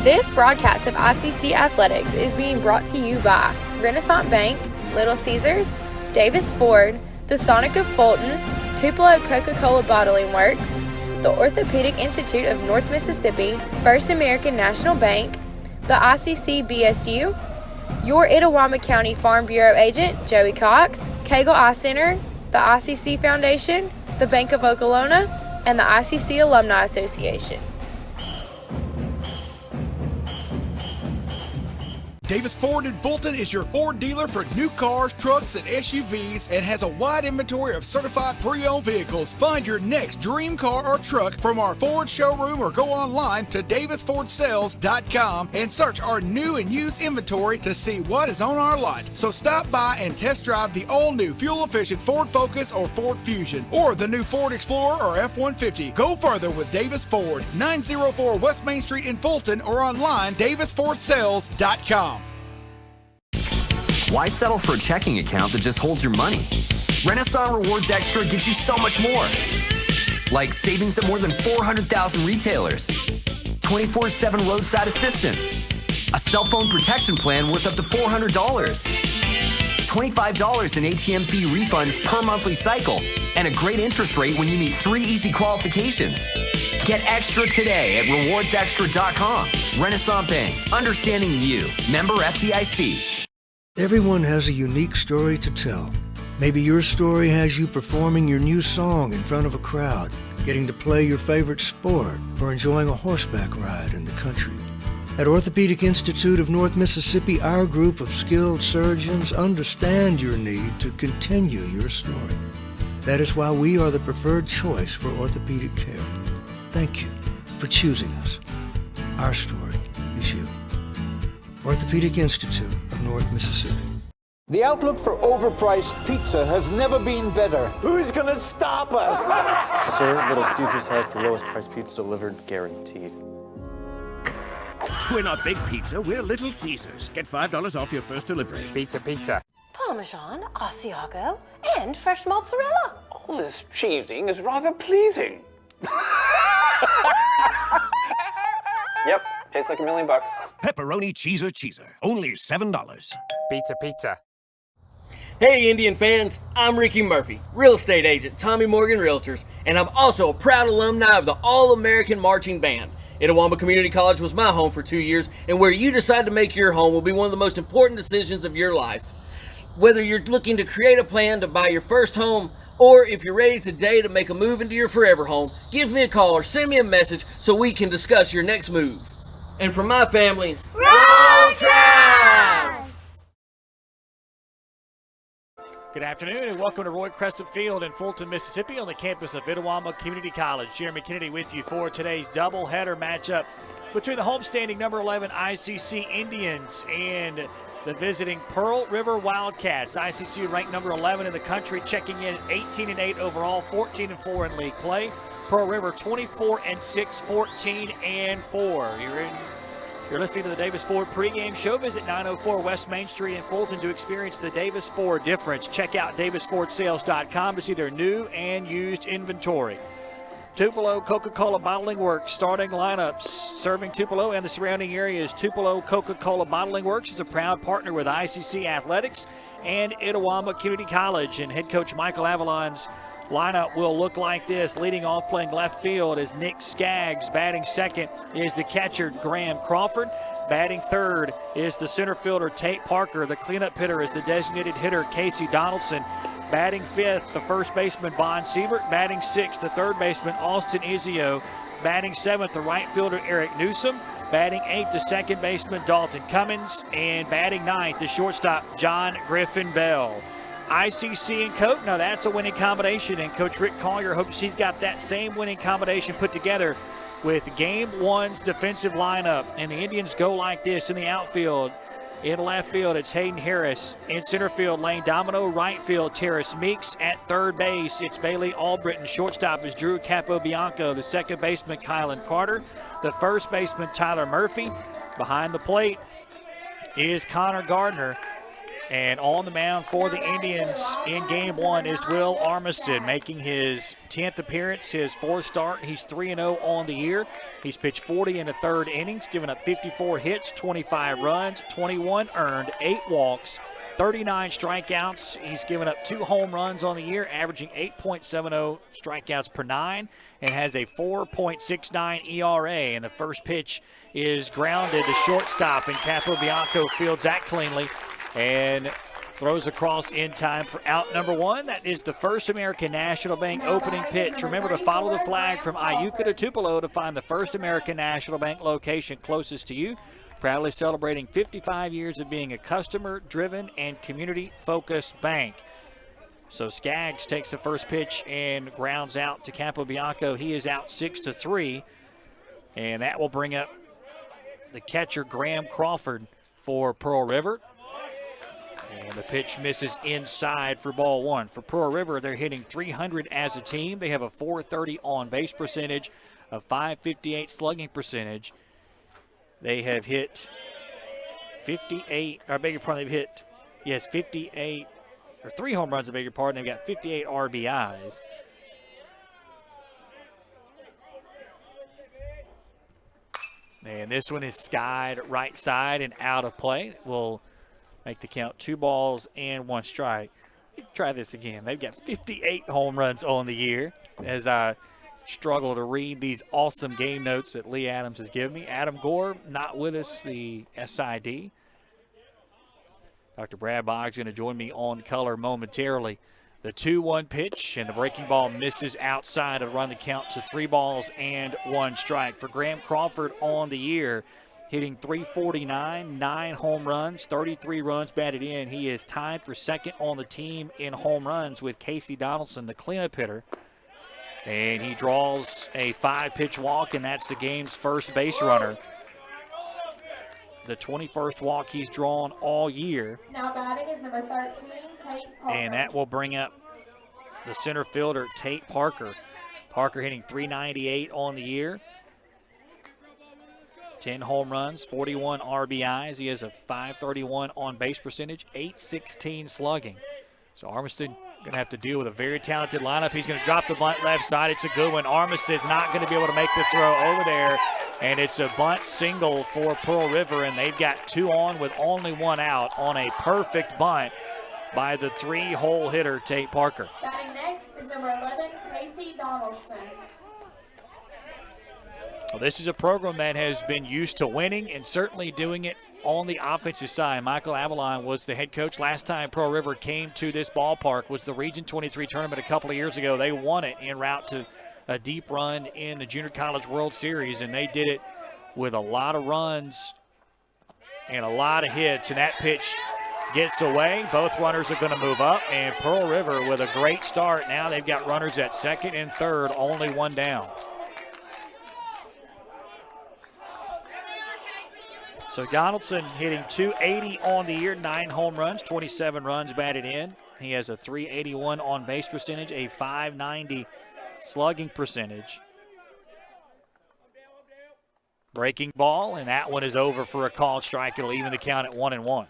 This broadcast of ICC Athletics is being brought to you by Renaissance Bank, Little Caesars, Davis Ford, the Sonic of Fulton, Tupelo Coca-Cola Bottling Works, the Orthopedic Institute of North Mississippi, First American National Bank, the ICC BSU, your Itawamba County Farm Bureau agent, Joey Cox, Cagle Eye Center, the ICC Foundation, the Bank of Okolona, and the ICC Alumni Association. Davis Ford in Fulton is your Ford dealer for new cars, trucks, and SUVs and has a wide inventory of certified pre-owned vehicles. Find your next dream car or truck from our Ford showroom or go online to davisfordsales.com and search our new and used inventory to see what is on our lot. So stop by and test drive the all-new fuel-efficient Ford Focus or Ford Fusion or the new Ford Explorer or F-150. Go further with Davis Ford, 904 West Main Street in Fulton or online davisfordsales.com. Why settle for a checking account that just holds your money? Renaissance Rewards Extra gives you so much more. Like savings at more than 400,000 retailers, 24/7 roadside assistance, a cell phone protection plan worth up to $400, $25 in ATM fee refunds per monthly cycle, and a great interest rate when you meet 3 easy qualifications. Get extra today at rewardsextra.com. Renaissance Bank, understanding you. Member FDIC. Everyone has a unique story to tell. Maybe your story has you performing your new song in front of a crowd, getting to play your favorite sport, or enjoying a horseback ride in the country. At Orthopedic Institute of North Mississippi, our group of skilled surgeons understand your need to continue your story. That is why we are the preferred choice for orthopedic care. Thank you for choosing us. Our story is you. Orthopedic Institute of North Mississippi. The outlook for overpriced pizza has never been better. Who's gonna stop us? Sir, Little Caesars has the lowest price pizza delivered, guaranteed. We're not Big Pizza, we're Little Caesars. Get $5 off your first delivery. Pizza. Parmesan, Asiago, and fresh mozzarella. All this cheesing is rather pleasing. Yep, tastes like $1 million. Pepperoni cheeser. Only $7. Pizza. Hey, Indian fans, I'm Ricky Murphy, real estate agent, Tommy Morgan Realtors, and I'm also a proud alumni of the All-American Marching Band. Itawamba Community College was my home for 2 years, and where you decide to make your home will be one of the most important decisions of your life. Whether you're looking to create a plan to buy your first home, or if you're ready today to make a move into your forever home, give me a call or send me a message so we can discuss your next move. And from my family, Roll Tide! Good afternoon and welcome to Roy Crescent Field in Fulton, Mississippi on the campus of Itawamba Community College. Jeremy Kennedy with you for today's doubleheader matchup between the homestanding number 11 ICC Indians and the visiting Pearl River Wildcats. ICC ranked number 11 in the country, checking in 18-8 overall, 14-4 in league play. Pearl River 24-6, 14-4. You're listening to the Davis Ford pregame show. Visit 904 West Main Street in Fulton to experience the Davis Ford difference. Check out davisfordsales.com to see their new and used inventory. Tupelo Coca-Cola Bottling Works starting lineups. Serving Tupelo and the surrounding areas, Tupelo Coca-Cola Bottling Works is a proud partner with ICC Athletics and Itawamba Community College. And head coach Michael Avalon's lineup will look like this. Leading off playing left field is Nick Skaggs. Batting second is the catcher Graham Crawford. Batting third is the center fielder Tate Parker. The cleanup hitter is the designated hitter Casey Donaldson. Batting fifth, the first baseman Bon Siebert. Batting sixth, the third baseman Austin Izio. Batting seventh, the right fielder Eric Newsom. Batting eighth, the second baseman Dalton Cummins. And batting ninth, the shortstop John Griffin Bell. ICC and Coke, now that's a winning combination, and Coach Rick Collier hopes he's got that same winning combination put together with Game 1's defensive lineup. And the Indians go like this in the outfield. In left field, it's Hayden Harris. In center field, Lane Domino. Right field, Terrace Meeks. At third base, it's Bailey Albritton. Shortstop is Drew Capobianco. The second baseman, Kylan Carter. The first baseman, Tyler Murphy. Behind the plate is Connor Gardner. And on the mound for the Indians in game one is Will Armistead, making his 10th appearance, his 4th start. He's 3-0 on the year. He's pitched 40 in the 3rd innings, giving up 54 hits, 25 runs, 21 earned, 8 walks, 39 strikeouts. He's given up 2 home runs on the year, averaging 8.70 strikeouts per 9, and has a 4.69 ERA. And the first pitch is grounded to shortstop, and Capobianco fields that cleanly and throws across in time for out number 1. That is the First American National Bank opening pitch. Remember to follow the flag from Iuka to Tupelo to find the First American National Bank location closest to you. Proudly celebrating 55 years of being a customer-driven and community-focused bank. So Skaggs takes the first pitch and grounds out to Capobianco. He is out 6-3, and that will bring up the catcher Graham Crawford for Pearl River. And the pitch misses inside for ball 1. For Pearl River, they're hitting .300 as a team. They have a .430 on-base percentage, a .558 slugging percentage. They have hit 58, or I beg your pardon, they've hit, 58, or 3 home runs, I beg your pardon. They've got 58 RBIs. And this one is skied right side and out of play. Will make the count 2 balls and 1 strike. Try this again. They've got 58 home runs on the year, as I struggle to read these awesome game notes that Lee Adams has given me. Adam Gore not with us, the SID. Dr. Brad Boggs going to join me on color momentarily. The 2-1 pitch, and the breaking ball misses outside to run the count to 3 balls and 1 strike. For Graham Crawford on the year, hitting .349, 9 home runs, 33 runs batted in. He is tied for second on the team in home runs with Casey Donaldson, the cleanup hitter. And he draws a 5-pitch walk, and that's the game's first base runner. The 21st walk he's drawn all year. Now batting is number 13, Tate Parker. And that will bring up the center fielder, Tate Parker. Parker hitting .398 on the year. 10 home runs, 41 RBIs. He has a .531 on-base percentage, .816 slugging. So Armistead going to have to deal with a very talented lineup. He's going to drop the bunt left side. It's a good one. Armistead's not going to be able to make the throw over there. And it's a bunt single for Pearl River, and they've got 2 on with only 1 out on a perfect bunt by the 3-hole hitter, Tate Parker. Batting next is number 11, Casey Donaldson. Well, this is a program that has been used to winning and certainly doing it on the offensive side. Michael Avalon was the head coach last time Pearl River came to this ballpark. Was the Region 23 tournament a couple of years ago. They won it en route to a deep run in the Junior College World Series, and they did it with a lot of runs and a lot of hits. And that pitch gets away. Both runners are going to move up, and Pearl River with a great start. Now they've got runners at second and third, only 1 down. So Donaldson hitting .280 on the year, 9 home runs, 27 runs batted in. He has a .381 on base percentage, a .590 slugging percentage. Breaking ball, and that one is over for a called strike. It'll even the count at 1-1.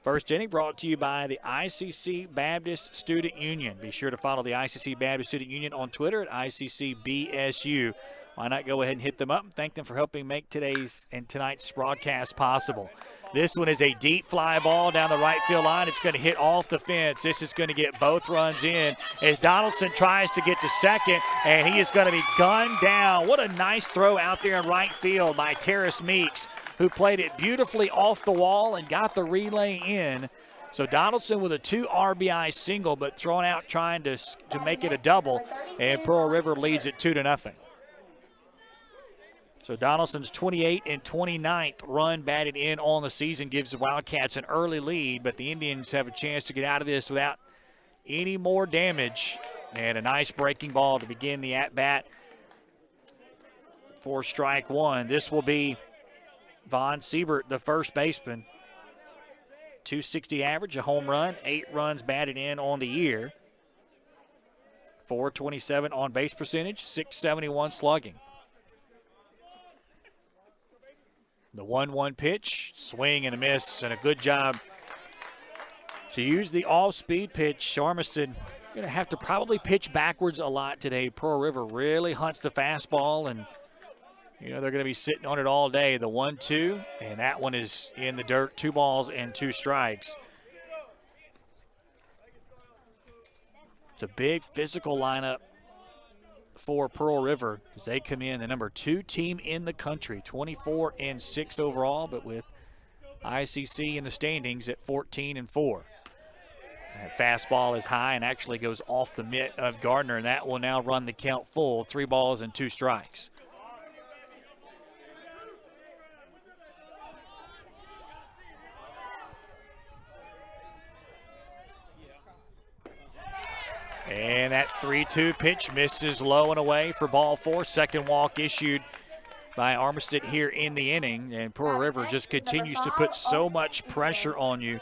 First inning brought to you by the ICC Baptist Student Union. Be sure to follow the ICC Baptist Student Union on Twitter at ICCBSU. Why not go ahead and hit them up and thank them for helping make today's and tonight's broadcast possible. This one is a deep fly ball down the right field line. It's going to hit off the fence. This is going to get both runs in as Donaldson tries to get to second, and he is going to be gunned down. What a nice throw out there in right field by Terrace Meeks, who played it beautifully off the wall and got the relay in. So Donaldson with a 2 RBI single, but thrown out trying to make it a double, and Pearl River leads it 2-0. So Donaldson's 28th and 29th run batted in on the season gives the Wildcats an early lead, but the Indians have a chance to get out of this without any more damage. And a nice breaking ball to begin the at-bat for strike 1. This will be Vaughn Siebert, the first baseman. .260 average, a home run, 8 runs batted in on the year. .427 on base percentage, .671 slugging. The 1-1 pitch, swing and a miss, and a good job to use the off-speed pitch. Armistead going to have to probably pitch backwards a lot today. Pearl River really hunts the fastball, and they're going to be sitting on it all day. The 1-2, and that one is in the dirt. 2 balls and 2 strikes. It's a big physical lineup for Pearl River as they come in the number 2 team in the country, 24-6 overall, but with ICC in the standings at 14-4. That fastball is high and actually goes off the mitt of Gardner, and that will now run the count full, 3 balls and 2 strikes. And that 3-2 pitch misses low and away for ball 4. Second walk issued by Armistead here in the inning. And Pearl River just continues to put so much pressure on you.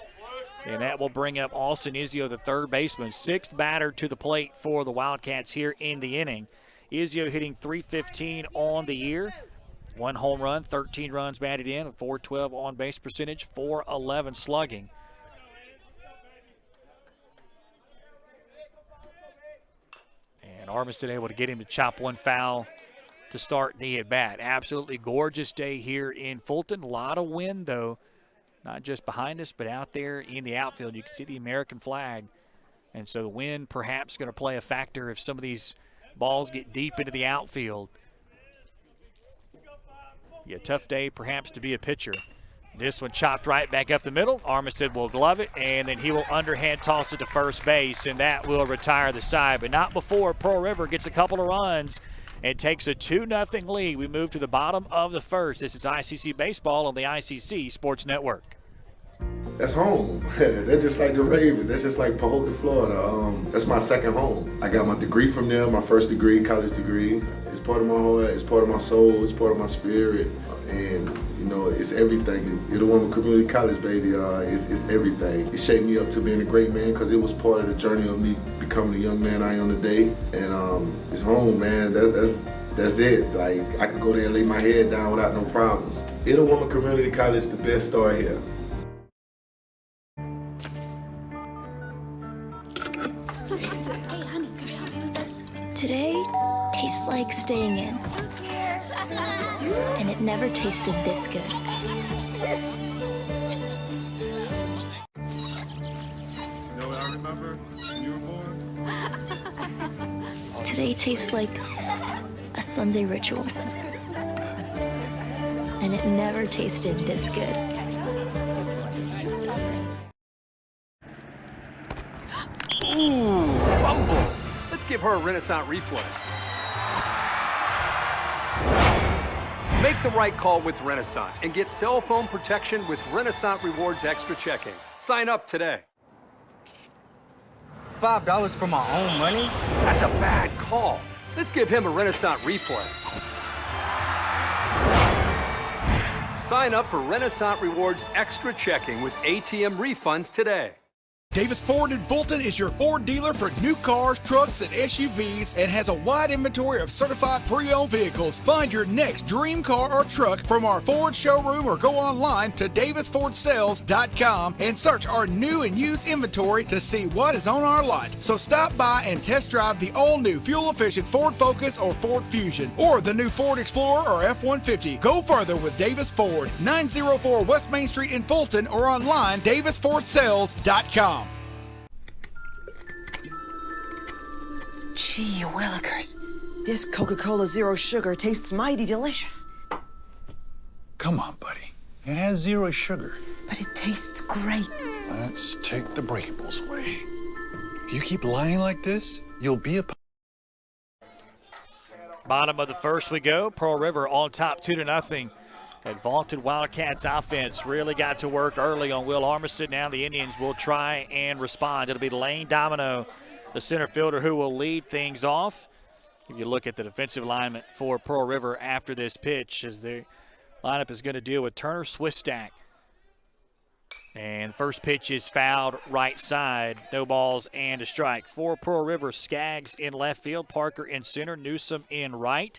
And that will bring up Austin Izio, the third baseman. 6th batter to the plate for the Wildcats here in the inning. Izio hitting .315 on the year. 1 home run, 13 runs batted in, a .412 on-base percentage, .411 slugging. And Armistead able to get him to chop 1 foul to start the at-bat. Absolutely gorgeous day here in Fulton. A lot of wind, though, not just behind us, but out there in the outfield. You can see the American flag. And so the wind perhaps going to play a factor if some of these balls get deep into the outfield. Yeah, tough day perhaps to be a pitcher. This one chopped right back up the middle. Armistead will glove it, and then he will underhand toss it to first base, and that will retire the side. But not before Pearl River gets a couple of runs and takes a 2-0 lead. We move to the bottom of the first. This is ICC Baseball on the ICC Sports Network. That's home. That's just like the Ravens. That's just like Pahokee, Florida. That's my second home. I got my degree from there, my first degree, college degree. It's part of my heart, it's part of my soul, it's part of my spirit. And, it's everything. Itawamba Community College, baby, it's everything. It shaped me up to being a great man because it was part of the journey of me becoming the young man I am today. And it's home, man. That's it. Like, I could go there and lay my head down without no problems. Itawamba Community College, the best story here. Today tastes like staying in. And it never tasted this good. You know what I remember when you were born? Today tastes like a Sunday ritual. And it never tasted this good. Ooh, fumble. Let's give her a Renaissance replay. Make the right call with Renaissance and get cell phone protection with Renaissance Rewards Extra Checking. Sign up today. $5 for my own money? That's a bad call. Let's give him a Renaissance replay. Sign up for Renaissance Rewards Extra Checking with ATM refunds today. Davis Ford in Fulton is your Ford dealer for new cars, trucks, and SUVs and has a wide inventory of certified pre-owned vehicles. Find your next dream car or truck from our Ford showroom or go online to davisfordsales.com and search our new and used inventory to see what is on our lot. So stop by and test drive the all-new fuel-efficient Ford Focus or Ford Fusion or the new Ford Explorer or F-150. Go further with Davis Ford, 904 West Main Street in Fulton or online davisfordsales.com. Gee willikers, this Coca-Cola Zero Sugar tastes mighty delicious. Come on, buddy. It has 0 sugar. But it tastes great. Let's take the breakables away. If you keep lying like this, you'll be a... Bottom of the first we go. Pearl River on top 2-0. That vaunted Wildcats offense really got to work early on Will Armistead. Now the Indians will try and respond. It'll be Lane Domino, the center fielder, who will lead things off. If you look at the defensive alignment for Pearl River after this pitch, as the lineup is going to deal with Turner Swistak. And the first pitch is fouled right side. No balls and a strike. For Pearl River, Skaggs in left field, Parker in center, Newsom in right,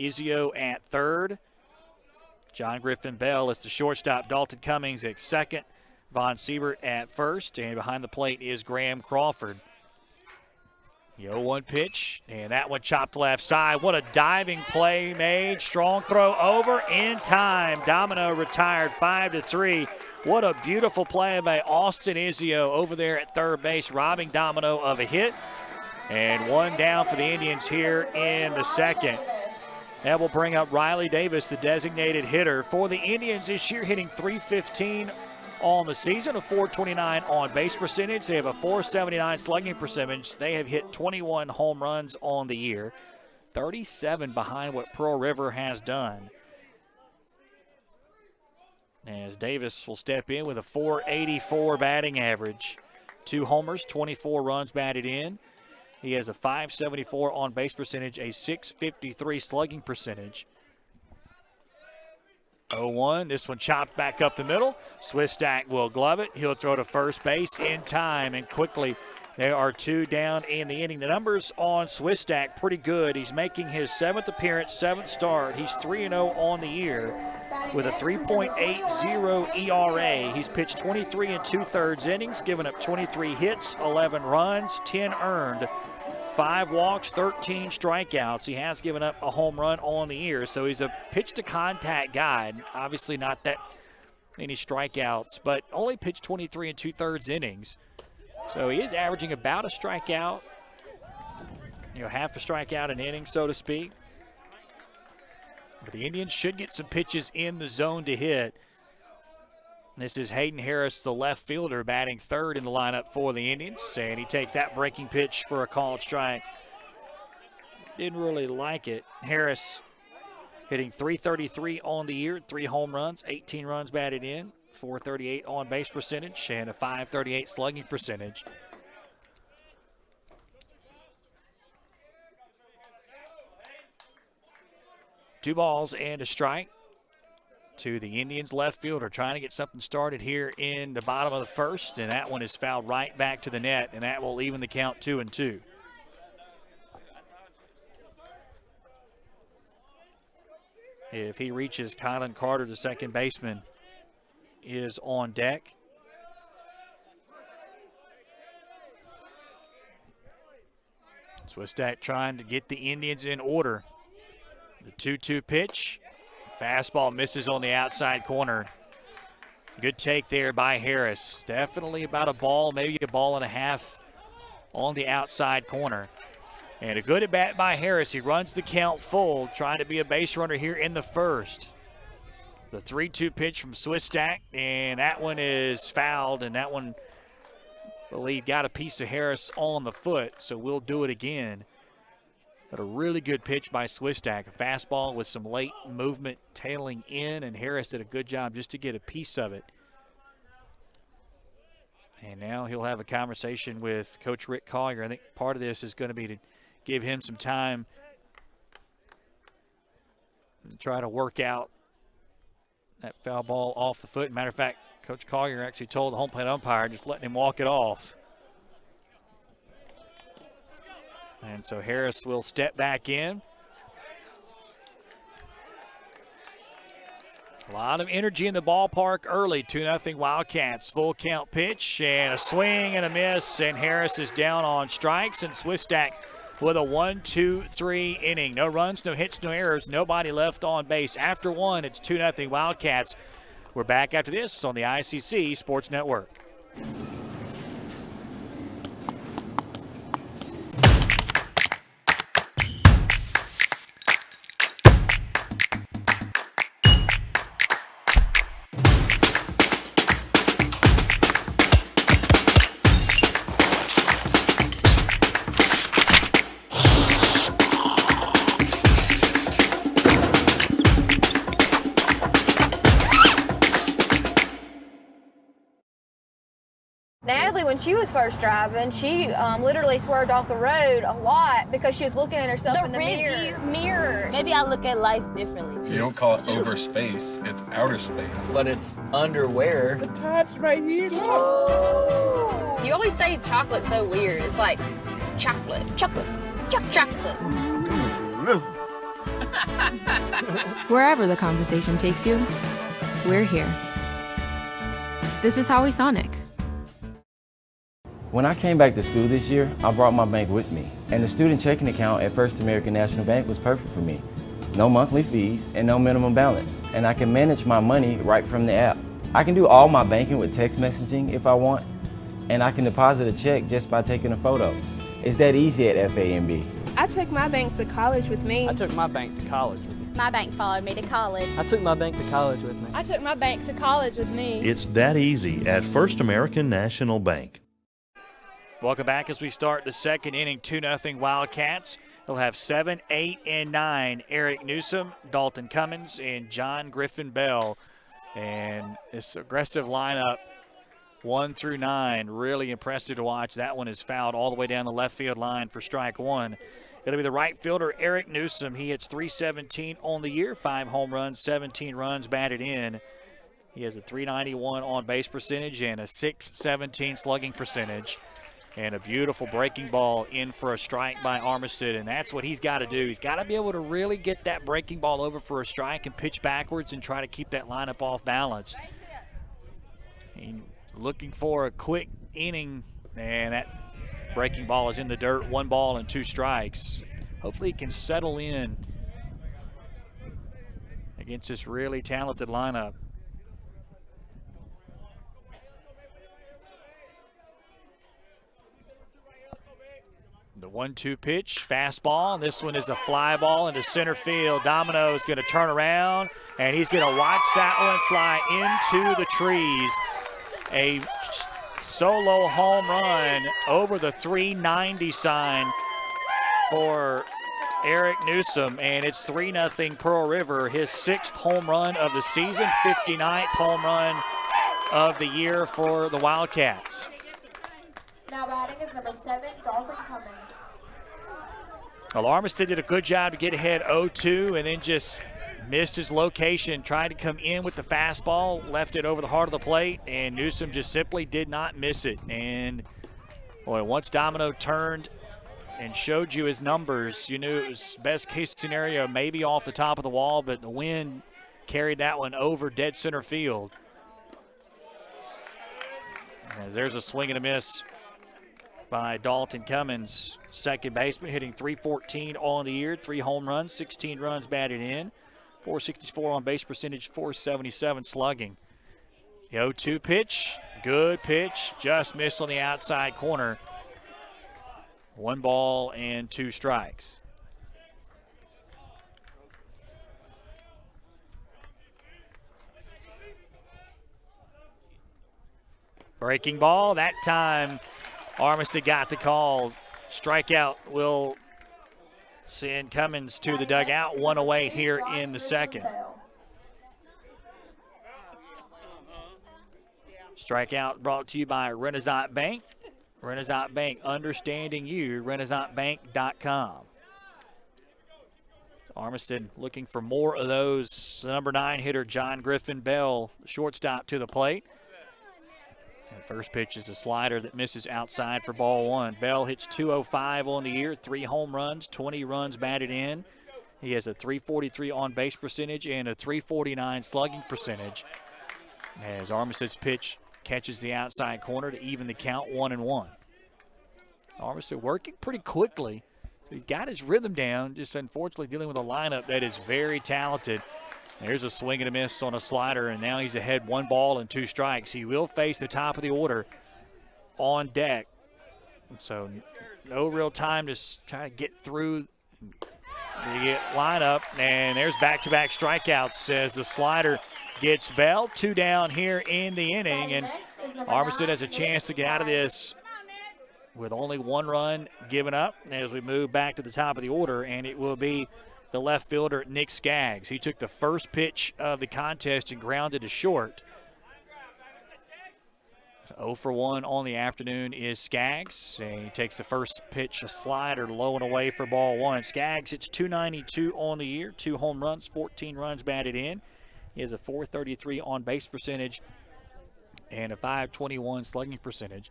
Izio at third, John Griffin Bell is the shortstop. Dalton Cummins at second. Von Siebert at first. And behind the plate is Graham Crawford. The 0-1 pitch, and that one chopped left side. What a diving play made. Strong throw over in time. Domino retired 5-3. What a beautiful play by Austin Izio over there at third base, robbing Domino of a hit. And one down for the Indians here in the second. That will bring up Riley Davis, the designated hitter for the Indians this year, hitting .315 on the season, a .429 on base percentage. They have a .479 slugging percentage. They have hit 21 home runs on the year, 37 behind what Pearl River has done. As Davis will step in with a .484 batting average. 2 homers, 24 runs batted in. He has a .574 on base percentage, a .653 slugging percentage. 0-1, this one chopped back up the middle. Swistak will glove it. He'll throw to first base in time, and quickly there are 2 down in the inning. The numbers on Swistak pretty good. He's making his 7th appearance, 7th start. He's 3-0 on the year with a 3.80 ERA. He's pitched 23 2/3 innings, given up 23 hits, 11 runs, 10 earned. 5 walks, 13 strikeouts. He has given up a home run on the year, so he's a pitch-to-contact guy. Obviously not that many strikeouts, but only pitched 23 2/3 innings. So he is averaging about a strikeout, half a strikeout an inning, so to speak. But the Indians should get some pitches in the zone to hit. This is Hayden Harris, the left fielder, batting third in the lineup for the Indians. And he takes that breaking pitch for a called strike. Didn't really like it. Harris hitting .333 on the year, 3 home runs, 18 runs batted in, .438 on base percentage, and a .538 slugging percentage. Two balls and a strike to the Indians left fielder, trying to get something started here in the bottom of the first, and that one is fouled right back to the net, and that will even the count 2-2. If he reaches, Kylan Carter, the second baseman, is on deck. Swistak trying to get the Indians in order. The 2-2 pitch. Fastball misses on the outside corner. Good take there by Harris. Definitely about a ball, maybe a ball and a half on the outside corner. And a good at-bat by Harris. He runs the count full, trying to be a base runner here in the first. The 3-2 pitch from Swistak, and that one is fouled, and that one, I believe, got a piece of Harris on the foot, so we'll do it again. But a really good pitch by Swistak, a fastball with some late movement tailing in, and Harris did a good job just to get a piece of it. And now he'll have a conversation with Coach Rick Collier. I think part of this is going to be to give him some time and try to work out that foul ball off the foot. Matter of fact, Coach Collier actually told the home plate umpire just letting him walk it off. And so Harris will step back in. A lot of energy in the ballpark early. 2-0 Wildcats. Full count pitch and a swing and a miss. And Harris is down on strikes. And Swistak with a 1-2-3 inning. No runs, no hits, no errors. Nobody left on base. After one, it's 2-0 Wildcats. We're back after this on the ICC Sports Network. Natalie, when she was first driving, she literally swerved off the road a lot because she was looking at herself in the mirror. Maybe I look at life differently. You don't call it over space, it's outer space. But it's underwear. The tab's right here, look. You always say chocolate's so weird. It's like chocolate. Wherever the conversation takes you, we're here. This is Howie Sonic. When I came back to school this year, I brought my bank with me, and the student checking account at First American National Bank was perfect for me. No monthly fees and no minimum balance, and I can manage my money right from the app. I can do all my banking with text messaging if I want, and I can deposit a check just by taking a photo. It's that easy at FAMB. I took my bank to college with me. I took my bank to college with me. My bank followed me to college. I took my bank to college with me. I took my bank to college with me. It's that easy at First American National Bank. Welcome back as we start the second inning, 2-0 Wildcats. They'll have 7, 8, and 9. Eric Newsom, Dalton Cummins, and John Griffin Bell. And this aggressive lineup, 1 through 9, really impressive to watch. That one is fouled all the way down the left field line for strike one. It'll be the right fielder, Eric Newsom. He hits .317 on the year, 5 home runs, 17 runs batted in. He has a .391 on base percentage and a .617 slugging percentage. And a beautiful breaking ball in for a strike by Armistead, and that's what he's got to do. He's got to be able to really get that breaking ball over for a strike and pitch backwards and try to keep that lineup off balance. And looking for a quick inning, and that breaking ball is in the dirt. 1 ball and 2 strikes. Hopefully he can settle in against this really talented lineup. The 1-2 pitch, fastball, and this one is a fly ball into center field. Domino is going to turn around, and he's going to watch that one fly into the trees. A solo home run over the .390 sign for Eric Newsom, and it's 3-0 Pearl River, his 6th home run of the season, 59th home run of the year for the Wildcats. Now batting is number 7, Dalton Cummins. Well, Armistead did a good job to get ahead 0-2 and then just missed his location, tried to come in with the fastball, left it over the heart of the plate, and Newsom just simply did not miss it. And, boy, once Domino turned and showed you his numbers, you knew it was best case scenario, maybe off the top of the wall, but the wind carried that one over dead center field. As there's a swing and a miss by Dalton Cummins, second baseman, hitting .314 on the year, 3 home runs, 16 runs batted in, .464 on base percentage, .477 slugging. The 0-2 pitch, good pitch, just missed on the outside corner. 1 ball and 2 strikes. Breaking ball, that time Armistead got the call. Strikeout will send Cummins to the dugout. 1 away here in the second. Strikeout brought to you by Renaissance Bank. Renaissance Bank, understanding you, renaissancebank.com. Armistead looking for more of those. Number 9 hitter John Griffin Bell, shortstop, to the plate. And first pitch is a slider that misses outside for ball 1. Bell hits .205 on the year, 3 home runs, 20 runs batted in. He has a .343 on base percentage and a .349 slugging percentage. As Armistead's pitch catches the outside corner to even the count, 1-1. Armistead working pretty quickly. So he's got his rhythm down, just unfortunately dealing with a lineup that is very talented. There's a swing and a miss on a slider, and now he's ahead 1 ball and 2 strikes. He will face the top of the order on deck. So no real time to try to get through the lineup. And there's back-to-back strikeouts as the slider gets Bell. 2 down here in the inning, and Armistead has a chance to get out of this with only 1 run given up as we move back to the top of the order, and it will be the left fielder, Nick Skaggs. He took the first pitch of the contest and grounded to short. So 0 for 1 on the afternoon is Skaggs, and he takes the first pitch, a slider, low and away for ball 1. Skaggs hits .292 on the year, 2 home runs, 14 runs batted in. He has a .433 on base percentage and a .521 slugging percentage.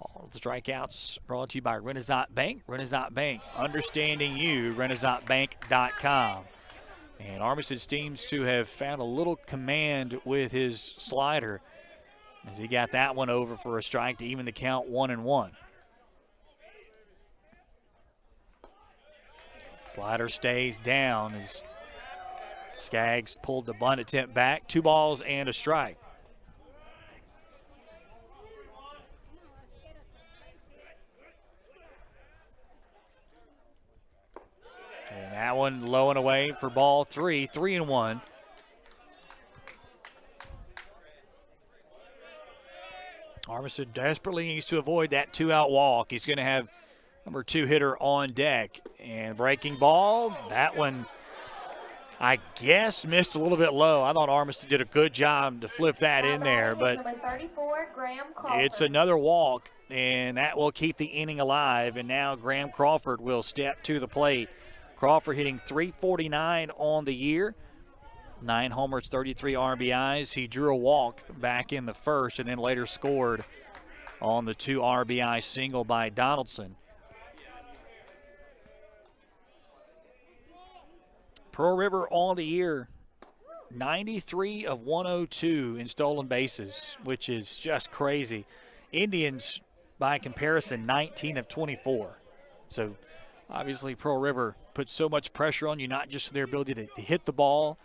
All of the strikeouts brought to you by Renaissance Bank. Renaissance Bank, understanding you, RenaissanceBank.com. And Armistead seems to have found a little command with his slider as he got that one over for a strike to even the count 1-1. Slider stays down as Skaggs pulled the bunt attempt back. 2 balls and a strike. And that one low and away for ball 3, 3-1. Armistead desperately needs to avoid that 2-out walk. He's going to have number 2 hitter on deck. And breaking ball, that one, I guess, missed a little bit low. I thought Armistead did a good job to flip that in there, but it's another walk, and that will keep the inning alive. And now Graham Crawford will step to the plate. Crawford hitting .349 on the year. 9 homers, 33 RBIs. He drew a walk back in the first and then later scored on the 2 RBI single by Donaldson. Pearl River on the year, 93 of 102 in stolen bases, which is just crazy. Indians, by comparison, 19 of 24. So obviously Pearl River puts so much pressure on you, not just for their ability to hit the ball,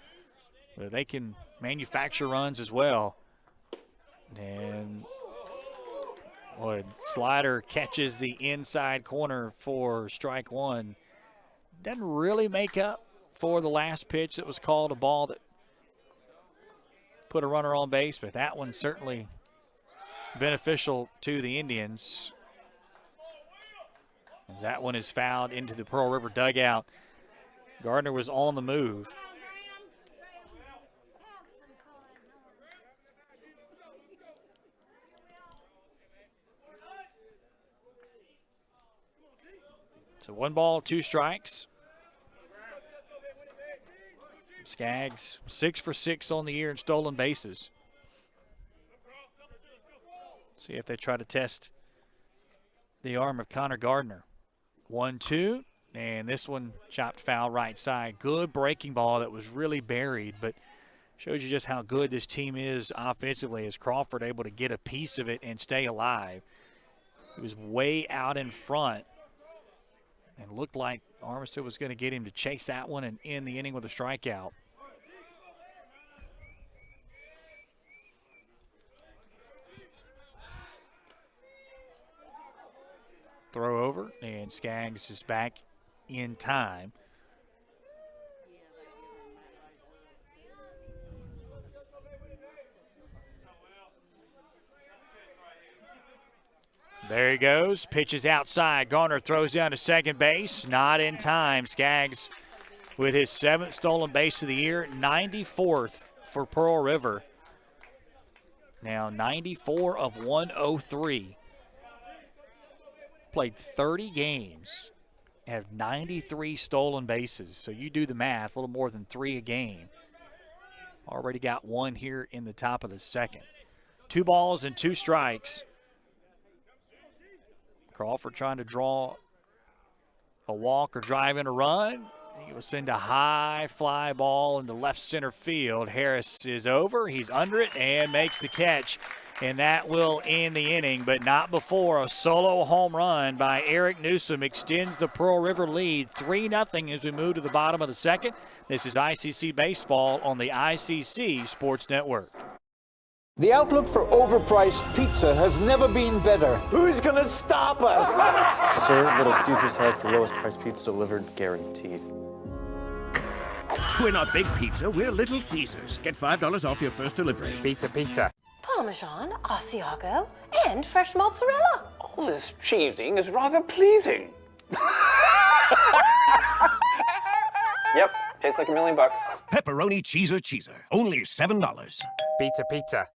but they can manufacture runs as well. And boy, slider catches the inside corner for strike 1. Doesn't really make up for the last pitch that was called a ball that put a runner on base, but that one certainly beneficial to the Indians. As that one is fouled into the Pearl River dugout. Gardner was on the move. So 1 ball, 2 strikes. Skaggs 6 for 6 on the year in stolen bases. See if they try to test the arm of Connor Gardner. 1-2, and this one chopped foul right side. Good breaking ball that was really buried, but shows you just how good this team is offensively as Crawford able to get a piece of it and stay alive. He was way out in front and looked like Armistead was going to get him to chase that one and end the inning with a strikeout. Throw over, and Skaggs is back in time. There he goes. Pitches outside. Gardner throws down to second base. Not in time. Skaggs with his 7th stolen base of the year. 94th for Pearl River. Now 94 of 103. Played 30 games. Have 93 stolen bases. So you do the math. A little more than 3 a game. Already got 1 here in the top of the 2nd. 2 balls and 2 strikes. Crawford trying to draw a walk or drive in a run. He will send a high fly ball into left center field. Harris is over. He's under it and makes the catch. And that will end the inning, but not before a solo home run by Eric Newsom extends the Pearl River lead 3-0 as we move to the bottom of the 2nd. This is ICC Baseball on the ICC Sports Network. The outlook for overpriced pizza has never been better. Who's gonna stop us? Sir, Little Caesars has the lowest price pizza delivered, guaranteed. We're not Big Pizza, we're Little Caesars. Get $5 off your first delivery. Pizza, pizza. Parmesan, Asiago, and fresh mozzarella. All this cheesing is rather pleasing. Yep, tastes like $1 million. Pepperoni cheeser, only $7. Pizza, pizza.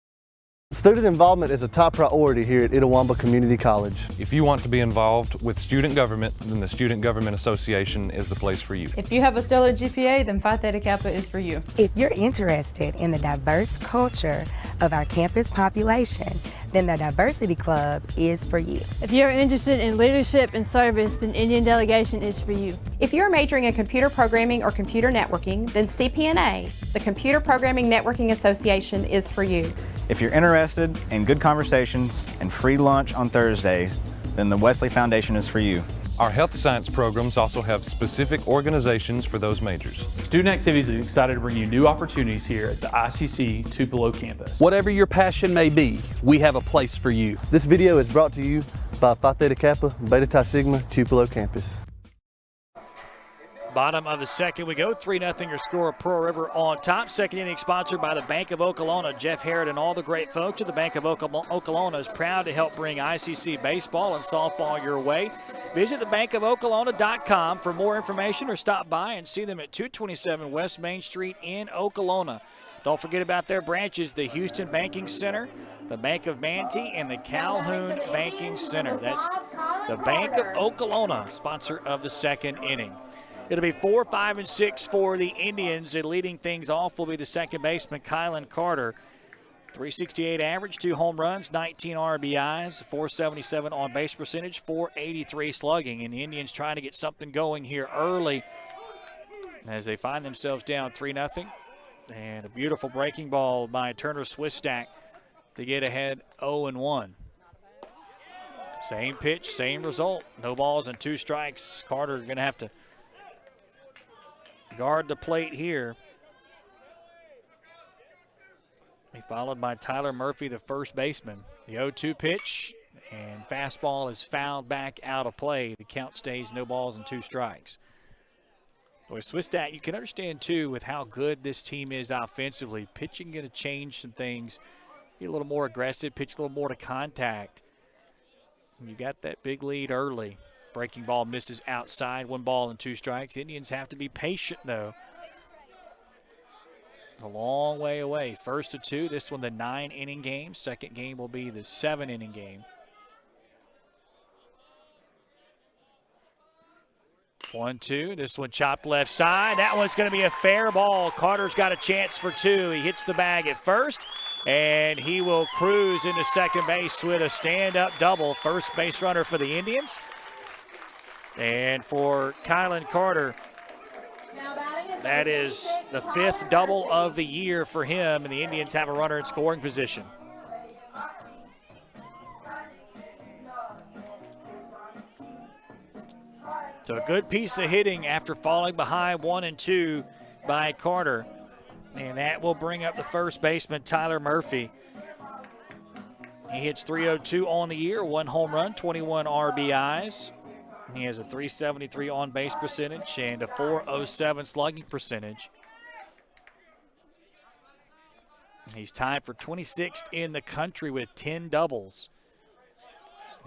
Student involvement is a top priority here at Itawamba Community College. If you want to be involved with student government, then the Student Government Association is the place for you. If you have a stellar GPA, then Phi Theta Kappa is for you. If you're interested in the diverse culture of our campus population, then the Diversity Club is for you. If you're interested in leadership and service, then Indian Delegation is for you. If you're majoring in computer programming or computer networking, then CPNA, the Computer Programming Networking Association, is for you. If you're interested in good conversations and free lunch on Thursdays, then the Wesley Foundation is for you. Our health science programs also have specific organizations for those majors. Student Activities is excited to bring you new opportunities here at the ICC Tupelo campus. Whatever your passion may be, we have a place for you. This video is brought to you by Phi Theta Kappa, Beta Chi Sigma, Tupelo campus. Bottom of the second we go, 3-0 your score, Pearl River on top. Second inning sponsored by the Bank of Okolona. Jeff Harrod and all the great folks at the Bank of Okolona is proud to help bring ICC baseball and softball your way. Visit thebankofokolona.com for more information or stop by and see them at 227 West Main Street in Okolona. Don't forget about their branches, the Houston Banking Center, the Bank of Manatee, and the Calhoun Banking Center. That's the Bank of Okolona, sponsor of the second inning. It'll be 4, 5, and 6 for the Indians, and leading things off will be the second baseman, Kylan Carter. 368 average, 2 home runs, 19 RBIs, 477 on base percentage, 483 slugging. And the Indians trying to get something going here early as they find themselves down 3-0. And a beautiful breaking ball by Turner Swistak to get ahead 0-1. Same pitch, same result. No balls and 2 strikes. Carter going to have to guard the plate here. He followed by Tyler Murphy, the first baseman. The 0-2 pitch, and fastball is fouled back out of play. The count stays no balls and 2 strikes. With Swistak, you can understand, too, with how good this team is offensively. Pitching going to change some things. Get a little more aggressive, pitch a little more to contact. You got that big lead early. Breaking ball misses outside, 1 ball and 2 strikes. Indians have to be patient, though. A long way away. First of 2, this one the 9-inning game. Second game will be the 7-inning game. 1-2, this one chopped left side. That one's going to be a fair ball. Carter's got a chance for 2. He hits the bag at first, and he will cruise into second base with a stand-up double. First base runner for the Indians. And for Kylan Carter, that is the 5th double of the year for him, and the Indians have a runner in scoring position. So a good piece of hitting after falling behind 1-2 by Carter. And that will bring up the first baseman, Tyler Murphy. He hits .302 on the year, 1 home run, 21 RBIs. He has a .373 on-base percentage and a .407 slugging percentage. He's tied for 26th in the country with 10 doubles.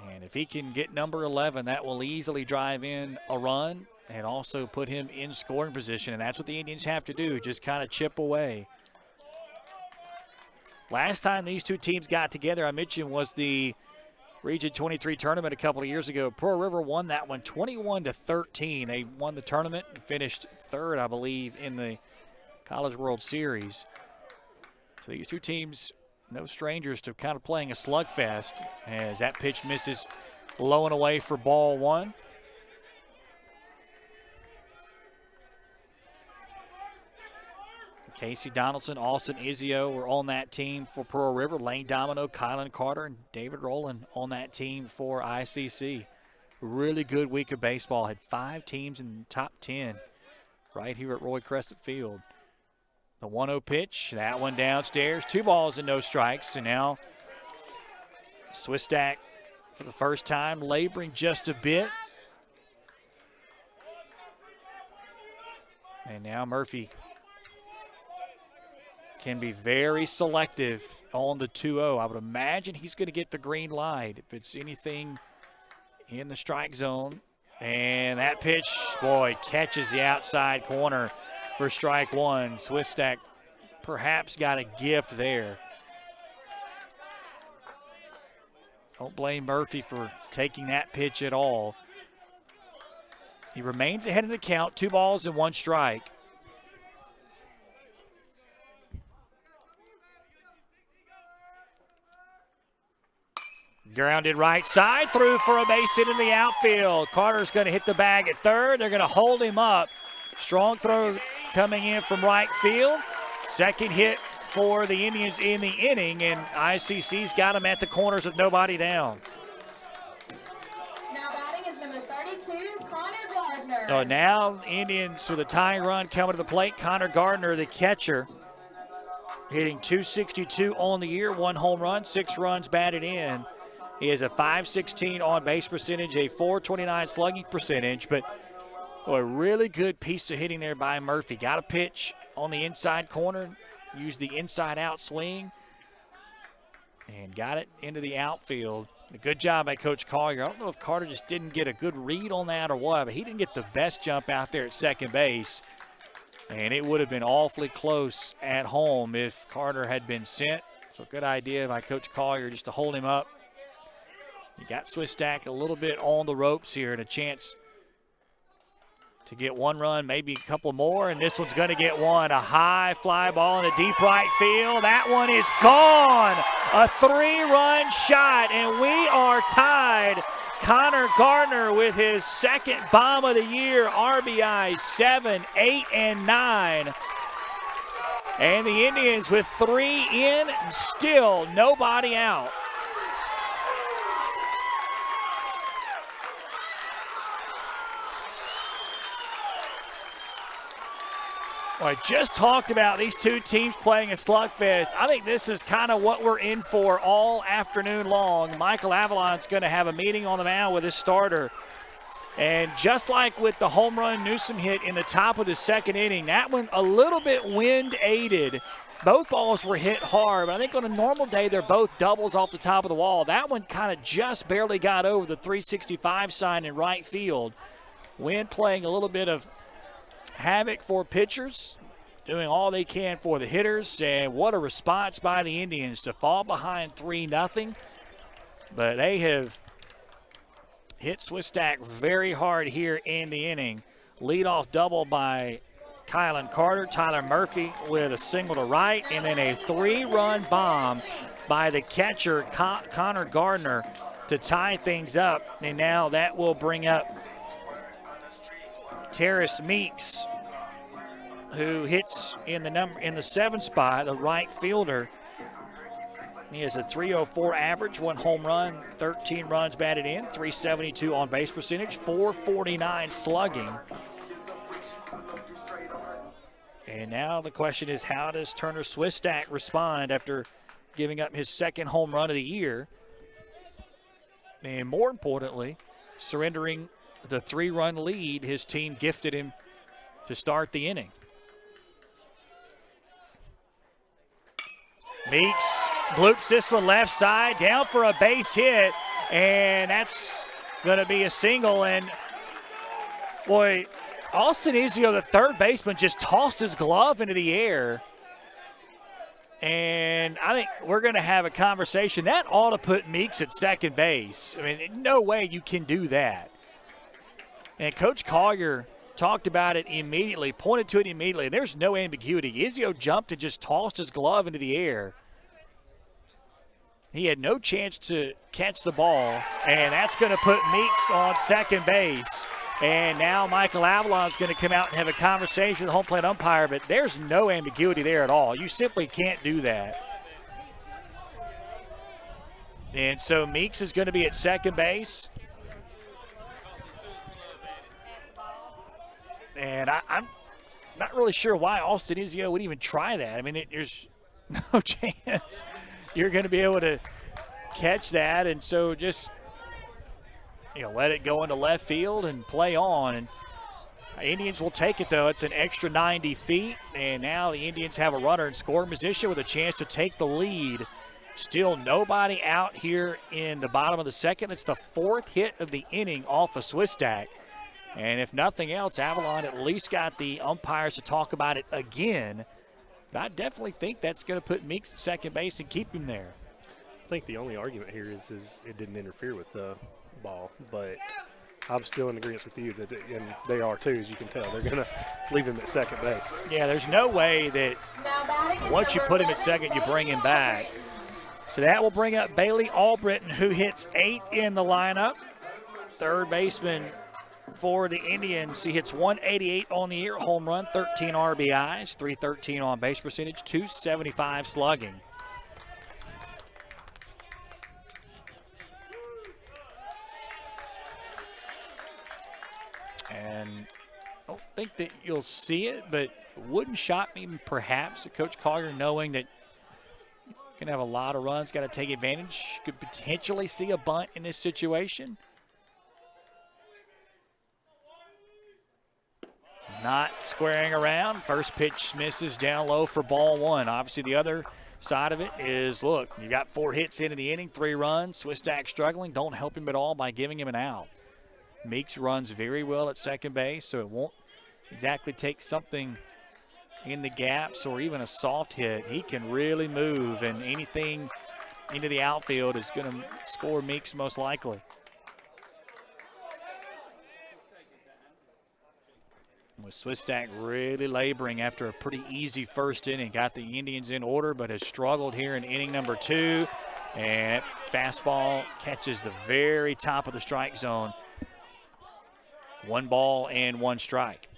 And if he can get number 11, that will easily drive in a run and also put him in scoring position. And that's what the Indians have to do, just kind of chip away. Last time these two teams got together, I mentioned, was the Region 23 tournament a couple of years ago. Pearl River won that one 21-13. They won the tournament and finished 3rd, I believe, in the College World Series. So these two teams, no strangers to kind of playing a slugfest, as that pitch misses low and away for ball 1. Casey Donaldson, Austin Izio were on that team for Pearl River. Lane Domino, Kylan Carter, and David Rowland on that team for ICC. Really good week of baseball. Had 5 teams in the top 10 right here at Roy Crescent Field. The 1-0 pitch, that one downstairs. 2 balls and no strikes. And now Swistak for the first time laboring just a bit. And now Murphy can be very selective on the 2-0. I would imagine he's going to get the green light if it's anything in the strike zone. And that pitch, boy, catches the outside corner for strike 1. Swistak perhaps got a gift there. Don't blame Murphy for taking that pitch at all. He remains ahead of the count, 2 balls and 1 strike. Grounded right side, through for a base hit in the outfield. Carter's going to hit the bag at third. They're going to hold him up. Strong throw coming in from right field. Second hit for the Indians in the inning, and ICC's got him at the corners with nobody down. Now batting is number 32, Connor Gardner. So now Indians with a tying run coming to the plate. Connor Gardner, the catcher, hitting .262 on the year, 1 home run, 6 runs batted in. He has a .516 on-base percentage, a .429 slugging percentage, but a really good piece of hitting there by Murphy. Got a pitch on the inside corner, used the inside-out swing, and got it into the outfield. A good job by Coach Collier. I don't know if Carter just didn't get a good read on that or what, but he didn't get the best jump out there at second base, and it would have been awfully close at home if Carter had been sent. So good idea by Coach Collier just to hold him up. You got Swistak a little bit on the ropes here and a chance to get 1 run, maybe a couple more, and this one's going to get 1. A high fly ball in the deep right field. That one is gone. A 3-run shot, and we are tied. Connor Gardner with his second bomb of the year, RBI 7, 8, and 9. And the Indians with 3 in, still nobody out. Well, I just talked about these 2 teams playing a slugfest. I think this is kind of what we're in for all afternoon long. Michael Avalon's going to have a meeting on the mound with his starter. And just like with the home run Newsom hit in the top of the second inning, that one a little bit wind-aided. Both balls were hit hard, but I think on a normal day they're both doubles off the top of the wall. That one kind of just barely got over the 365 sign in right field. Wind playing a little bit of havoc for pitchers, doing all they can for the hitters, and what a response by the Indians to fall behind 3-0. But they have hit Swistak very hard here in the inning. Leadoff double by Kylan Carter, Tyler Murphy with a single to right, and then a 3-run bomb by the catcher Connor Gardner to tie things up. And now that will bring up Terrace Meeks, who hits in the 7 spot, the right fielder. He has a .304 average, 1 home run, 13 runs batted in, .372 on base percentage, .449 slugging. And now the question is, how does Turner Swistak respond after giving up his 2nd home run of the year? And more importantly, surrendering the 3-run lead his team gifted him to start the inning. Meeks bloops this one left side, down for a base hit, and that's going to be a single. And boy, Austin Izio, the third baseman, just tossed his glove into the air. And I think we're going to have a conversation. That ought to put Meeks at second base. I mean, no way you can do that. And Coach Collier talked about it immediately, pointed to it immediately. There's no ambiguity. Izio jumped and just tossed his glove into the air. He had no chance to catch the ball, and that's going to put Meeks on second base. And now Michael Avalon is going to come out and have a conversation with the home plate umpire, but there's no ambiguity there at all. You simply can't do that. And so Meeks is going to be at second base. And I'm not really sure why Austin Izio would even try that. I mean, there's no chance you're going to be able to catch that. And so just, let it go into left field and play on. And Indians will take it, though. It's an extra 90 feet. And now the Indians have a runner in scoring position with a chance to take the lead. Still nobody out here in the bottom of the second. It's the 4th hit of the inning off of Swistak. And if nothing else, Avalon at least got the umpires to talk about it again. But I definitely think that's going to put Meeks at second base and keep him there. think the only argument here is it didn't interfere with the ball, but I'm still in agreement with you that, and they are too, as you can tell. They're going to leave him at second base. Yeah, there's no way that once you put him at second, you bring him back. So that will bring up Bailey Albritton, who hits 8 in the lineup. Third baseman for the Indians. He hits 188 on the year, home run, 13 RBIs, 313 on base percentage, 275 slugging. And I don't think that you'll see it, but it wouldn't shock me perhaps Coach Collier, knowing that you can have a lot of runs, got to take advantage, could potentially see a bunt in this situation. Not squaring around. First pitch misses down low for ball one. Obviously, the other side of it is, look, you got 4 hits into the inning, 3 runs. Swistak struggling. Don't help him at all by giving him an out. Meeks runs very well at second base, so it won't exactly take something in the gaps or even a soft hit. He can really move, and anything into the outfield is going to score Meeks most likely. With Swistak really laboring after a pretty easy first inning. Got the Indians in order, but has struggled here in inning number 2. And fastball catches the very top of the strike zone. 1 ball and 1 strike.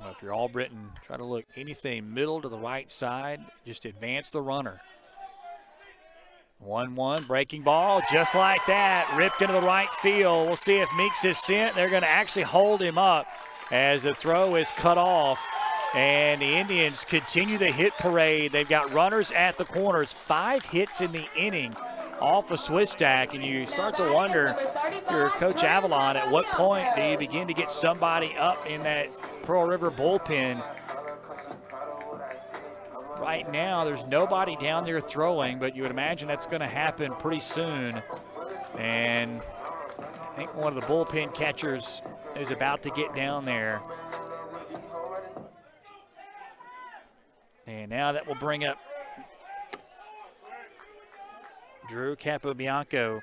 Well, if you're Albritton, try to look anything middle to the right side. Just advance the runner. 1-1, breaking ball, just like that, ripped into the right field. We'll see if Meeks is sent. They're going to actually hold him up as the throw is cut off. And the Indians continue the hit parade. They've got runners at the corners, 5 hits in the inning off of Swistak, and you start to wonder, your Coach Avalon, at what point do you begin to get somebody up in that Pearl River bullpen? Right now, there's nobody down there throwing, but you would imagine that's going to happen pretty soon. And I think one of the bullpen catchers is about to get down there. And now that will bring up Drew Capobianco,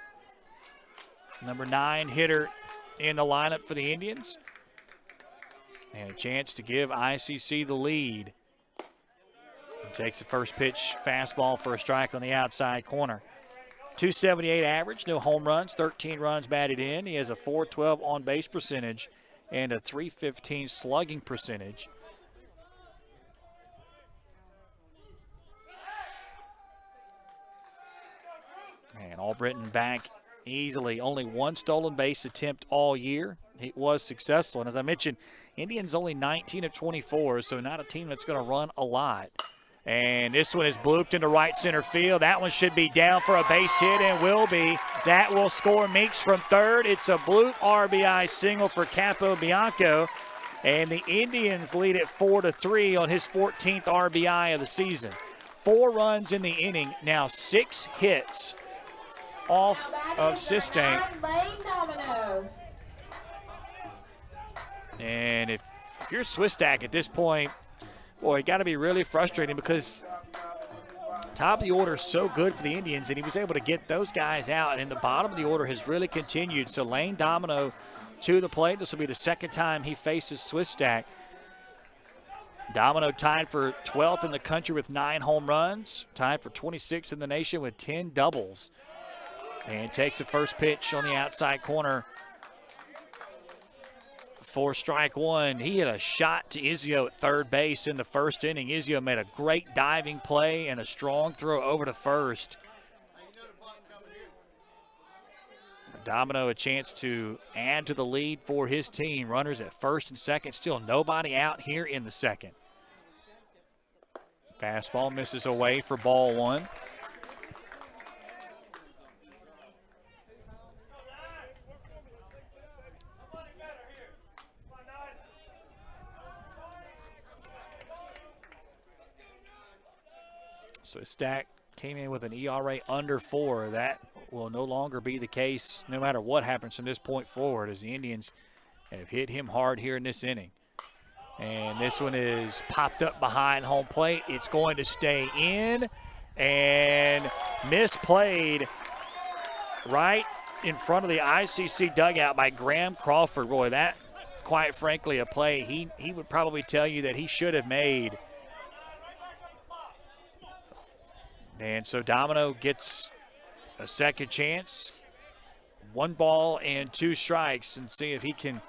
number 9 hitter in the lineup for the Indians. And a chance to give ICC the lead. Takes the first pitch, fastball for a strike on the outside corner. 278 average, no home runs, 13 runs batted in. He has a .412 on base percentage and a .315 slugging percentage. And Albritton back easily. Only 1 stolen base attempt all year. He was successful. And as I mentioned, Indians only 19 of 24, so not a team that's going to run a lot. And this one is blooped into right center field. That one should be down for a base hit and will be. That will score Meeks from third. It's a bloop RBI single for Capobianco. And the Indians lead it 4-3 on his 14th RBI of the season. 4 runs in the inning, now 6 hits off of Swistak. And if you're Swistak at this point, boy, it got to be really frustrating because top of the order is so good for the Indians, and he was able to get those guys out, and the bottom of the order has really continued. So Lane Domino to the plate. This will be the second time he faces Swistak. Domino tied for 12th in the country with 9 home runs, tied for 26th in the nation with 10 doubles. And takes the first pitch on the outside corner for strike 1. He hit a shot to Izio at third base in the first inning. Izio made a great diving play and a strong throw over to first. Domino a chance to add to the lead for his team. Runners at first and second. Still nobody out here in the second. Fastball misses away for ball 1. So Stack came in with an ERA under 4. That will no longer be the case no matter what happens from this point forward, as the Indians have hit him hard here in this inning. And this one is popped up behind home plate. It's going to stay in and misplayed right in front of the ICC dugout by Graham Crawford. Boy, that, quite frankly, a play he would probably tell you that he should have made. And so Domino gets a second chance. 1 ball and 2 strikes, and see if he can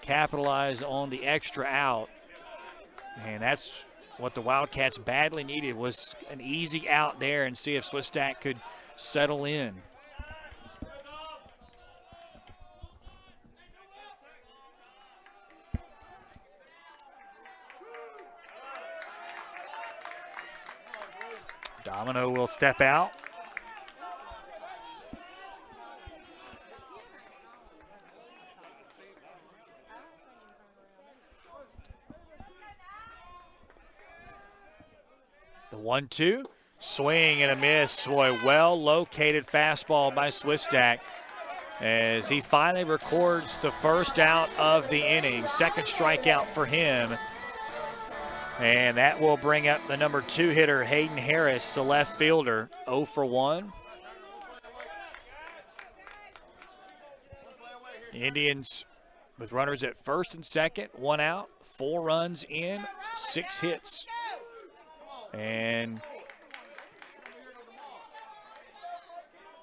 capitalize on the extra out. And that's what the Wildcats badly needed, was an easy out there, and see if Swistak could settle in. Domino will step out. The 1-2, swing and a miss. Boy, well-located fastball by Swistak as he finally records the first out of the inning. Second strikeout for him. And that will bring up the number 2 hitter, Hayden Harris, the left fielder, 0 for 1. The Indians with runners at first and second, 1 out, 4 runs in, 6 hits. And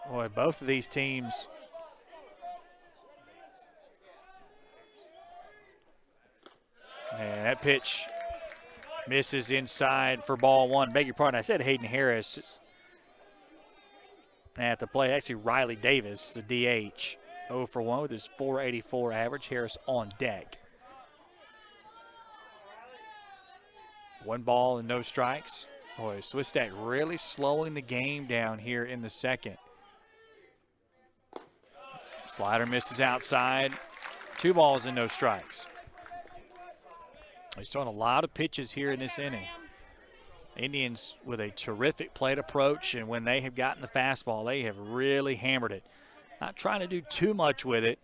boy, both of these teams and that pitch misses inside for ball 1. Beg your pardon, I said Hayden Harris at the plate. Actually, Riley Davis, the DH, 0 for 1 with his .484 average. Harris on deck. 1 ball and no strikes. Boy, Swistak really slowing the game down here in the second. Slider misses outside. 2 balls and no strikes. He's throwing a lot of pitches here in this inning. Indians with a terrific plate approach, and when they have gotten the fastball, they have really hammered it. Not trying to do too much with it.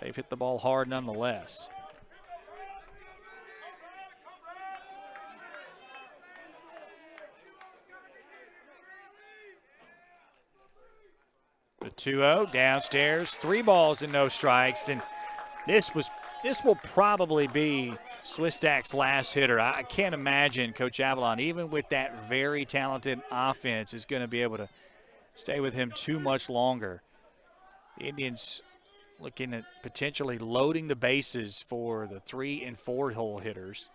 They've hit the ball hard nonetheless. The 2-0 downstairs, 3 balls and no strikes, and this will probably be Swistak's last hitter. I can't imagine Coach Avalon, even with that very talented offense, is going to be able to stay with him too much longer. The Indians looking at potentially loading the bases for the 3 and 4 hole hitters.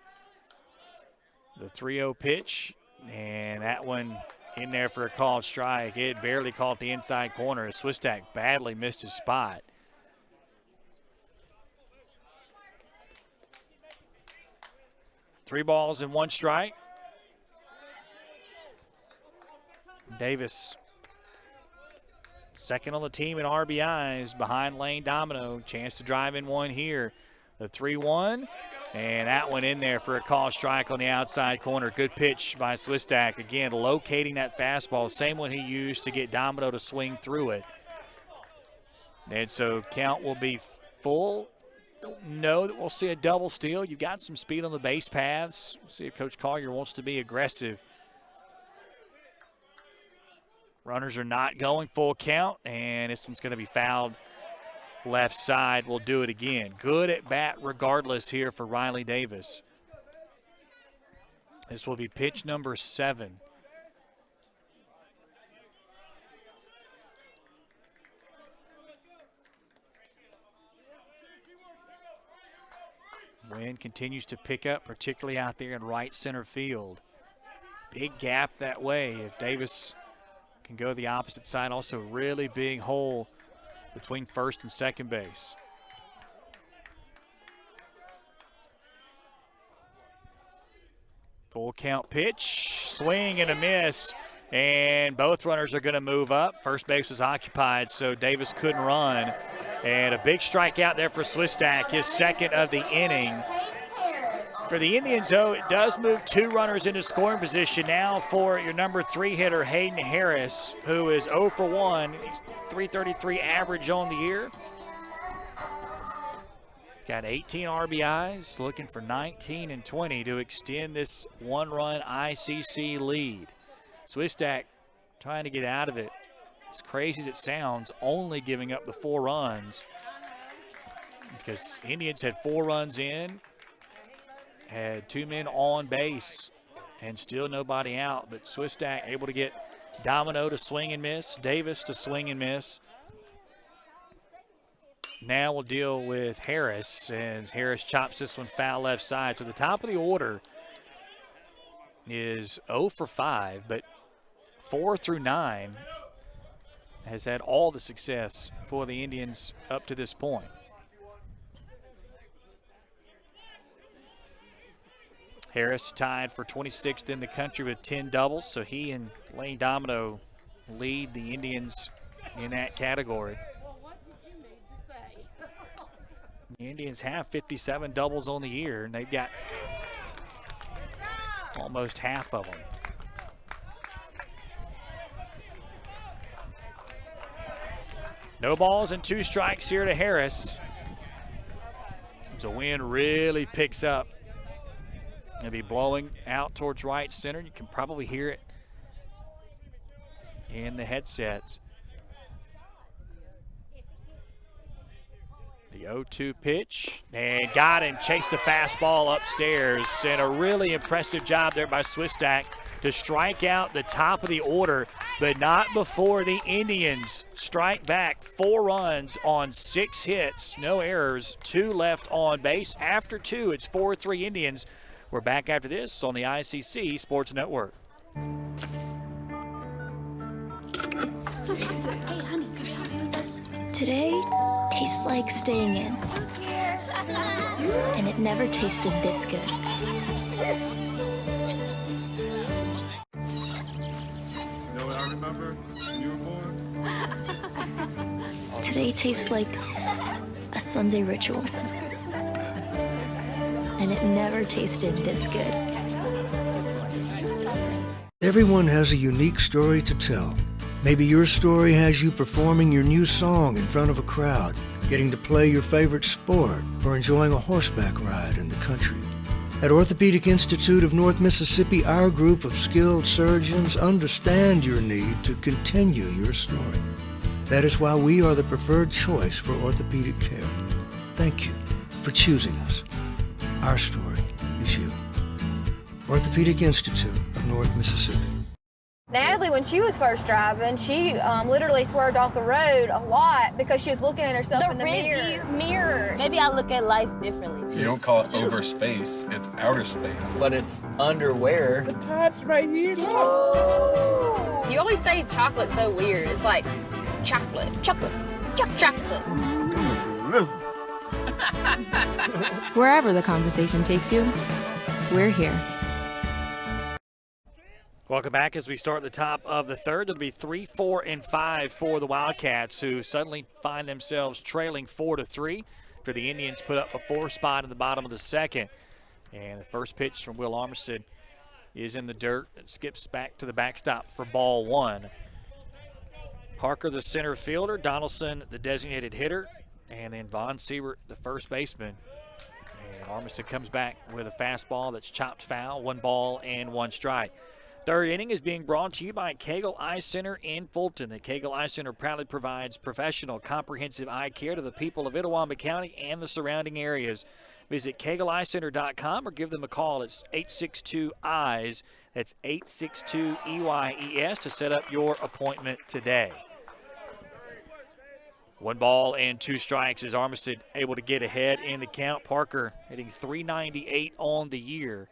The 3-0 pitch, and that one in there for a called strike. It barely caught the inside corner as Swistak badly missed his spot. Three balls and 1 strike. Davis, second on the team in RBIs behind Lane Domino. Chance to drive in 1 here. The 3-1, and that one in there for a call strike on the outside corner. Good pitch by Swistak. Again, locating that fastball, same one he used to get Domino to swing through it. And so count will be full. Don't know that we'll see a double steal. You've got some speed on the base paths. We'll see if Coach Collier wants to be aggressive. Runners are not going, full count, and this one's going to be fouled left side. Will do it again. Good at bat regardless here for Riley Davis. This will be pitch number 7. Wind continues to pick up, particularly out there in right center field. Big gap that way if Davis can go the opposite side. Also really big hole between first and second base. Full count pitch, swing and a miss, and both runners are going to move up. First base was occupied, so Davis couldn't run. And a big strikeout there for Swistak, his second of the inning. For the Indians, though, it does move 2 runners into scoring position now for your number 3 hitter, Hayden Harris, who is 0 for 1. He's .333 average on the year. got 18 RBIs, looking for 19 and 20 to extend this one-run ICC lead. Swistak trying to get out of it. As crazy as it sounds, only giving up the 4 runs because Indians had 4 runs in, had 2 men on base, and still nobody out. But Swistak able to get Domino to swing and miss, Davis to swing and miss. Now we'll deal with Harris, and Harris chops this one foul left side. So the top of the order is 0 for 5, but 4 through 9 has had all the success for the Indians up to this point. Harris tied for 26th in the country with 10 doubles, so he and Lane Domino lead the Indians in that category. The Indians have 57 doubles on the year, and they've got almost half of them. No balls and 2 strikes here to Harris. The wind really picks up. It'll be blowing out towards right center. You can probably hear it in the headsets. The 0-2 pitch, and got him, chased a fastball upstairs, and a really impressive job there by Swistak to strike out the top of the order, but not before the Indians strike back 4 runs on 6 hits, no errors, 2 left on base. After 2, it's 4-3 Indians. We're back after this on the ICC Sports Network. Today tastes like staying in, and it never tasted this good. You know what I remember when you were born? Today tastes like a Sunday ritual, and it never tasted this good. Everyone has a unique story to tell. Maybe your story has you performing your new song in front of a crowd, getting to play your favorite sport, or enjoying a horseback ride in the country. At Orthopedic Institute of North Mississippi, our group of skilled surgeons understand your need to continue your story. That is why we are the preferred choice for orthopedic care. Thank you for choosing us. Our story is you. Orthopedic Institute of North Mississippi. Natalie, when she was first driving, she literally swerved off the road a lot because she was looking at herself in the mirror. Maybe I look at life differently. You don't call it over space, it's outer space. But it's underwear. The top's right here, look. You always say chocolate's so weird. It's like chocolate. Wherever the conversation takes you, we're here. Welcome back as we start the top of the third. It'll be 3, 4, and 5 for the Wildcats, who suddenly find themselves trailing 4-3 after the Indians put up a 4 spot in the bottom of the second. And the first pitch from Will Armistead is in the dirt. It skips back to the backstop for ball 1. Parker, the center fielder, Donaldson, the designated hitter, and then Von Siebert, the first baseman. And Armistead comes back with a fastball that's chopped foul, 1 ball and 1 strike. Third inning is being brought to you by Cagle Eye Center in Fulton. The Cagle Eye Center proudly provides professional, comprehensive eye care to the people of Itawamba County and the surrounding areas. Visit CagleEyeCenter.com or give them a call. It's 862-EYES. That's 862-EYES to set up your appointment today. 1 ball and 2 strikes as Armistead able to get ahead in the count. Parker hitting .398 on the year.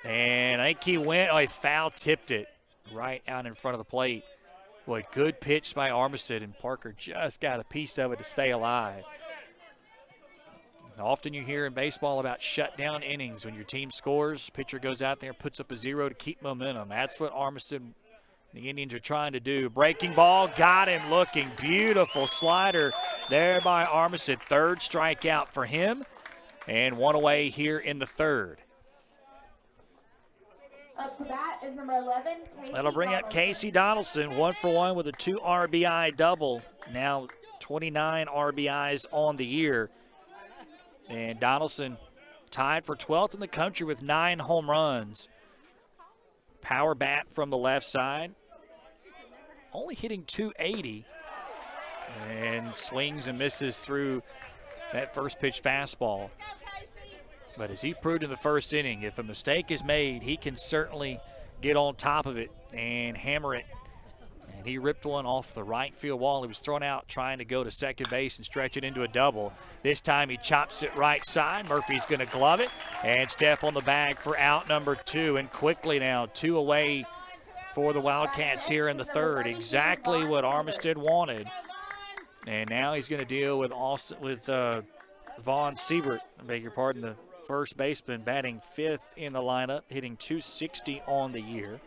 And I think he went, he foul tipped it right out in front of the plate. Boy, good pitch by Armistead, and Parker just got a piece of it to stay alive. Often you hear in baseball about shutdown innings. When your team scores, pitcher goes out there and puts up a 0 to keep momentum. That's what Armistead, the Indians are trying to do. Breaking ball, got him looking. Beautiful slider there by Armistead. 3rd strikeout for him, and 1 away here in the 3rd. Up to bat is number 11, Casey That'll bring up Casey Donaldson, 1 for 1 with a 2 RBI double. Now 29 RBIs on the year. And Donaldson tied for 12th in the country with 9 home runs. Power bat from the left side. Only hitting .280. And swings and misses through that first pitch fastball. But as he proved in the first inning, if a mistake is made, he can certainly get on top of it and hammer it. And he ripped one off the right field wall. He was thrown out trying to go to second base and stretch it into a double. This time he chops it right side. Murphy's going to glove it and step on the bag for out number 2. And quickly now, 2 away for the Wildcats here in the third. Exactly what Armistead wanted. And now he's going to deal with Vaughn Siebert, I beg your pardon, the first baseman, batting 5th in the lineup, hitting .260 on the year.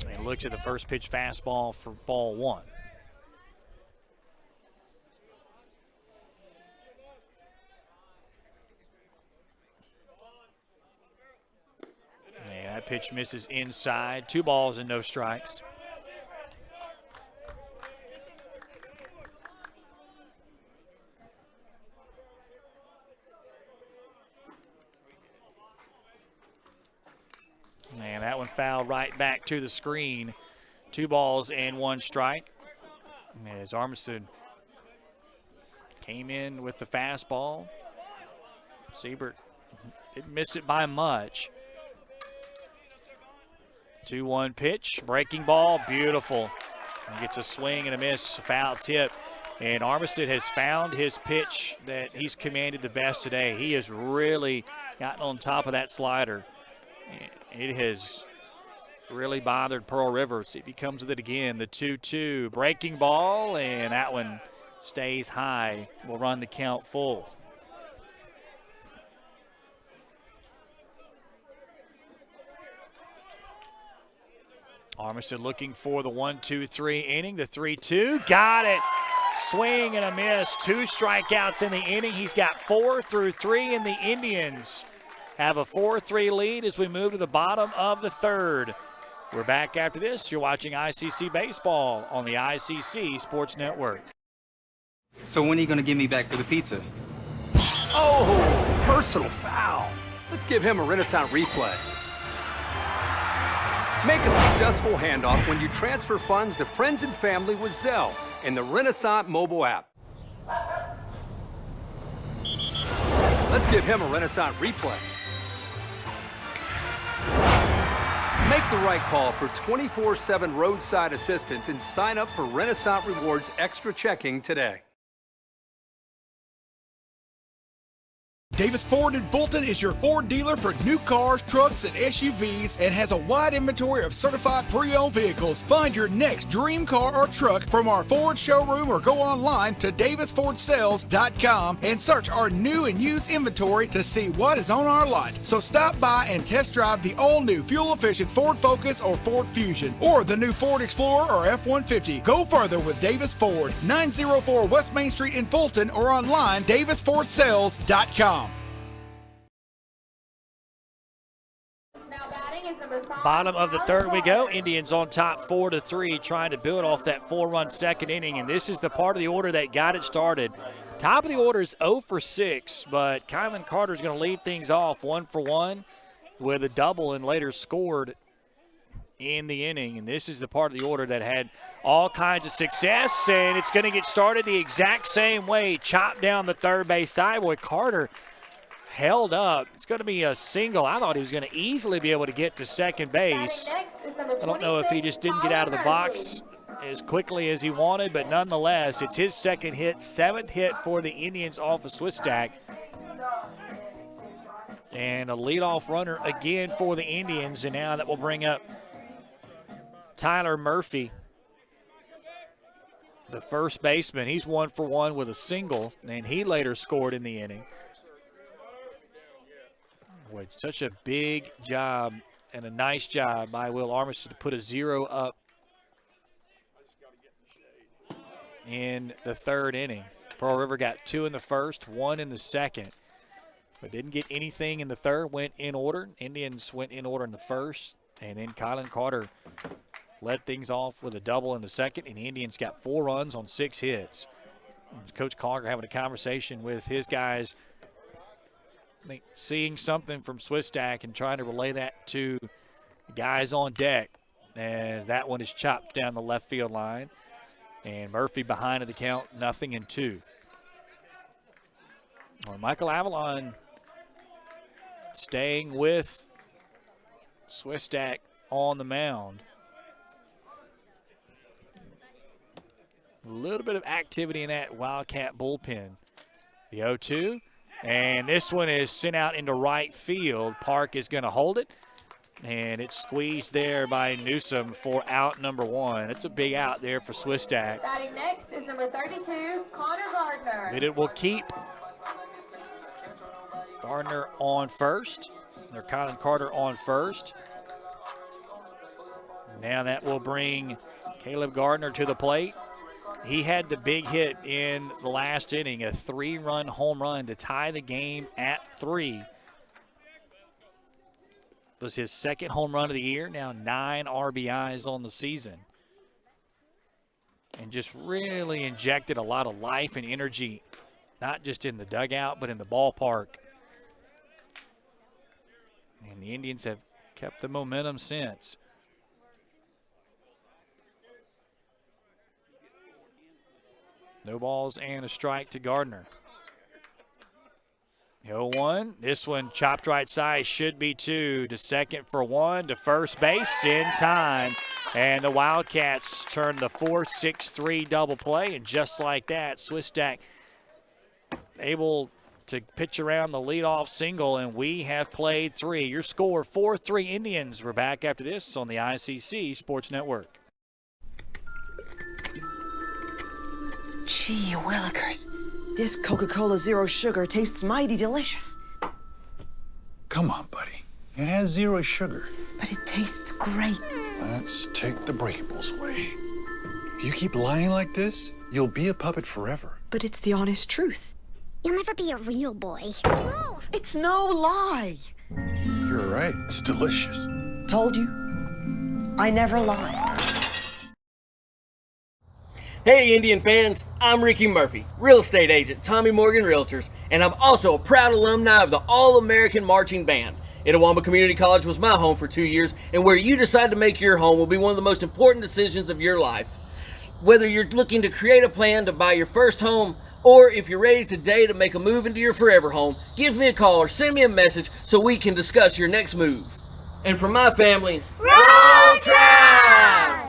And looks at the first pitch fastball for ball 1. And that pitch misses inside. 2 balls and no strikes. And that one fouled right back to the screen. 2 balls and 1 strike. As Armistead came in with the fastball. Siebert didn't miss it by much. 2-1 pitch, breaking ball, beautiful. He gets a swing and a miss, foul tip. And Armistead has found his pitch that he's commanded the best today. He has really gotten on top of that slider. It has really bothered Pearl River. See if he comes with it again. The 2-2 breaking ball, and that one stays high. Will run the count full. Armistead looking for the 1-2-3 inning. The 3-2, got it. Swing and a miss. 2 strikeouts in the inning. He's got 4 through 3, and the Indians have a 4-3 lead as we move to the bottom of the third. We're back after this. You're watching ICC Baseball on the ICC Sports Network. So when are you going to give me back for the pizza? Oh, personal foul. Let's give him a Renaissance replay. Make a successful handoff when you transfer funds to friends and family with Zelle in the Renaissance mobile app. Let's give him a Renaissance replay. Make the right call for 24/7 roadside assistance and sign up for Renaissance Rewards Extra Checking today. Davis Ford in Fulton is your Ford dealer for new cars, trucks, and SUVs and has a wide inventory of certified pre-owned vehicles. Find your next dream car or truck from our Ford showroom or go online to davisfordsales.com and search our new and used inventory to see what is on our lot. So stop by and test drive the all-new fuel-efficient Ford Focus or Ford Fusion or the new Ford Explorer or F-150. Go further with Davis Ford, 904 West Main Street in Fulton or online davisfordsales.com. Bottom of the third we go. Indians on top 4-3, trying to build off that 4-run second inning, and this is the part of the order that got it started. Top of the order is 0 for 6, but Kylan Carter is going to lead things off 1 for 1 with a double and later scored in the inning. And this is the part of the order that had all kinds of success, and it's going to get started the exact same way. Chop down the third base side. Boy, Carter held up. It's going to be a single. I thought he was going to easily be able to get to second base. I don't know if he just didn't get out of the box as quickly as he wanted, but nonetheless, it's his second hit, 7th hit for the Indians off a Swiss stack. And a leadoff runner again for the Indians, and now that will bring up Tyler Murphy, the first baseman. He's 1 for 1 with a single, and he later scored in the inning. Boy, such a big job and a nice job by Will Armistead to put a 0 up in the third inning. Pearl River got 2 in the first, 1 in the second, but didn't get anything in the third. Went in order. Indians went in order in the first. And then Kylan Carter led things off with a double in the second, and the Indians got 4 runs on 6 hits. Coach Collier having a conversation with his guys, I think seeing something from Swistak and trying to relay that to the guys on deck, as that one is chopped down the left field line. And Murphy behind at the count, 0-2. Well, Michael Avalon staying with Swistak on the mound. A little bit of activity in that Wildcat bullpen. The 0-2, and this one is sent out into right field. Park is going to hold it, and it's squeezed there by Newsom for out number 1. It's a big out there for Swistak. Batting next is number 32, Connor Gardner. It will keep Gardner on first, or Colin Carter on first. Now that will bring Caleb Gardner to the plate. He had the big hit in the last inning, a 3-run home run to tie the game at 3. It was his second home run of the year, now 9 RBIs on the season. And just really injected a lot of life and energy, not just in the dugout, but in the ballpark. And the Indians have kept the momentum since. No balls and a strike to Gardner. 0-1. This one chopped right side, should be 2. To second for 1. To first base in time. And the Wildcats turn the 4-6-3 double play. And just like that, Swistak able to pitch around the leadoff single. And we have played 3. Your score, 4-3 Indians. We're back after this on the ICC Sports Network. Gee willikers, this Coca-Cola Zero Sugar tastes mighty delicious. Come on, buddy. It has 0 sugar. But it tastes great. Let's take the breakables away. If you keep lying like this, you'll be a puppet forever. But it's the honest truth. You'll never be a real boy. It's no lie. You're right. It's delicious. Told you. I never lie. Hey Indian fans, I'm Ricky Murphy, real estate agent, Tommy Morgan Realtors, and I'm also a proud alumni of the All-American Marching Band. Itawamba Community College was my home for 2 years, and where you decide to make your home will be one of the most important decisions of your life. Whether you're looking to create a plan to buy your first home, or if you're ready today to make a move into your forever home, give me a call or send me a message so we can discuss your next move. And for my family, Roll Tide!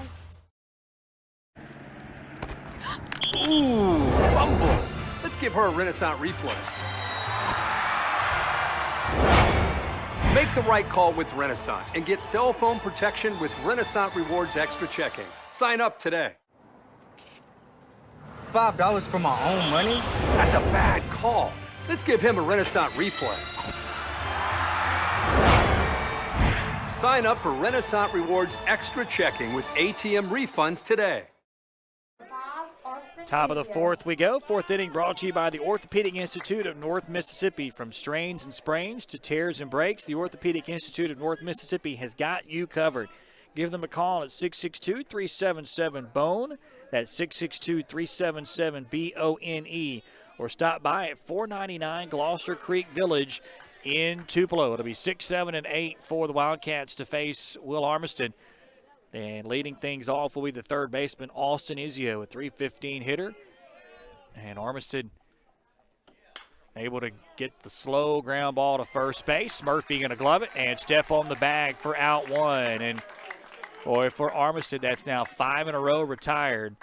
Ooh, fumble. Let's give her a Renaissance replay. Make the right call with Renaissance and get cell phone protection with Renaissance Rewards Extra Checking. Sign up today. $5 for my own money? That's a bad call. Let's give him a Renaissance replay. Sign up for Renaissance Rewards Extra Checking with ATM refunds today. Top of the 4th we go. 4th inning brought to you by the Orthopedic Institute of North Mississippi. From strains and sprains to tears and breaks, the Orthopedic Institute of North Mississippi has got you covered. Give them a call at 662-377-BONE. That's 662-377-BONE. Or stop by at 499 Gloucester Creek Village in Tupelo. It'll be 6, 7, and 8 for the Wildcats to face Will Armiston. And leading things off will be the third baseman, Austin Izio, a .315 hitter. And Armiston able to get the slow ground ball to first base. Murphy going to glove it and step on the bag for out 1. And, boy, for Armiston, that's now 5 in a row retired.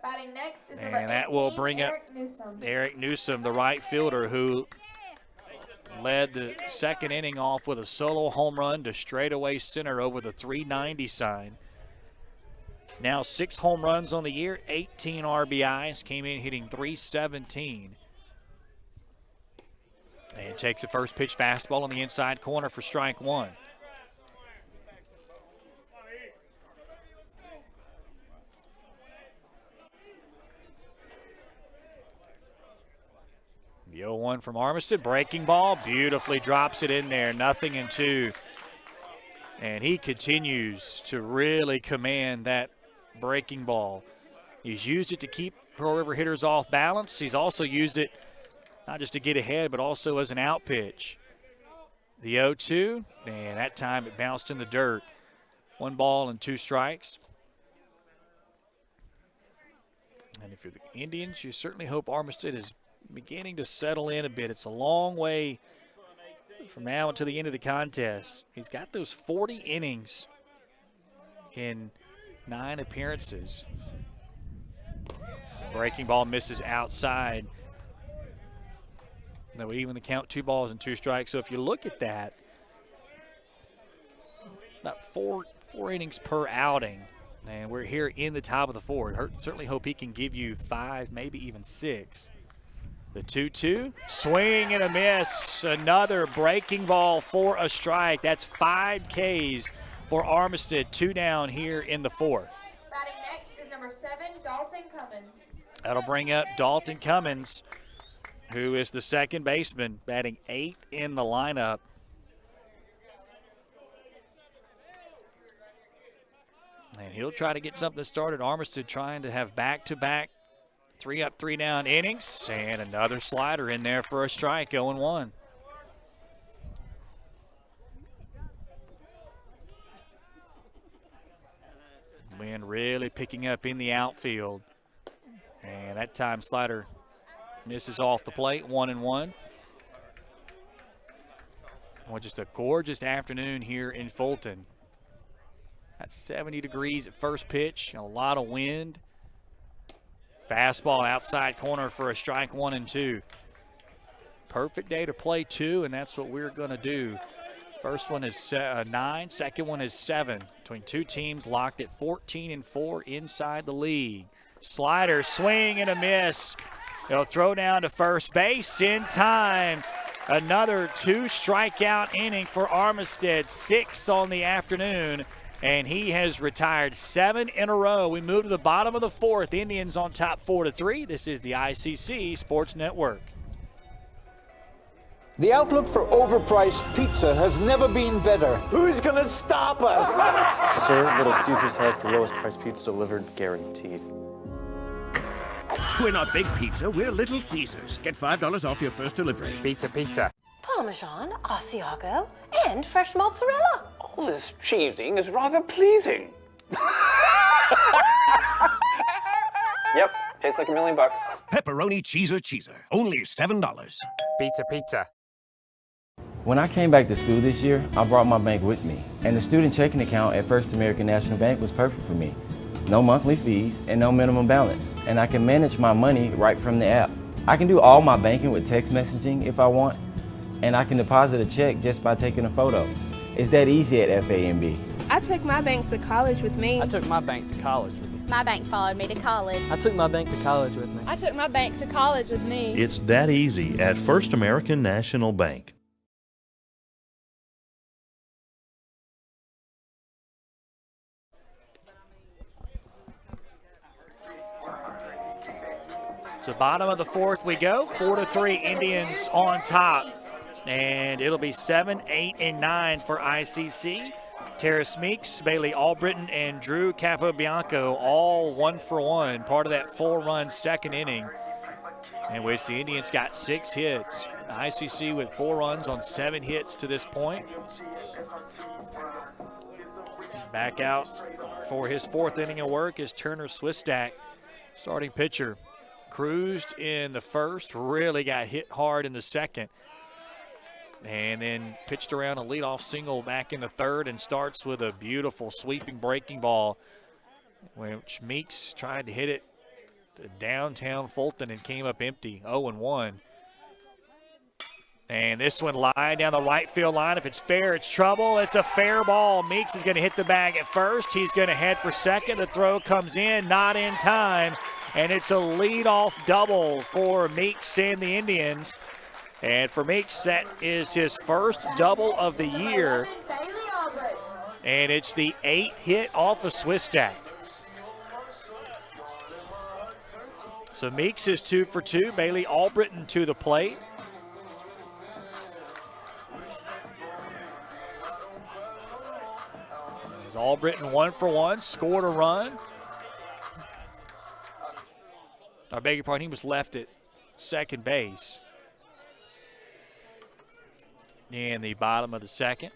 Batting next is and number that 18, will bring up Eric Newsom. Eric Newsom, the right fielder, who led the second inning off with a solo home run to straightaway center over the 390 sign. Now 6 home runs on the year, 18 RBIs, came in hitting .317. And takes the first pitch fastball on the inside corner for strike 1. The 0-1 from Armistead, breaking ball, beautifully drops it in there, 0-2. And he continues to really command that breaking ball. He's used it to keep Pearl River hitters off balance. He's also used it not just to get ahead, but also as an out pitch. The 0-2, and that time it bounced in the dirt. 1 ball and 2 strikes. And if you're the Indians, you certainly hope Armistead is beginning to settle in a bit. It's a long way from now until the end of the contest. He's got those 40 innings in 9 appearances. Breaking ball misses outside. That would even the count, 2 balls and 2 strikes. So if you look at that, about four innings per outing. And we're here in the top of the 4th. Certainly hope he can give you 5, maybe even 6. The 2-2, swing and a miss. Another breaking ball for a strike. That's 5 Ks for Armistead. 2 down here in the 4th. Batting next is number 7, Dalton Cummins. That'll bring up Dalton Cummins, who is the second baseman, batting 8th in the lineup. And he'll try to get something started. Armistead trying to have back-to-back 3 up, 3 down innings. And another slider in there for a strike, 0-1. Wind really picking up in the outfield. And that time slider misses off the plate, 1-1. Well, just a gorgeous afternoon here in Fulton. That's 70 degrees at first pitch, a lot of wind. Fastball outside corner for a strike, 1-2. Perfect day to play 2, and that's what we're going to do. First one is 9, second one is 7. Between 2 teams locked at 14-4 inside the league. Slider, swing and a miss. They'll throw down to first base in time. Another 2 strikeout inning for Armistead, 6 on the afternoon. And he has retired 7 in a row. We move to the bottom of the 4th. Indians on top 4-3. This is the ICC Sports Network. The outlook for overpriced pizza has never been better. Who's gonna stop us? Sir, Little Caesars has the lowest priced pizza delivered, guaranteed. We're not Big Pizza, we're Little Caesars. Get $5 off your first delivery. Pizza, pizza. Parmesan, Asiago, and fresh mozzarella. All this cheesing is rather pleasing. Yep, tastes like $1 million. Pepperoni cheeser, only $7. Pizza, pizza. When I came back to school this year, I brought my bank with me, and the student checking account at First American National Bank was perfect for me. No monthly fees and no minimum balance, and I can manage my money right from the app. I can do all my banking with text messaging if I want, and I can deposit a check just by taking a photo. It's that easy at FAMB. I took my bank to college with me. I took my bank to college with me. My bank followed me to college. I took my bank to college with me. I took my bank to college with me. It's that easy at First American National Bank. To the bottom of the 4th we go. 4-3 Indians on top. And it'll be 7, 8, and 9 for ICC. Terrace Meeks, Bailey Albritton, and Drew Capobianco all 1 for 1. Part of that 4-run second inning, in which the Indians got 6 hits. ICC with 4 runs on 7 hits to this point. Back out for his 4th inning of work is Turner Swistak, starting pitcher. Cruised in the first, really got hit hard in the second. And then pitched around a leadoff single back in the 3rd and starts with a beautiful sweeping breaking ball, which Meeks tried to hit it to downtown Fulton and came up empty, 0-1. And this one lined down the right field line. If it's fair, it's trouble. It's a fair ball. Meeks is going to hit the bag at first. He's going to head for second. The throw comes in, not in time. And it's a leadoff double for Meeks and the Indians. And for Meeks, that is his first double of the year. And it's the 8th hit off of Swistak. So Meeks is 2 for 2. Bailey Albritton to the plate. Albritton 1 for 1, scored a run. I beg your pardon, he was left at second base in the bottom of the second.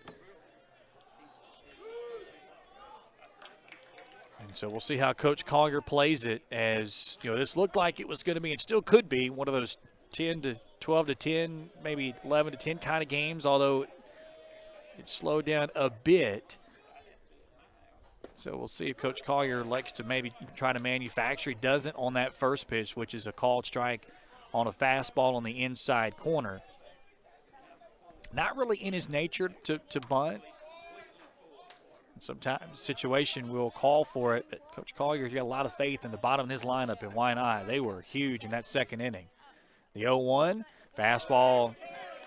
And so we'll see how Coach Collier plays it, as this looked like it was going to be and still could be one of those 10 to 12 to 10, maybe 11 to 10 kind of games, although it slowed down a bit. So we'll see if Coach Collier likes to maybe try to manufacture. He doesn't on that first pitch, which is a called strike on a fastball on the inside corner. Not really in his nature to bunt. Sometimes situation will call for it, but Coach Collier's got a lot of faith in the bottom of his lineup, and why not? They were huge in that second inning. The 0-1, fastball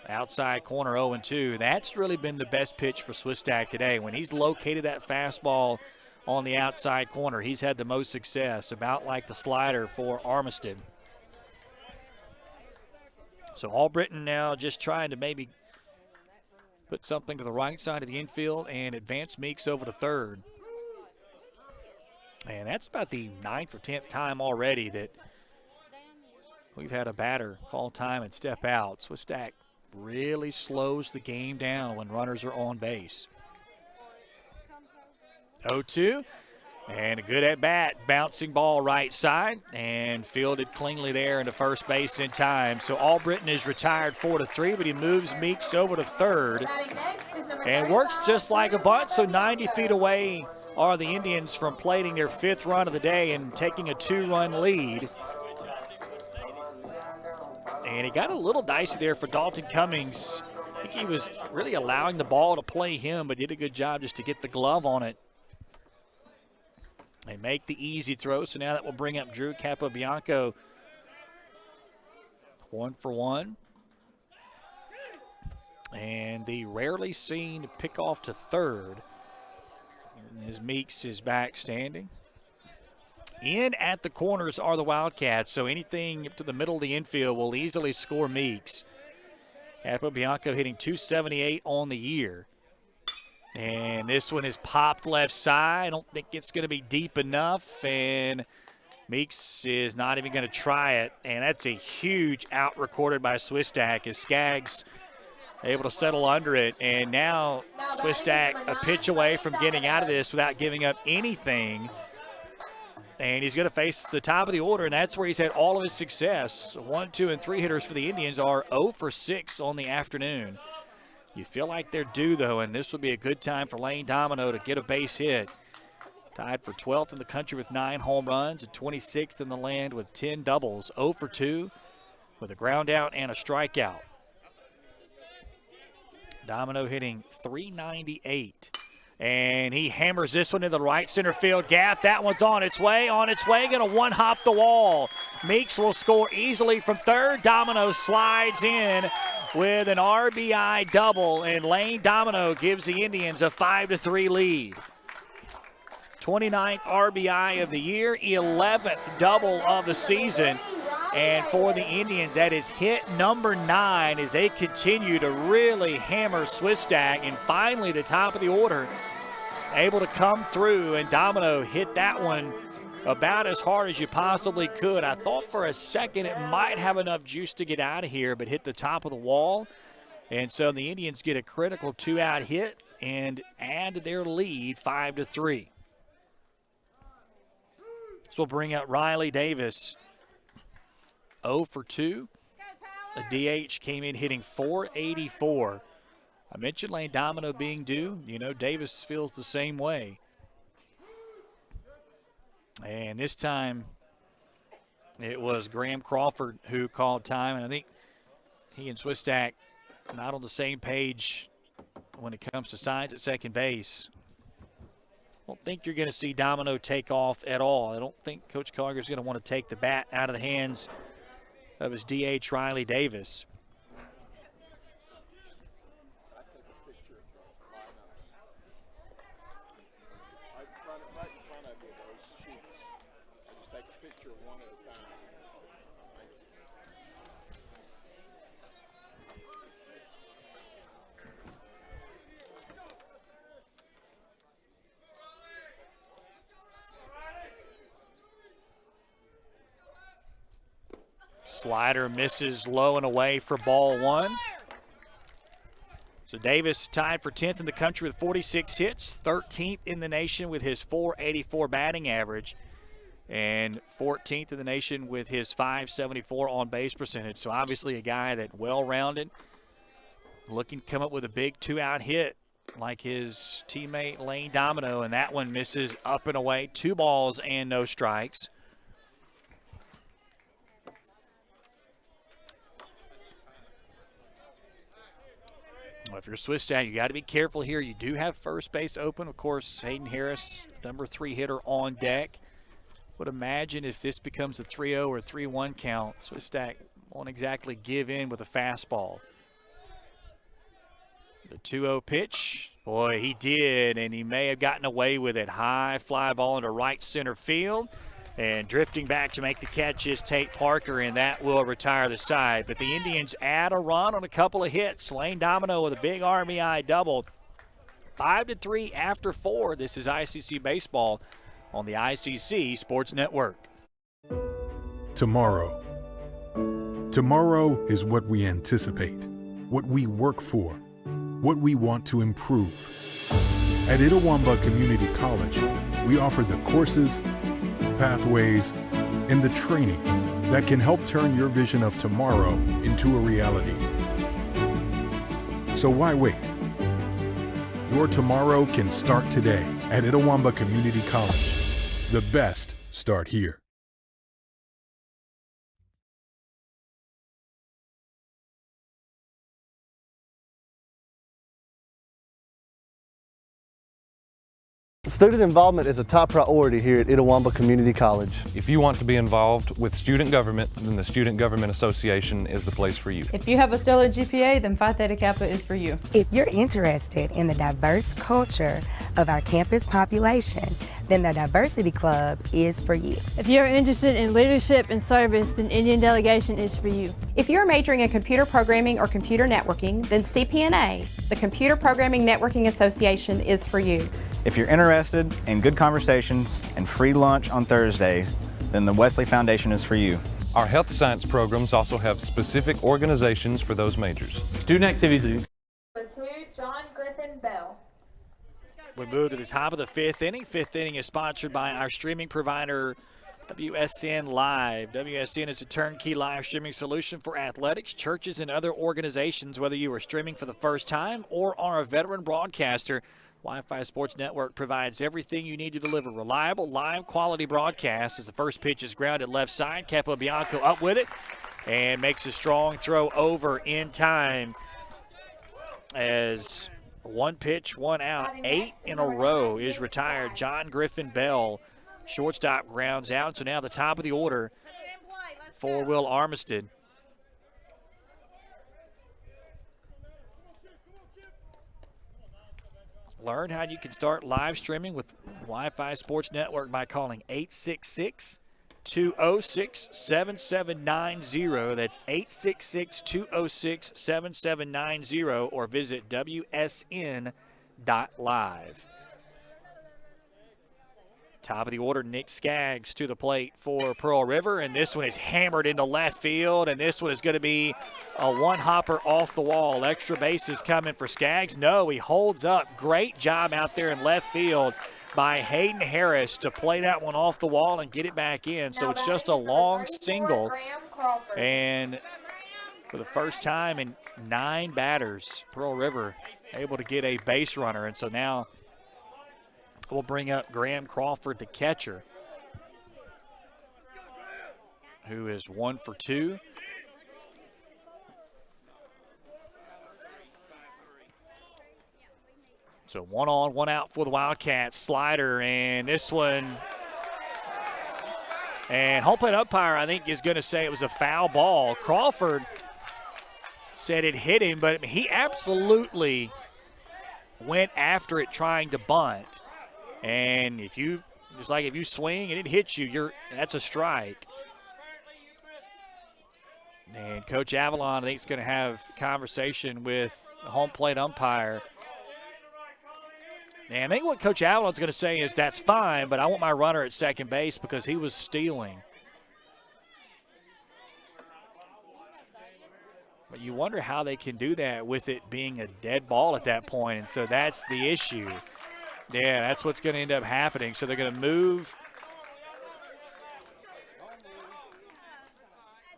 outside corner 0-2. That's really been the best pitch for Swistak today. When he's located that fastball on the outside corner, he's had the most success, about like the slider for Armistead. So Albritton now just trying to maybe put something to the right side of the infield and advance Meeks over to third. And that's about the 9th or 10th time already that we've had a batter call time and step out. Swistak really slows the game down when runners are on base. 0-2, and a good at-bat. Bouncing ball right side, and fielded cleanly there into first base in time. So Albritton is retired 4-3, but he moves Meeks over to third and works just like a bunt. So 90 feet away are the Indians from plating their 5th run of the day and taking a 2-run lead. And he got a little dicey there for Dalton Cummins. I think he was really allowing the ball to play him, but did a good job just to get the glove on it. They make the easy throw, so now that will bring up Drew Capobianco. 1 for 1. And the rarely seen pickoff to third, as Meeks is back standing. In at the corners are the Wildcats, so anything up to the middle of the infield will easily score Meeks. Capobianco hitting .278 on the year. And this one is popped left side. I don't think it's going to be deep enough, and Meeks is not even going to try it. And that's a huge out recorded by Swistak as Skaggs able to settle under it. And now Swistak a pitch away from getting out of this without giving up anything. And he's going to face the top of the order, and that's where he's had all of his success. 1, 2, and 3 hitters for the Indians are 0 for 6 on the afternoon. You feel like they're due, though, and this would be a good time for Lane Domino to get a base hit. Tied for 12th in the country with 9 home runs and 26th in the land with 10 doubles. 0 for 2 with a ground out and a strikeout. Domino hitting .398. And he hammers this one in the right center field gap. That one's on its way, going to one-hop the wall. Meeks will score easily from third. Domino slides in with an RBI double, and Lane Domino gives the Indians a 5-3 lead. 29th RBI of the year, 11th double of the season. And for the Indians, that is hit number 9 as they continue to really hammer Swistak. And finally, the top of the order, able to come through, and Domino hit that one about as hard as you possibly could. I thought for a second it might have enough juice to get out of here, but hit the top of the wall. And so the Indians get a critical 2-out hit and add to their lead 5-3. This will bring up Riley Davis. 0 for 2. The DH came in hitting .484. I mentioned Lane Domino being due. Davis feels the same way. And this time it was Graham Crawford who called time, and I think he and Swistak not on the same page when it comes to signs at second base. I don't think you're going to see Domino take off at all. I don't think Coach Collier is going to want to take the bat out of the hands of his DH Riley Davis. Slider misses low and away for ball one. So Davis tied for 10th in the country with 46 hits, 13th in the nation with his .484 batting average, and 14th in the nation with his .574 on-base percentage. So obviously a guy that well-rounded, looking to come up with a big two-out hit like his teammate Lane Domino, and that one misses up and away. 2 balls and no strikes. Well, if you're Swiss Stat, you got to be careful here. You do have first base open. Of course, Hayden Harris, number 3 hitter on deck. Would imagine if this becomes a 3-0 or 3-1 count, Swiss Stat won't exactly give in with a fastball. The 2-0 pitch, boy, he did, and he may have gotten away with it. High fly ball into right center field, and drifting back to make the catch is Tate Parker, and that will retire the side. But the Indians add a run on a couple of hits. Lane Domino with a big RBI double. 5-3 after 4. This is ICC Baseball on the ICC Sports Network. Tomorrow. Tomorrow is what we anticipate, what we work for, what we want to improve. At Itawamba Community College, we offer the courses, pathways, and the training that can help turn your vision of tomorrow into a reality. So why wait? Your tomorrow can start today at Itawamba Community College. The best start here. Student involvement is a top priority here at Itawamba Community College. If you want to be involved with student government, then the Student Government Association is the place for you. If you have a stellar GPA, then Phi Theta Kappa is for you. If you're interested in the diverse culture of our campus population, then the Diversity Club is for you. If you're interested in leadership and service, then Indian Delegation is for you. If you're majoring in computer programming or computer networking, then CPNA, the Computer Programming Networking Association, is for you. If you're interested in good conversations and free lunch on Thursdays, then the Wesley Foundation is for you. Our health science programs also have specific organizations for those majors. Student activities. Number 2, John Griffin Bell. We move to the top of the 5th inning. 5th inning is sponsored by our streaming provider, WSN Live. WSN is a turnkey live streaming solution for athletics, churches, and other organizations. Whether you are streaming for the first time or are a veteran broadcaster, Wi-Fi Sports Network provides everything you need to deliver reliable, live, quality broadcasts. As the first pitch is grounded left side, Capobianco up with it and makes a strong throw over in time. As one pitch, one out, 8 in a row is retired. John Griffin Bell, shortstop, grounds out. So now the top of the order for Will Armistead. Learn how you can start live streaming with Wi-Fi Sports Network by calling 866-206-7790. That's 866-206-7790, or visit WSN.live. Top of the order, Nick Skaggs to the plate for Pearl River, and this one is hammered into left field, and this one is going to be a one-hopper off the wall. Extra bases coming for Skaggs. No, he holds up. Great job out there in left field by Hayden Harris to play that one off the wall and get it back in. So it's just a long single, and for the first time in 9 batters, Pearl River able to get a base runner, and so now we'll bring up Graham Crawford, the catcher, who is 1 for 2. So 1 on, 1 out for the Wildcats. Slider, and this one. And home plate umpire, I think, is going to say it was a foul ball. Crawford said it hit him, but he absolutely went after it trying to bunt. And if you, just like if you swing and it hits you, that's a strike. And Coach Avalon, I think, is going to have conversation with the home plate umpire. And I think what Coach Avalon's going to say is, that's fine, but I want my runner at second base because he was stealing. you wonder how they can do that with it being a dead ball at that point, and so that's the issue. Yeah, that's what's going to end up happening. So they're going to move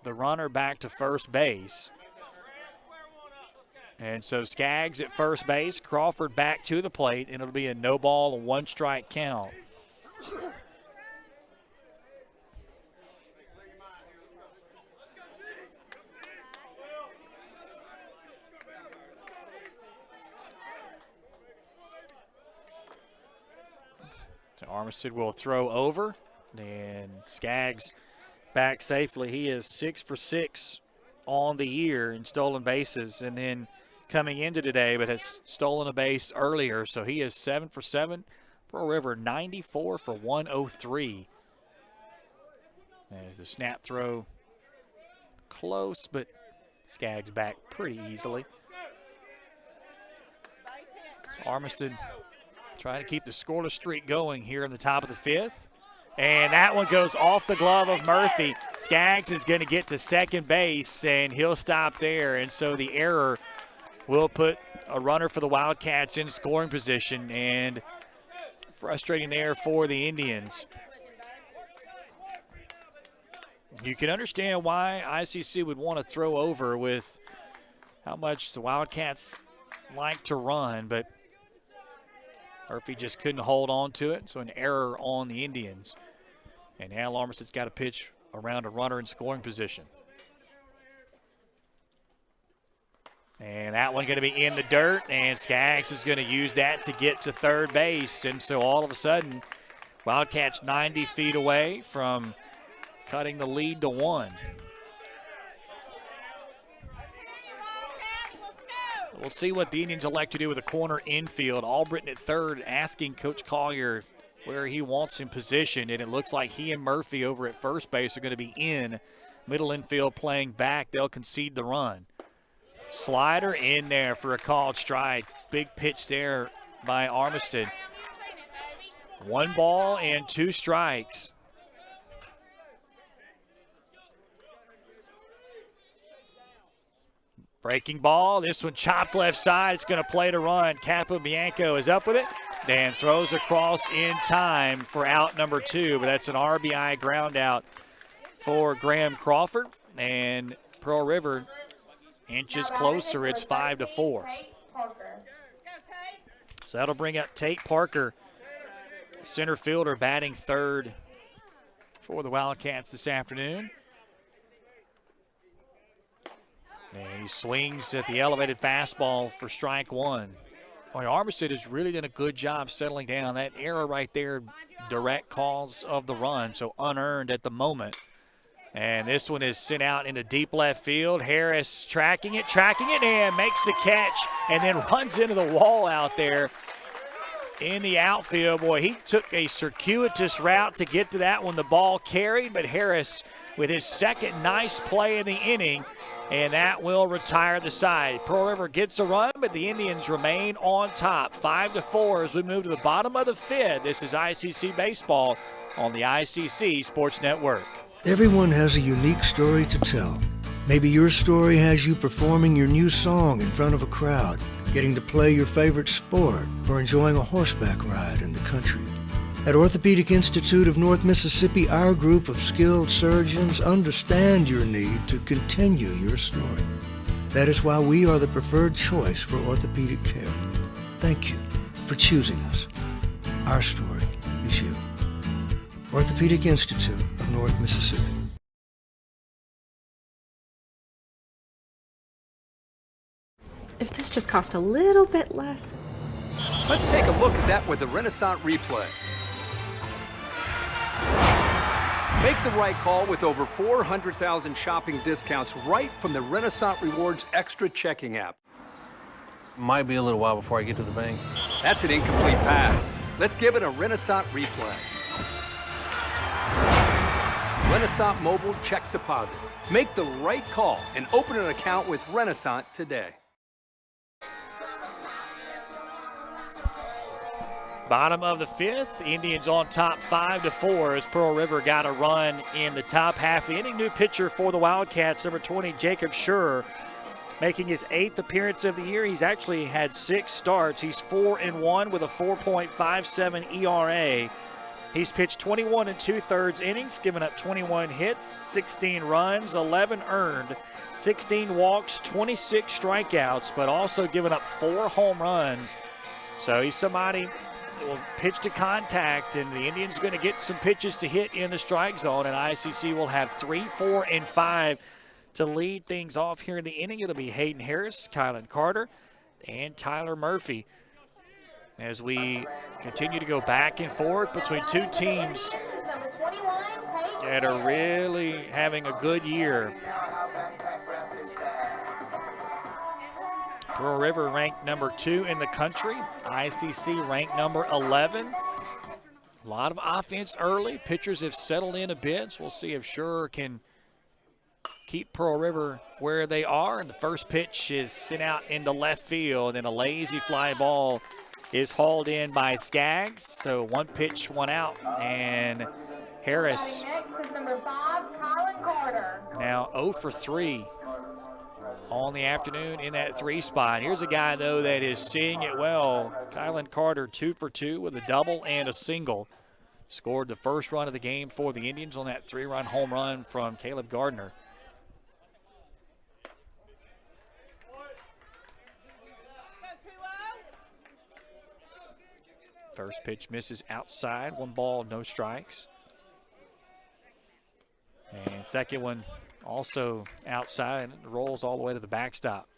the runner back to first base. And so Skaggs at first base, Crawford back to the plate, and it'll be a no ball, 1 strike count. So Armistead will throw over, and Skaggs back safely. He is 6 for 6 on the year in stolen bases, and then coming into today, but has stolen a base earlier, so he is 7 for 7. Pearl River 94 for 103. There's the snap throw close, but Skaggs back pretty easily. So Armistead trying to keep the scoreless streak going here in the top of the 5th. And that one goes off the glove of Murphy. Skaggs is going to get to second base, and he'll stop there. And so the error will put a runner for the Wildcats in scoring position, and frustrating there for the Indians. You can understand why ICC would want to throw over with how much the Wildcats like to run, but Murphy just couldn't hold on to it, so an error on the Indians. And now Armistead's got a pitch around a runner in scoring position. And that one going to be in the dirt, and Skaggs is going to use that to get to third base. And so all of a sudden, Wildcats 90 feet away from cutting the lead to 1. We'll see what the Indians elect to do with a corner infield. Albritton at third, asking Coach Collier where he wants him positioned, and it looks like he and Murphy over at first base are going to be in. Middle infield playing back. They'll concede the run. Slider in there for a called strike. Big pitch there by Armistead. 1 ball and 2 strikes. Breaking ball, this one chopped left side. It's going to play to run. Capobianco is up with it and throws across in time for out number 2. But that's an RBI ground out for Graham Crawford. And Pearl River inches closer. It's 5-4. So that'll bring up Tate Parker, center fielder, batting third for the Wildcats this afternoon. And he swings at the elevated fastball for strike 1. Well, Armistead has really done a good job settling down. That error right there, direct cause of the run, so unearned at the moment. And this one is sent out into deep left field. Harris tracking it, and makes a catch, and then runs into the wall out there in the outfield. Boy, he took a circuitous route to get to that one. The ball carried, but Harris with his second nice play in the inning, and that will retire the side. Pearl River gets a run, but the Indians remain on top. 5-4 as we move to the bottom of the 5th. This is ICC Baseball on the ICC Sports Network. Everyone has a unique story to tell. Maybe your story has you performing your new song in front of a crowd, getting to play your favorite sport, or enjoying a horseback ride in the country. At Orthopedic Institute of North Mississippi, our group of skilled surgeons understand your need to continue your story. That is why we are the preferred choice for orthopedic care. Thank you for choosing us. Our story is you. Orthopedic Institute of North Mississippi. If this just cost a little bit less. Let's take a look at that with the Renaissance replay. Make the right call with over 400,000 shopping discounts right from the Renaissance Rewards Extra checking app. Might be a little while before I get to the bank. That's an incomplete pass. Let's give it a Renaissance replay. Renaissance Mobile Check Deposit. Make the right call and open an account with Renaissance today. Bottom of the 5th, Indians on top 5-4 as Pearl River got a run in the top half of the inning. New pitcher for the Wildcats, number 20, Jacob Shurer, Making his 8th appearance of the year. He's actually had 6 starts. He's 4-1 with a 4.57 ERA. He's pitched 21 2/3 innings, given up 21 hits, 16 runs, 11 earned, 16 walks, 26 strikeouts, but also given up 4 home runs. So he's somebody that will pitch to contact, and the Indians are going to get some pitches to hit in the strike zone, and ICC will have 3, 4, and 5 to lead things off here in the inning. It'll be Hayden Harris, Kylan Carter, and Tyler Murphy as we continue to go back and forth between two teams that are really having a good year. Pearl River ranked number 2 in the country. ICC ranked number 11. A lot of offense early. Pitchers have settled in a bit. So we'll see if Shurer can keep Pearl River where they are. And the first pitch is sent out into left field, and a lazy fly ball is hauled in by Skaggs. So 1 pitch, 1 out, and Harris Next is number 5, Colin Carter. now 0 for 3 on the afternoon in that 3 spot. Here's a guy, though, that is seeing it well. Kylan Carter 2 for 2 with a double and a single. Scored the first run of the game for the Indians on that 3-run home run from Caleb Gardner. First pitch misses outside. 1 ball, no strikes. And second one also outside, rolls all the way to the backstop.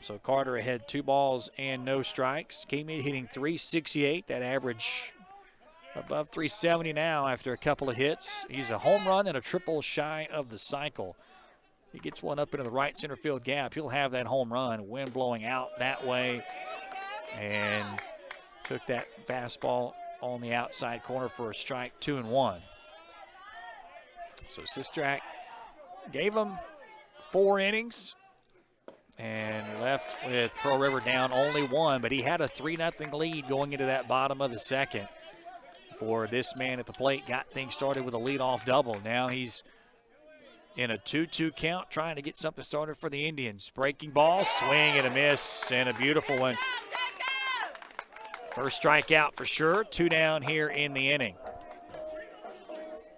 So Carter ahead 2 balls and no strikes. Came in hitting .368, that average above .370 now after a couple of hits. He's a home run and a triple shy of the cycle. He gets one up into the right center field gap. He'll have that home run. Wind blowing out that way. And took that fastball on the outside corner for a strike, 2-1. So Sistrak gave him 4 innings and left with Pearl River down only 1, but he had a 3-0 lead going into that bottom of the second. For this man at the plate, got things started with a leadoff double. Now he's in a 2-2 count, trying to get something started for the Indians. Breaking ball, swing and a miss, and a beautiful one. First strikeout for sure. 2 down here in the inning.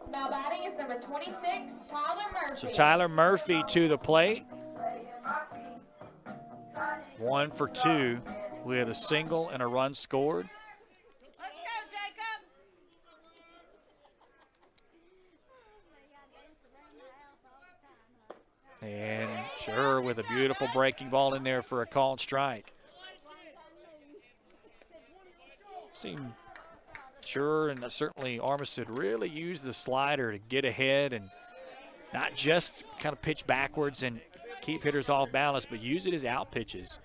Now batting is number 26, Tyler Murphy. So Tyler Murphy to the plate. 1 for 2 with a single and a run scored. Let's go, Jacob. And Shurer with a beautiful breaking ball in there for a called strike. Seen Shurer and certainly Armistead really use the slider to get ahead and not just kind of pitch backwards and keep hitters off balance, but use it as out pitches.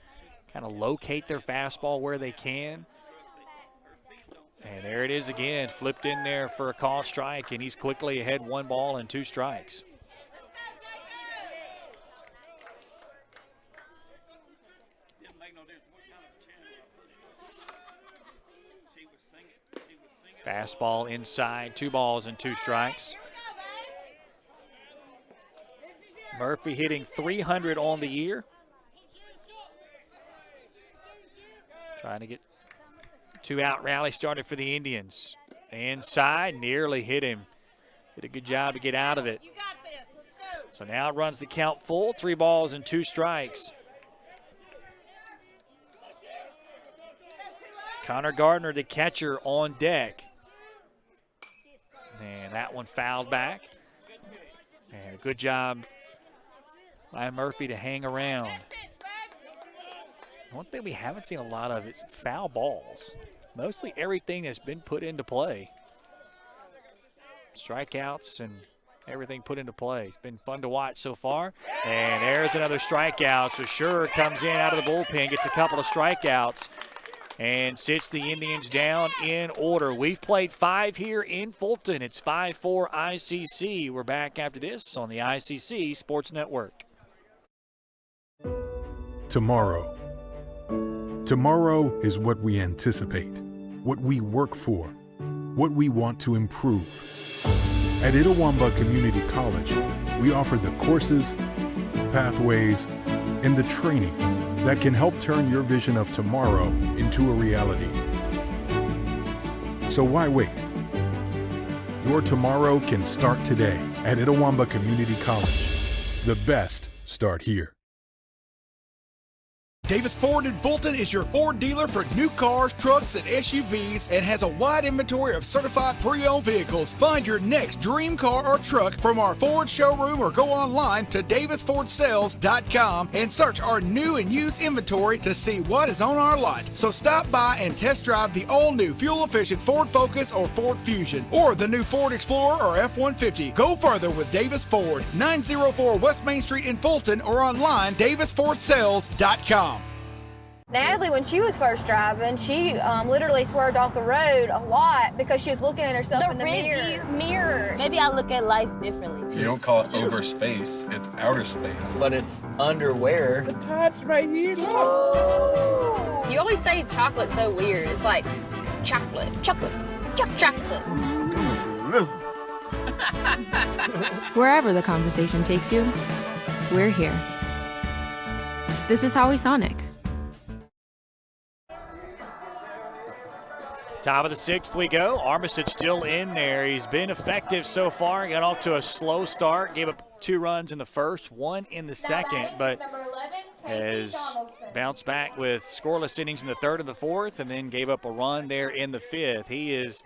Kind of locate their fastball where they can. And there it is again, flipped in there for a called strike, and he's quickly ahead 1 ball and 2 strikes. Fastball inside, 2 balls and 2 strikes. Murphy hitting .300 on the year. Trying to get 2-out rally started for the Indians. Inside, nearly hit him. Did a good job to get out of it. So now it runs the count full, 3 balls and 2 strikes. Connor Gardner, the catcher, on deck. And that one fouled back. And a good job by Murphy to hang around. One thing we haven't seen a lot of is foul balls. Mostly everything that's been put into play. Strikeouts and everything put into play. It's been fun to watch so far. And there's another strikeout. So Shurer comes in out of the bullpen, gets a couple of strikeouts, and sits the Indians down in order. We've played 5 here in Fulton. It's 5-4 ICC. We're back after this on the ICC Sports Network. Tomorrow. Tomorrow is what we anticipate, what we work for, what we want to improve. At Itawamba Community College, we offer the courses, pathways, and the training that can help turn your vision of tomorrow into a reality. So why wait? Your tomorrow can start today at Itawamba Community College. The best start here. Davis Ford in Fulton is your Ford dealer for new cars, trucks, and SUVs and has a wide inventory of certified pre-owned vehicles. Find your next dream car or truck from our Ford showroom or go online to davisfordsales.com and search our new and used inventory to see what is on our lot. So stop by and test drive the all-new fuel-efficient Ford Focus or Ford Fusion or the new Ford Explorer or F-150. Go further with Davis Ford, 904 West Main Street in Fulton or online davisfordsales.com. Natalie, when she was first driving, she literally swerved off the road a lot because she was looking at herself in the mirror. Maybe I look at life differently. You don't call it over space, it's outer space. But it's underwear. The top's right here, look. You always say chocolate's so weird. It's like chocolate. Wherever the conversation takes you, we're here. This is Howie Sonic. Top of the sixth we go. Armistead still in there. He's been effective so far. Got off to a slow start. Gave up 2 runs in the first, 1 in the second, but has bounced back with scoreless innings in the third and the fourth, and then gave up a run there in the fifth. He is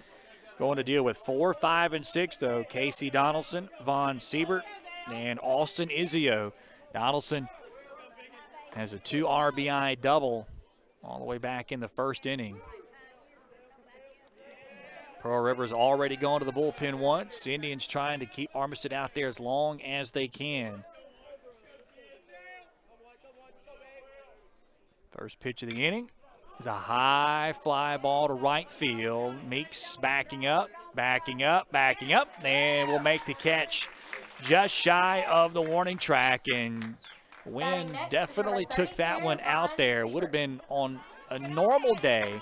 going to deal with 4, 5, and 6, though. Casey Donaldson, Vaughn Siebert, and Austin Izio. Donaldson has a 2 RBI double all the way back in the first inning. Pearl River's already gone to the bullpen once. Indians trying to keep Armistead out there as long as they can. First pitch of the inning is a high fly ball to right field. Meeks backing up, and will make the catch just shy of the warning track. And Wynn definitely took that one out there. Would have been on a normal day.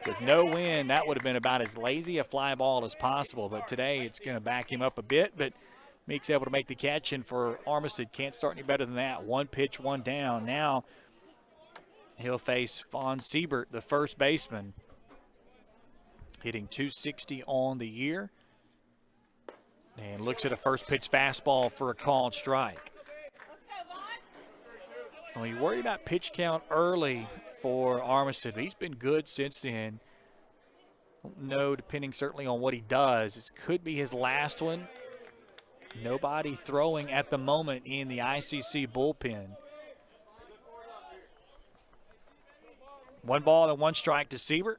With no wind, that would have been about as lazy a fly ball as possible. But today it's going to back him up a bit. But Meeks able to make the catch, and for Armistead, can't start any better than that. 1 pitch, 1 down. Now he'll face Vaughn Siebert, the first baseman, hitting .260 on the year. And looks at a first pitch fastball for a called strike. Well, you worry about pitch count early for Armistead, but he's been good since then. Don't know, depending certainly on what he does. This could be his last one. Nobody throwing at the moment in the ICC bullpen. 1 ball and 1 strike to Siebert.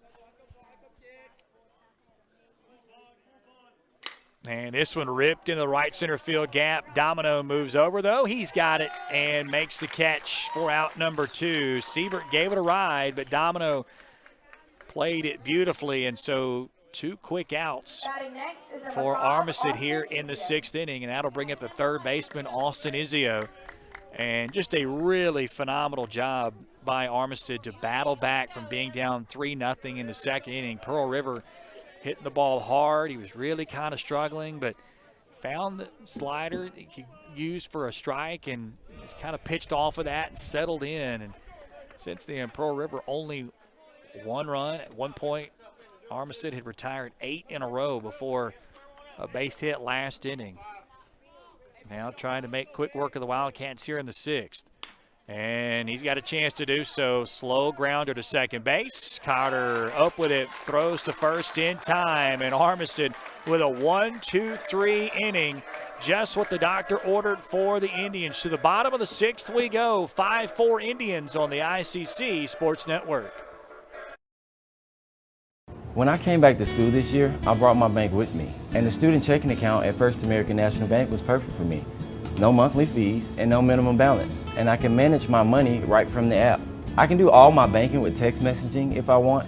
And this one ripped in the right center field gap. Domino moves over, though. He's got it and makes the catch for out number 2. Siebert gave it a ride, but Domino played it beautifully. And so 2 quick outs for Armistead here in the 6th inning. And that'll bring up the third baseman, Austin Izio. And just a really phenomenal job by Armistead to battle back from being down 3-0 in the 2nd inning. Pearl River hitting the ball hard. He was really kind of struggling, but found the slider he could use for a strike and has kind of pitched off of that and settled in. And since then, Pearl River only 1 run. At one point, Armistead had retired 8 in a row before a base hit last inning. Now trying to make quick work of the Wildcats here in the 6th. And he's got a chance to do so. Slow grounder to second base. Carter up with it, throws to first in time. And Armistead with a 1-2-3 inning. Just what the doctor ordered for the Indians. To the bottom of the 6th we go. 5-4 Indians on the ICC Sports Network. When I came back to school this year, I brought my bank with me. And the student checking account at First American National Bank was perfect for me. No monthly fees and no minimum balance. And I can manage my money right from the app. I can do all my banking with text messaging if I want.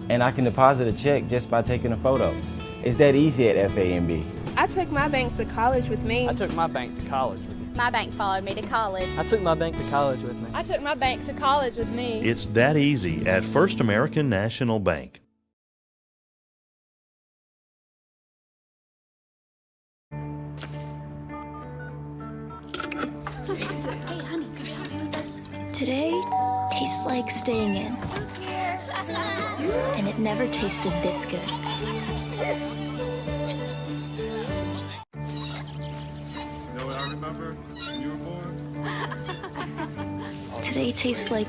And I can deposit a check just by taking a photo. It's that easy at FAMB. I took my bank to college with me. I took my bank to college with me. My bank followed me to college. I took my bank to college with me. I took my bank to college with me. It's that easy at First American National Bank. Hey, honey, can you help me with this? Today tastes like staying in. And it never tasted this good. You know what I remember when you were born? Today tastes like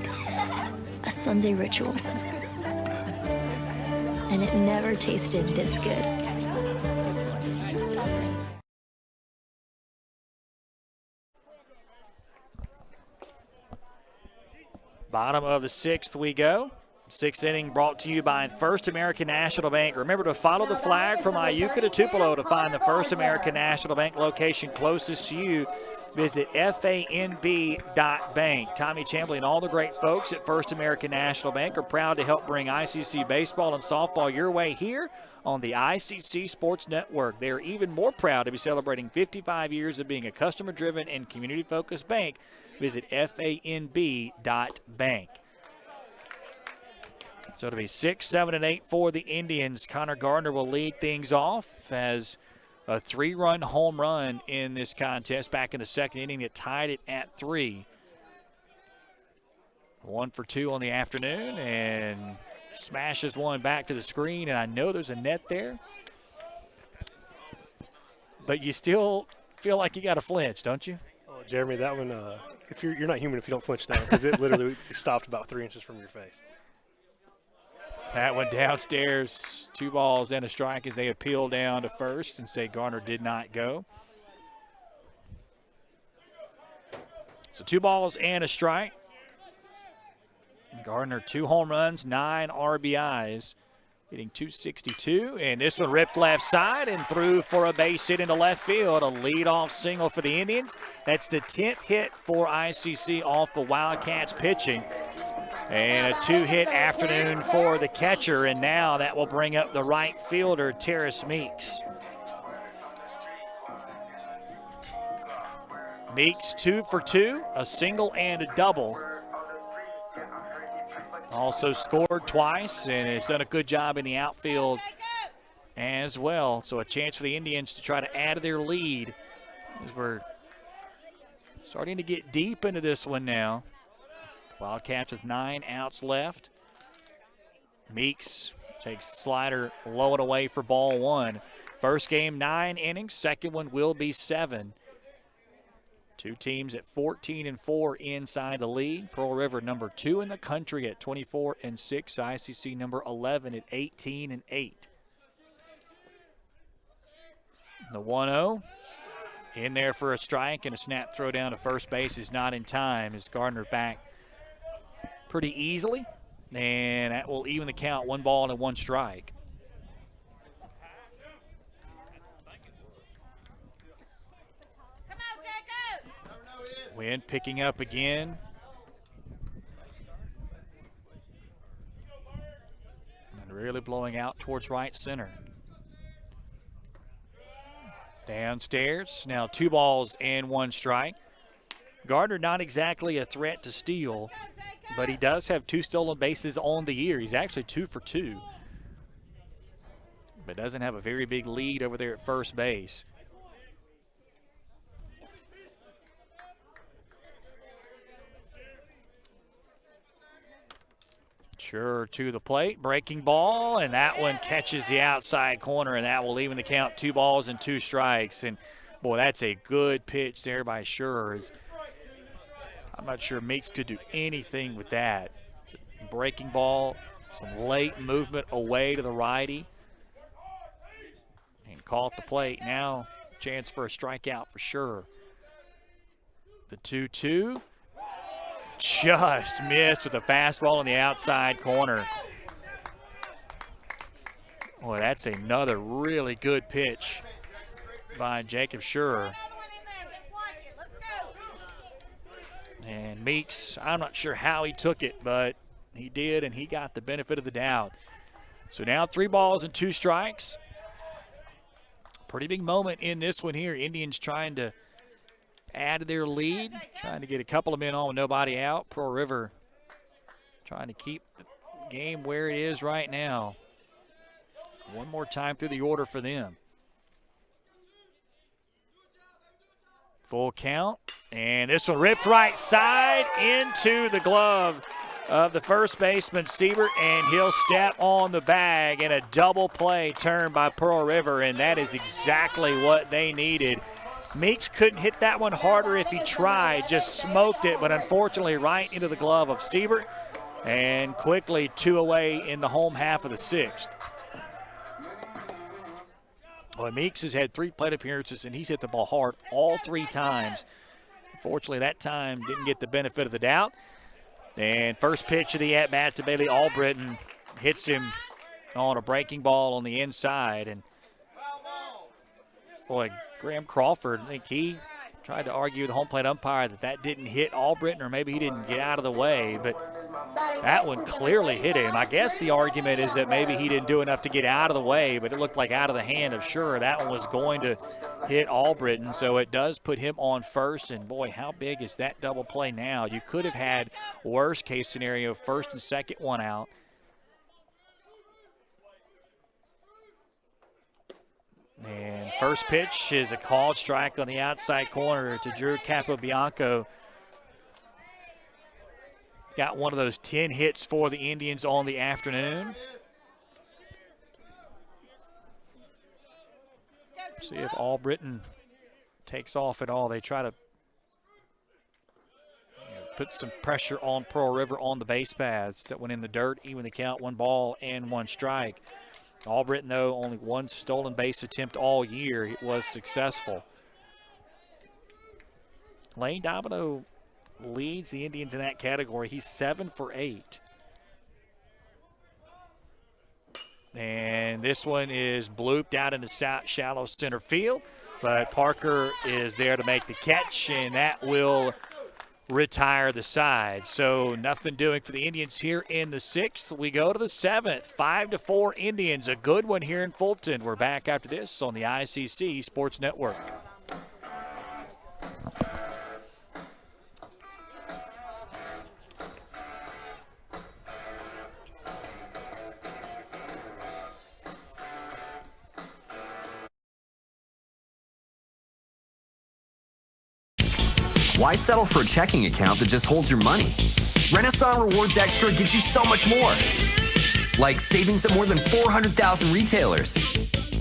a Sunday ritual. And it never tasted this good. Bottom of the sixth we go. Sixth inning brought to you by First American National Bank. Remember to follow the flag from Iuka to Tupelo to find the First American National Bank location closest to you. Visit FANB.bank. Tommy Chambly and all the great folks at First American National Bank are proud to help bring ICC baseball and softball your way here on the ICC Sports Network. They are even more proud to be celebrating 55 years of being a customer-driven and community-focused bank. Visit FANB.bank. So it'll be 6, 7, and 8 for the Indians. Connor Gardner will lead things off as a 3-run home run in this contest back in the second inning that tied it at 3. 1 for 2 on the afternoon and smashes one back to the screen, and I know there's a net there. But you still feel like you got to flinch, don't you? Oh, Jeremy, that one, if you're not human if you don't flinch down, because it literally stopped about 3 inches from your face. That went downstairs, 2 balls and a strike as they appeal down to first and say Gardner did not go. So 2 balls and a strike. Gardner 2 home runs, 9 RBIs, hitting .262. And this one ripped left side and threw for a base hit into left field. A leadoff single for the Indians. That's the 10th hit for ICC off the Wildcats pitching. And a 2-hit afternoon for the catcher, and now that will bring up the right fielder, Terrace Meeks. Meeks 2 for 2, a single and a double. Also scored twice, and has done a good job in the outfield as well. So a chance for the Indians to try to add to their lead as we're starting to get deep into this one now. Wildcats with 9 outs left. Meeks takes the slider low and away for ball 1. First game, 9 innings. Second one will be 7. 2 teams at 14-4 inside the league. Pearl River number 2 in the country at 24-6. ICC number 11 at 18-8. The 1-0 in there for a strike, and a snap throw down to first base is not in time as Gardner back pretty easily, and that will even the count, 1 ball and 1 strike. Wind picking up again. And really blowing out towards right center. Downstairs, now 2 balls and 1 strike. Gardner not exactly a threat to steal, but he does have 2 stolen bases on the year. He's actually 2 for 2, but doesn't have a very big lead over there at first base. Shurer to the plate, breaking ball, and that one catches the outside corner, and that will even the count, 2 balls and 2 strikes. And boy, that's a good pitch there by Shurer. I'm not sure Meeks could do anything with that. Breaking ball, some late movement away to the righty. And call at the plate. Now, chance for a strikeout for Shurer. The 2-2. Just missed with a fastball in the outside corner. Boy, that's another really good pitch by Jacob Shurer. And Meeks, I'm not sure how he took it, but he did, and he got the benefit of the doubt. So now 3 balls and 2 strikes. Pretty big moment in this one here. Indians trying to add to their lead, trying to get a couple of men on with nobody out. Pearl River trying to keep the game where it is right now. One more time through the order for them. Full count, and this one ripped right side into the glove of the first baseman, Siebert, and he'll step on the bag in a double play turn by Pearl River, and that is exactly what they needed. Meeks couldn't hit that one harder if he tried, just smoked it, but unfortunately right into the glove of Siebert, and quickly 2 away in the home half of the 6th. Well, Meeks has had 3 plate appearances, and he's hit the ball hard all 3 times. Unfortunately, that time didn't get the benefit of the doubt. And first pitch of the at-bat to Bailey Albritton hits him on a breaking ball on the inside. And, boy, Graham Crawford, I think he tried to argue with the home plate umpire that didn't hit Albritton, or maybe he didn't get out of the way, but that one clearly hit him. I guess the argument is that maybe he didn't do enough to get out of the way, but it looked like out of the hand of Shurer. That one was going to hit Albritton, so it does put him on first, and boy, how big is that double play now? You could have had worst case scenario, first and second one out. And first pitch is a called strike on the outside corner to Drew Capobianco. Got one of those 10 hits for the Indians on the afternoon. See if Albritton takes off at all. They try to put some pressure on Pearl River on the base paths that went in the dirt, even the count, 1 ball and 1 strike. Albritton, though, only 1 stolen base attempt all year. It was successful. Lane Domino leads the Indians in that category. He's 7 for 8. And this one is blooped out into shallow center field, but Parker is there to make the catch, and that will retire the side. So nothing doing for the Indians here in the 6th. We go to the 7th, 5-4 Indians. A good one here in Fulton. We're back after this on the ICC Sports Network. Why settle for a checking account that just holds your money? Renaissance Rewards Extra gives you so much more. Like savings at more than 400,000 retailers,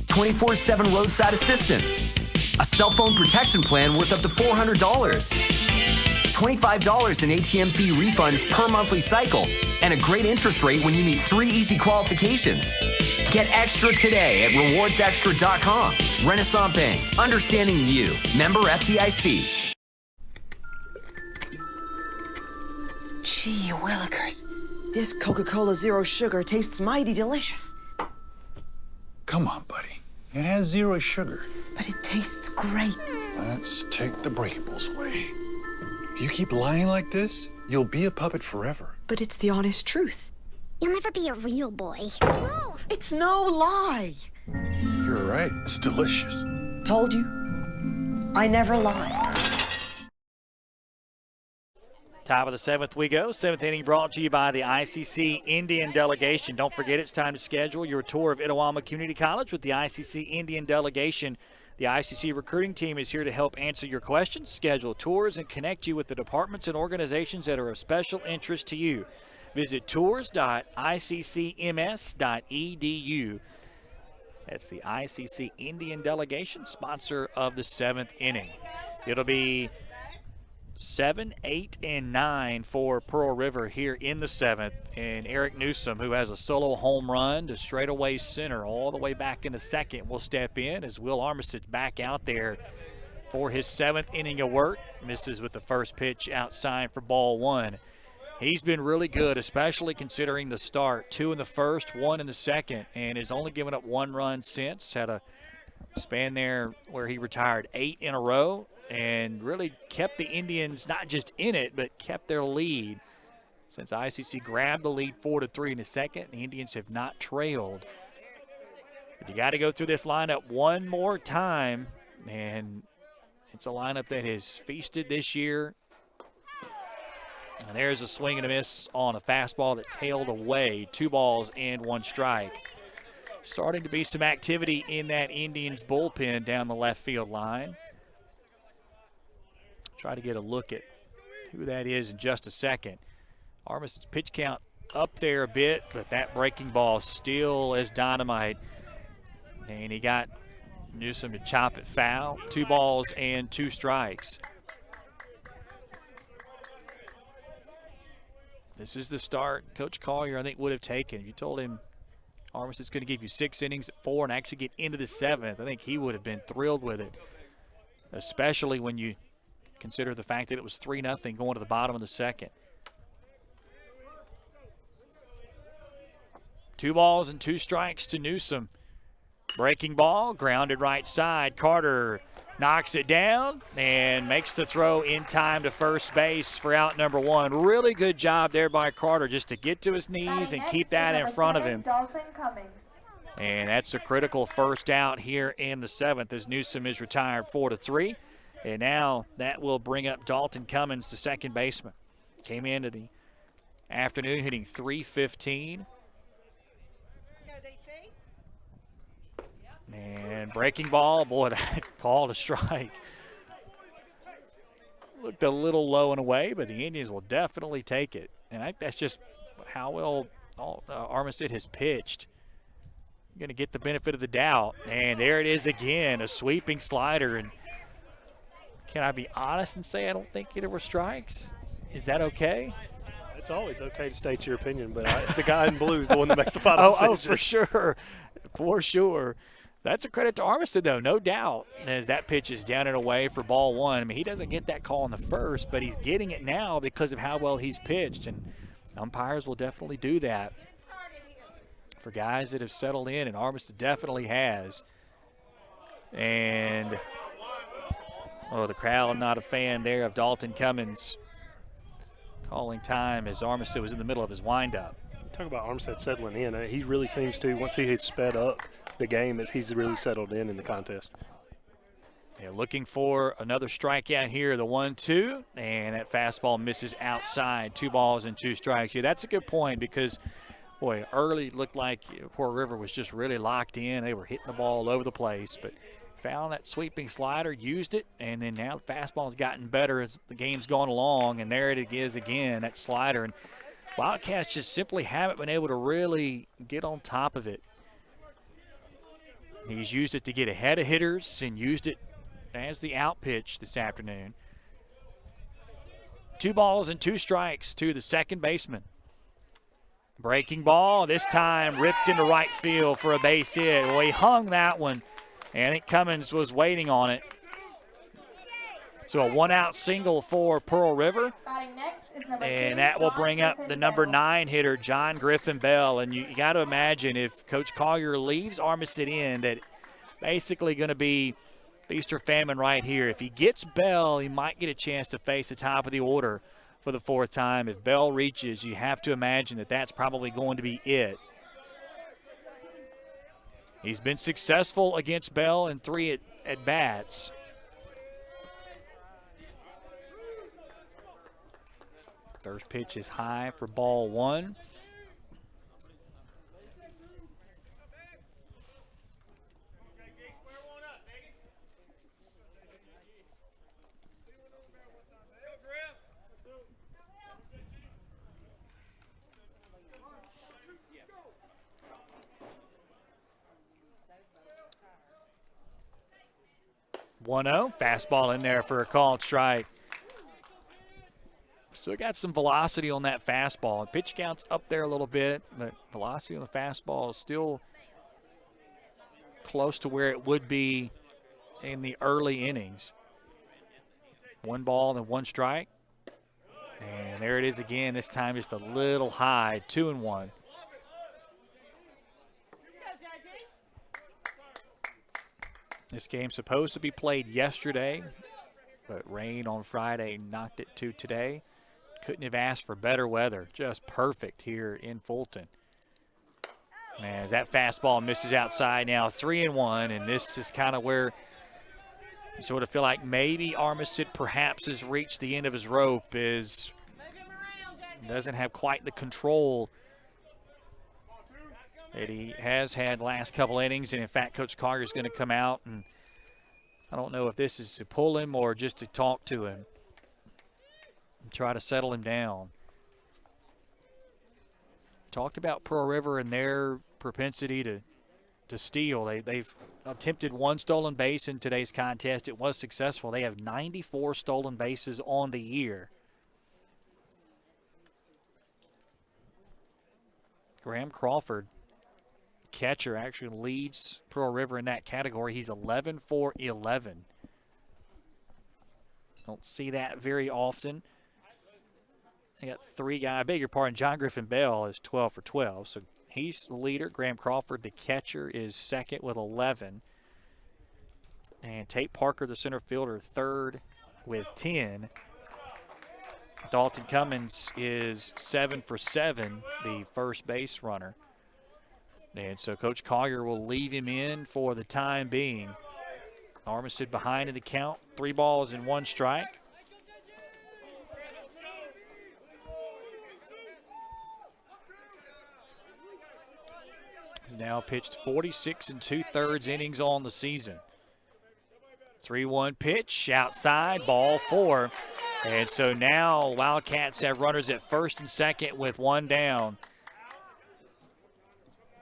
24/7 roadside assistance, a cell phone protection plan worth up to $400, $25 in ATM fee refunds per monthly cycle, and a great interest rate when you meet 3 easy qualifications. Get extra today at rewardsextra.com. Renaissance Bank, understanding you. Member FDIC. Gee willikers, this Coca-Cola Zero Sugar tastes mighty delicious. Come on, buddy. It has 0 sugar. But it tastes great. Let's take the breakables away. If you keep lying like this, you'll be a puppet forever. But it's the honest truth. You'll never be a real boy. No, it's no lie. You're right. It's delicious. Told you. I never lie. Top of the 7th we go. 7th inning brought to you by the ICC Indian Delegation. Don't forget, it's time to schedule your tour of Itawamba Community College with the ICC Indian Delegation. The ICC recruiting team is here to help answer your questions, schedule tours, and connect you with the departments and organizations that are of special interest to you. Visit tours.iccms.edu. That's the ICC Indian Delegation, sponsor of the 7th inning. It'll be 7, 8, and 9 for Pearl River here in the 7th. And Eric Newsom, who has a solo home run to straightaway center all the way back in the 2nd, will step in as Will Armistead's back out there for his 7th inning of work. Misses with the first pitch outside for ball 1. He's been really good, especially considering the start. 2 in the first, 1 in the 2nd, and has only given up 1 run since. Had a span there where he retired 8 in a row, and really kept the Indians not just in it, but kept their lead. Since ICC grabbed the lead 4-3 in the 2nd, the Indians have not trailed. But you got to go through this lineup one more time, and it's a lineup that has feasted this year. And there's a swing and a miss on a fastball that tailed away. 2 balls and 1 strike. Starting to be some activity in that Indians bullpen down the left field line. try to get a look at who that is in just a second. Armistead's pitch count up there a bit, but that breaking ball still as dynamite. And he got Newsom to chop it foul. 2 balls and 2 strikes. This is the start Coach Collier, I think, would have taken. If you told him Armistead's going to give you 6 innings at 4 and actually get into the 7th, I think he would have been thrilled with it, especially when you consider the fact that it was 3-0 going to the bottom of the 2nd. 2 balls and 2 strikes to Newsom. Breaking ball, grounded right side. Carter knocks it down and makes the throw in time to first base for out number 1. Really good job there by Carter just to get to his knees and keep that in front of him. Dalton Cummins. And that's a critical first out here in the 7th as Newsom is retired 4-3. And now that will bring up Dalton Cummins, the second baseman. Came into the afternoon hitting .315. And breaking ball, boy, that called a strike. Looked a little low and away, but the Indians will definitely take it. And I think that's just how well Armistead has pitched. Going to get the benefit of the doubt. And there it is again, a sweeping slider. And can I be honest and say I don't think either were strikes? Is that okay? It's always okay to state your opinion, but the guy in blue is the one that makes the final decision. Oh, for sure. For sure. That's a credit to Armistead, though, no doubt, as that pitch is down and away for ball 1. I mean, he doesn't get that call in the first, but he's getting it now because of how well he's pitched, and umpires will definitely do that for guys that have settled in, and Armistead definitely has. And, the crowd not a fan there of Dalton Cummins calling time as Armistead was in the middle of his windup. Talk about Armistead settling in. He really seems to, once he has sped up the game, he's really settled in the contest. Yeah, looking for another strikeout here, the 1-2, and that fastball misses outside. 2 balls and 2 strikes. Yeah, that's a good point because, boy, early looked like Pearl River was just really locked in. They were hitting the ball all over the place, but found that sweeping slider, used it, and then now the fastball's gotten better as the game's gone along, and there it is again, that slider. And Wildcats just simply haven't been able to really get on top of it. He's used it to get ahead of hitters and used it as the out pitch this afternoon. 2 balls and 2 strikes to the second baseman. Breaking ball, this time ripped into right field for a base hit. Well, he hung that one, and I think Cummins was waiting on it. So a 1-out single for Pearl River. And that will bring up the number 9 hitter, John Griffin Bell. And you got to imagine if Coach Collier leaves Armistead in, that basically going to be feast or famine right here. If he gets Bell, he might get a chance to face the top of the order for the 4th time. If Bell reaches, you have to imagine that that's probably going to be it. He's been successful against Bell in 3 at-bats. First pitch is high for ball 1. Fastball in there for a called strike. Still got some velocity on that fastball. Pitch count's up there a little bit, but velocity on the fastball is still close to where it would be in the early innings. 1 ball and 1 strike. And there it is again, this time just a little high, 2-1. This game's supposed to be played yesterday, but rain on Friday knocked it to today. Couldn't have asked for better weather. Just perfect here in Fulton. Man, as that fastball misses outside now, 3-1, and this is kind of where you sort of feel like maybe Armistead perhaps has reached the end of his rope, is doesn't have quite the control that he has had last couple innings. And in fact, Coach Collier is going to come out, and I don't know if this is to pull him or just to talk to him. try to settle him down. Talked about Pearl River and their propensity to steal. They've attempted 1 stolen base in today's contest. It was successful. They have 94 stolen bases on the year. Graham Crawford, catcher, actually leads Pearl River in that category. He's 11 for 11. Don't see that very often. They got 3 guys. I beg your pardon, John Griffin Bell is 12 for 12. So he's the leader. Graham Crawford, the catcher, is second with 11. And Tate Parker, the center fielder, third with 10. Dalton Cummins is 7 for 7, the first base runner. And so Coach Collier will leave him in for the time being. Armistead behind in the count, 3 balls and 1 strike. He's now pitched 46 2/3 innings on the season. 3-1 pitch outside, ball 4. And so now Wildcats have runners at first and second with 1 down.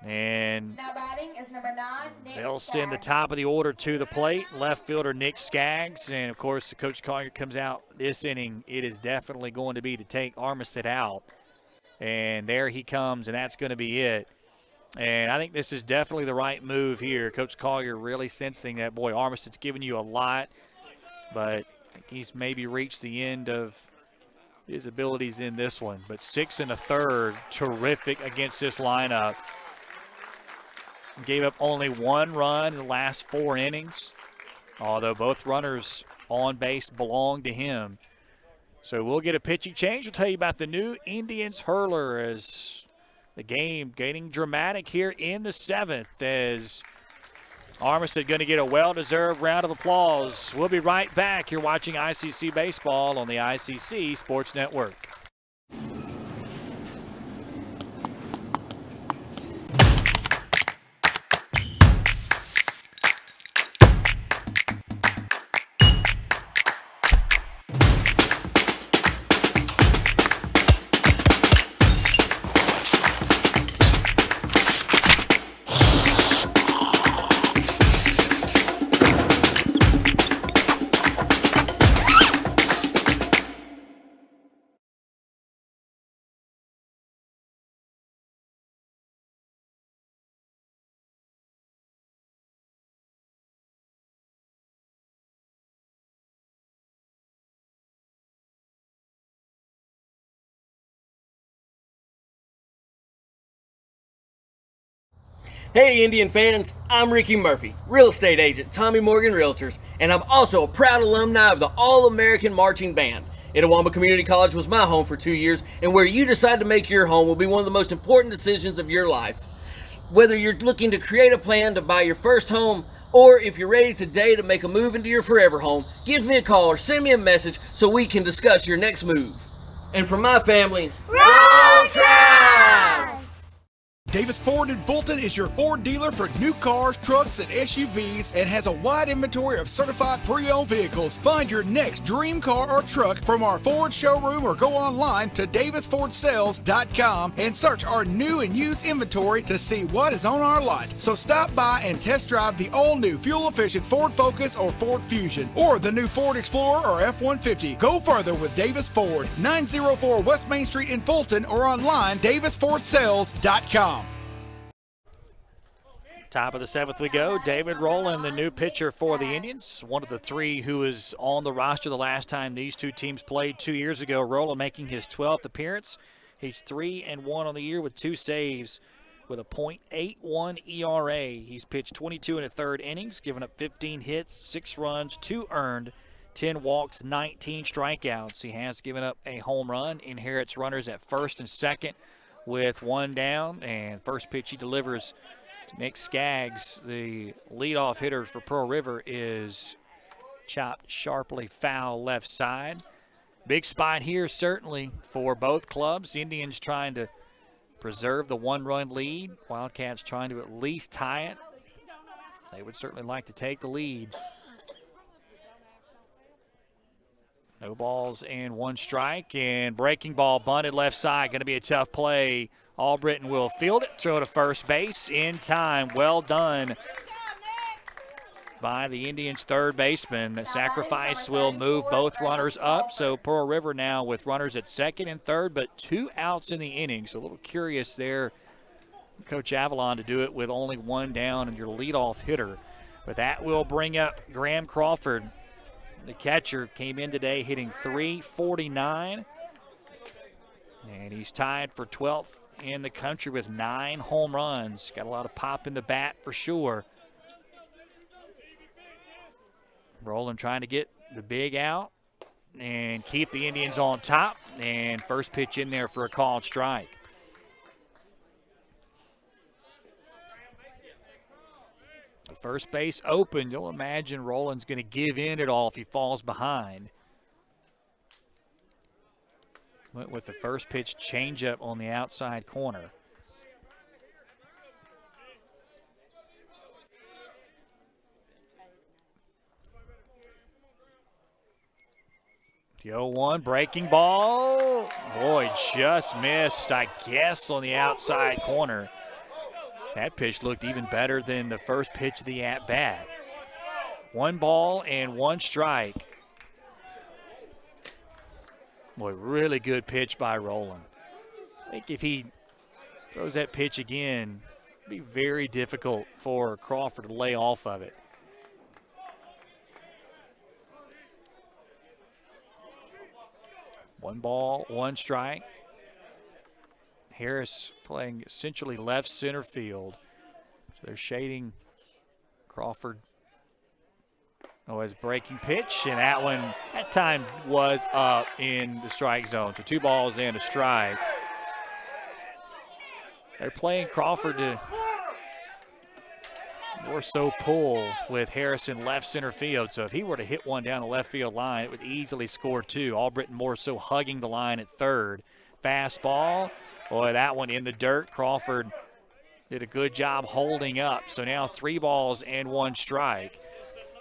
And Now batting is number 9, Nick they'll send the Skaggs. top of the order to the plate, left fielder Nick Skaggs. And, of course, Coach Collier comes out this inning. It is definitely going to be to take Armistead out. And there he comes, and that's going to be it. And I think this is definitely the right move here. Coach Collier really sensing that, boy, Armistead's giving you a lot, but he's maybe reached the end of his abilities in this one. But 6 1/3, terrific against this lineup. Gave up only 1 run in the last 4 innings, although both runners on base belong to him. So we'll get a pitching change. We'll tell you about the new Indians hurler as the game getting dramatic here in the 7th as Armistead going to get a well-deserved round of applause. We'll be right back. You're watching ICC Baseball on the ICC Sports Network. Hey Indian fans, I'm Ricky Murphy, real estate agent, Tommy Morgan Realtors, and I'm also a proud alumni of the All-American Marching Band. Itawamba Community College was my home for 2 years, and where you decide to make your home will be one of the most important decisions of your life. Whether you're looking to create a plan to buy your first home, or if you're ready today to make a move into your forever home, give me a call or send me a message so we can discuss your next move. And for my family, Roll Tide! Davis Ford in Fulton is your Ford dealer for new cars, trucks, and SUVs and has a wide inventory of certified pre-owned vehicles. Find your next dream car or truck from our Ford showroom or go online to davisfordsales.com and search our new and used inventory to see what is on our lot. So stop by and test drive the all-new fuel-efficient Ford Focus or Ford Fusion or the new Ford Explorer or F-150. Go further with Davis Ford, 904 West Main Street in Fulton or online davisfordsales.com. Top of the 7th we go. David Rowland, the new pitcher for the Indians. One of the 3 who was on the roster the last time these 2 teams played 2 years ago. Rowland making his 12th appearance. He's 3-1 on the year with 2 saves with a .81 ERA. He's pitched 22 1/3 innings, given up 15 hits, 6 runs, 2 earned, 10 walks, 19 strikeouts. He has given up a home run, inherits runners at first and second with 1 down, and first pitch he delivers Nick Skaggs, the leadoff hitter for Pearl River, is chopped sharply foul left side. Big spot here certainly for both clubs. Indians trying to preserve the 1-run lead. Wildcats trying to at least tie it. They would certainly like to take the lead. No balls and 1 strike, and breaking ball bunted left side. Going to be a tough play. Albritton will field it, throw to first base in time. Well done by the Indians' third baseman. The sacrifice will move both runners up. So Pearl River now with runners at second and third, but 2 outs in the inning. So a little curious there, Coach Avalon, to do it with only 1 down and your leadoff hitter. But that will bring up Graham Crawford. The catcher came in today hitting .349. And he's tied for 12th in the country with 9 home runs. Got a lot of pop in the bat for sure. Roland trying to get the big out and keep the Indians on top. And first pitch in there for a called strike. First base open. You'll imagine Roland's going to give in at all if he falls behind. Went with the first pitch changeup on the outside corner. The 0-1 breaking ball. Boy, just missed, I guess, on the outside corner. That pitch looked even better than the first pitch of the at-bat. 1 ball and 1 strike. Boy, really good pitch by Roland. I think if he throws that pitch again, it'll be very difficult for Crawford to lay off of it. One ball, 1 strike. Harris playing essentially left center field. So they're shading Crawford. Oh, his breaking pitch, and that one, that time was up in the strike zone. So 2 balls and a strike. They're playing Crawford to more so pull with Harrison left center field. So if he were to hit one down the left field line, it would easily score 2. Albritton more so hugging the line at third. Fastball. Boy, that one in the dirt. Crawford did a good job holding up. So now 3 balls and 1 strike.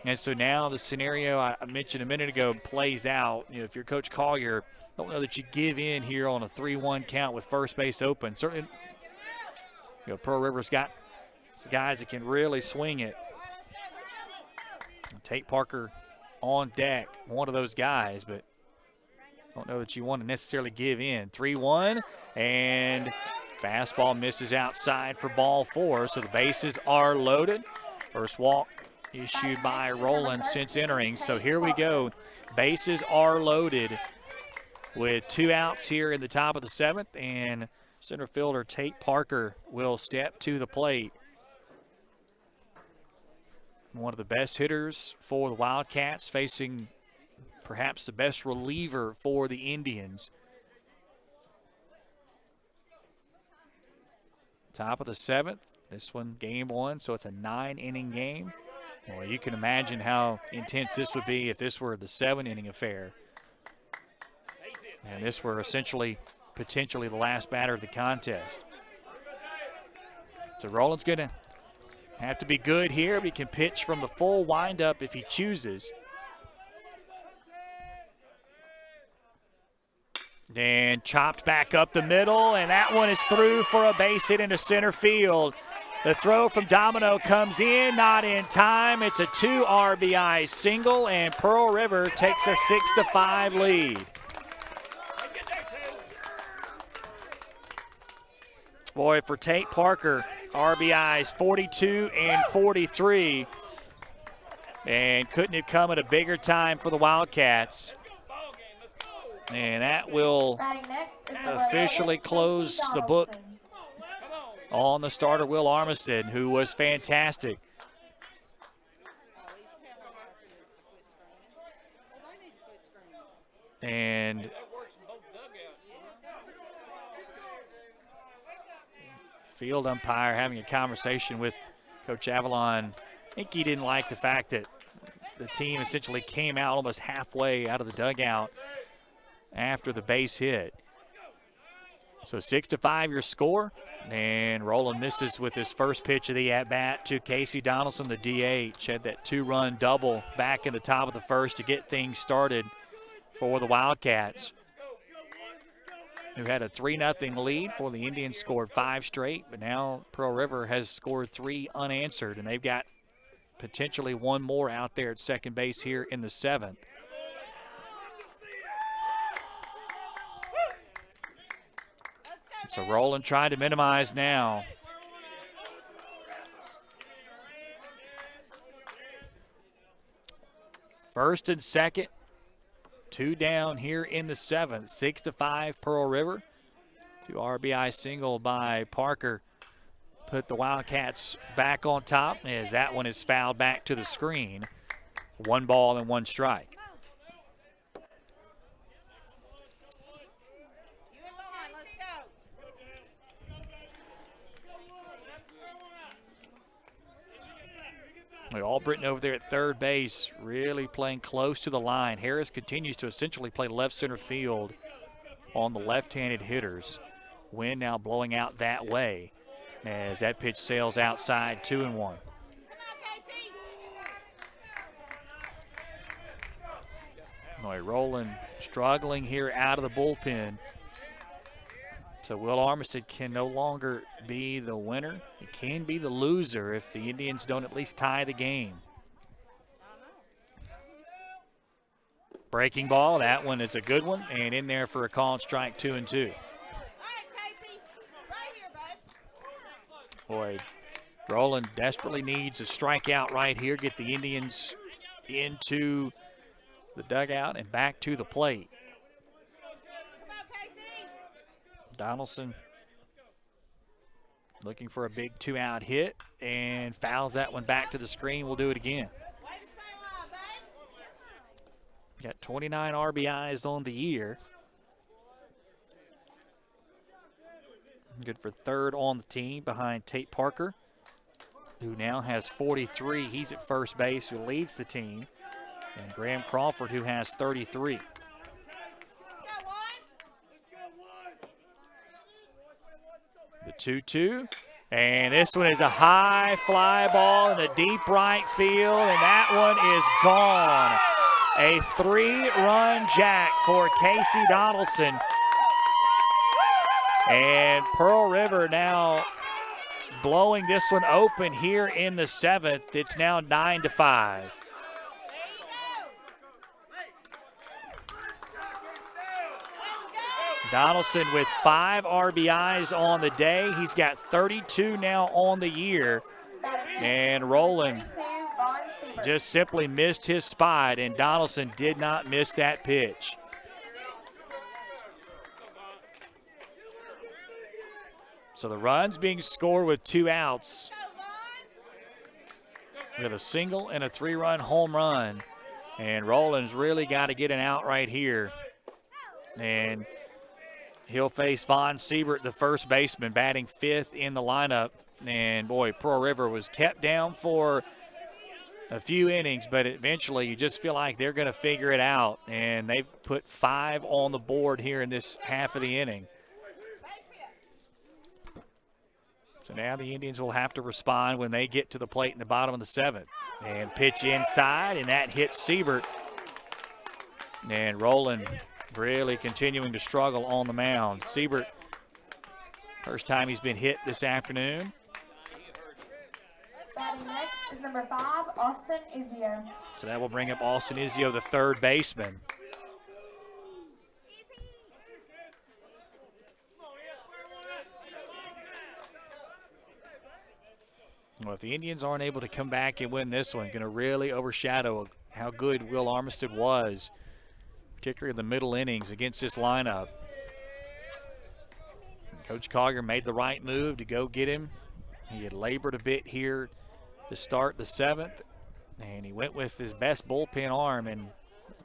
And so now the scenario I mentioned a minute ago plays out. You know, if you're Coach Collier, don't know that you give in here on a 3-1 count with first base open. Certainly, you know, Pearl River's got some guys that can really swing it. Tate Parker on deck, one of those guys, but don't know that you want to necessarily give in. 3-1, and fastball misses outside for ball 4, so the bases are loaded. First walk issued by Roland since entering. So here we go. Bases are loaded with 2 outs here in the top of the 7th, and center fielder Tate Parker will step to the plate. One of the best hitters for the Wildcats, facing perhaps the best reliever for the Indians. Top of the 7th. This one, game 1, so it's a 9-inning game. Well, you can imagine how intense this would be if this were the 7-inning affair. And this were essentially, potentially the last batter of the contest. So Roland's going to have to be good here, but he can pitch from the full windup if he chooses. And chopped back up the middle, and that one is through for a base hit into center field. The throw from Domino comes in, not in time. It's a 2 RBI single, and Pearl River takes a 6-5 lead. Boy, for Tate Parker, RBIs 42 and 43. And couldn't have come at a bigger time for the Wildcats. And that will officially close the book on the starter, Will Armistead, who was fantastic. And field umpire having a conversation with Coach Avalon. I think he didn't like the fact that the team essentially came out almost halfway out of the dugout after the base hit. So 6-5 your score, and Roland misses with his first pitch of the at-bat to Casey Donaldson, the DH. Had that 2-run double back in the top of the first to get things started for the Wildcats, who had a 3-0 lead for the Indians, scored 5 straight, but now Pearl River has scored 3 unanswered, and they've got potentially one more out there at second base here in the 7th. So Rowland trying to minimize now. First and second, 2 down here in the 7th. 6-5 Pearl River. 2 RBI single by Parker put the Wildcats back on top as that one is fouled back to the screen. 1 ball and 1 strike. Albritton over there at third base, really playing close to the line. Harris continues to essentially play left center field on the left-handed hitters. Wind now blowing out that way as that pitch sails outside, 2-1. Rowland struggling here out of the bullpen. So Will Armistead can no longer be the winner. He can be the loser if the Indians don't at least tie the game. Breaking ball, that one is a good one, and in there for a called strike, 2-2. Boy, Rowland desperately needs a strikeout right here, get the Indians into the dugout and back to the plate. Donaldson looking for a big 2-out hit and fouls that one back to the screen. We'll do it again. Got 29 RBIs on the year. Good for 3rd on the team behind Tate Parker, who now has 43. He's at first base, who leads the team. And Graham Crawford, who has 33. The 2-2, and this one is a high fly ball in the deep right field, and that one is gone. A 3-run jack for Casey Donaldson. And Pearl River now blowing this one open here in the 7th. It's now 9-5. Donaldson with 5 RBIs on the day. He's got 32 now on the year. And Rowland just simply missed his spot, and Donaldson did not miss that pitch. So the run's being scored with 2 outs. With a single and a 3-run home run. And Rowland's really got to get an out right here. And he'll face Vaughn Siebert, the first baseman, batting 5th in the lineup. And, boy, Pearl River was kept down for a few innings, but eventually you just feel like they're going to figure it out. And they've put 5 on the board here in this half of the inning. So now the Indians will have to respond when they get to the plate in the bottom of the 7th. And pitch inside, and that hits Siebert. And Rowland really continuing to struggle on the mound. Siebert, first time he's been hit this afternoon. Batting next is number 5, Austin Izio. So that will bring up Austin Izio, the 3rd baseman. Well, if the Indians aren't able to come back and win this one, going to really overshadow how good Will Armistead was, particularly in the middle innings against this lineup. Coach Collier made the right move to go get him. He had labored a bit here to start the 7th, and he went with his best bullpen arm, and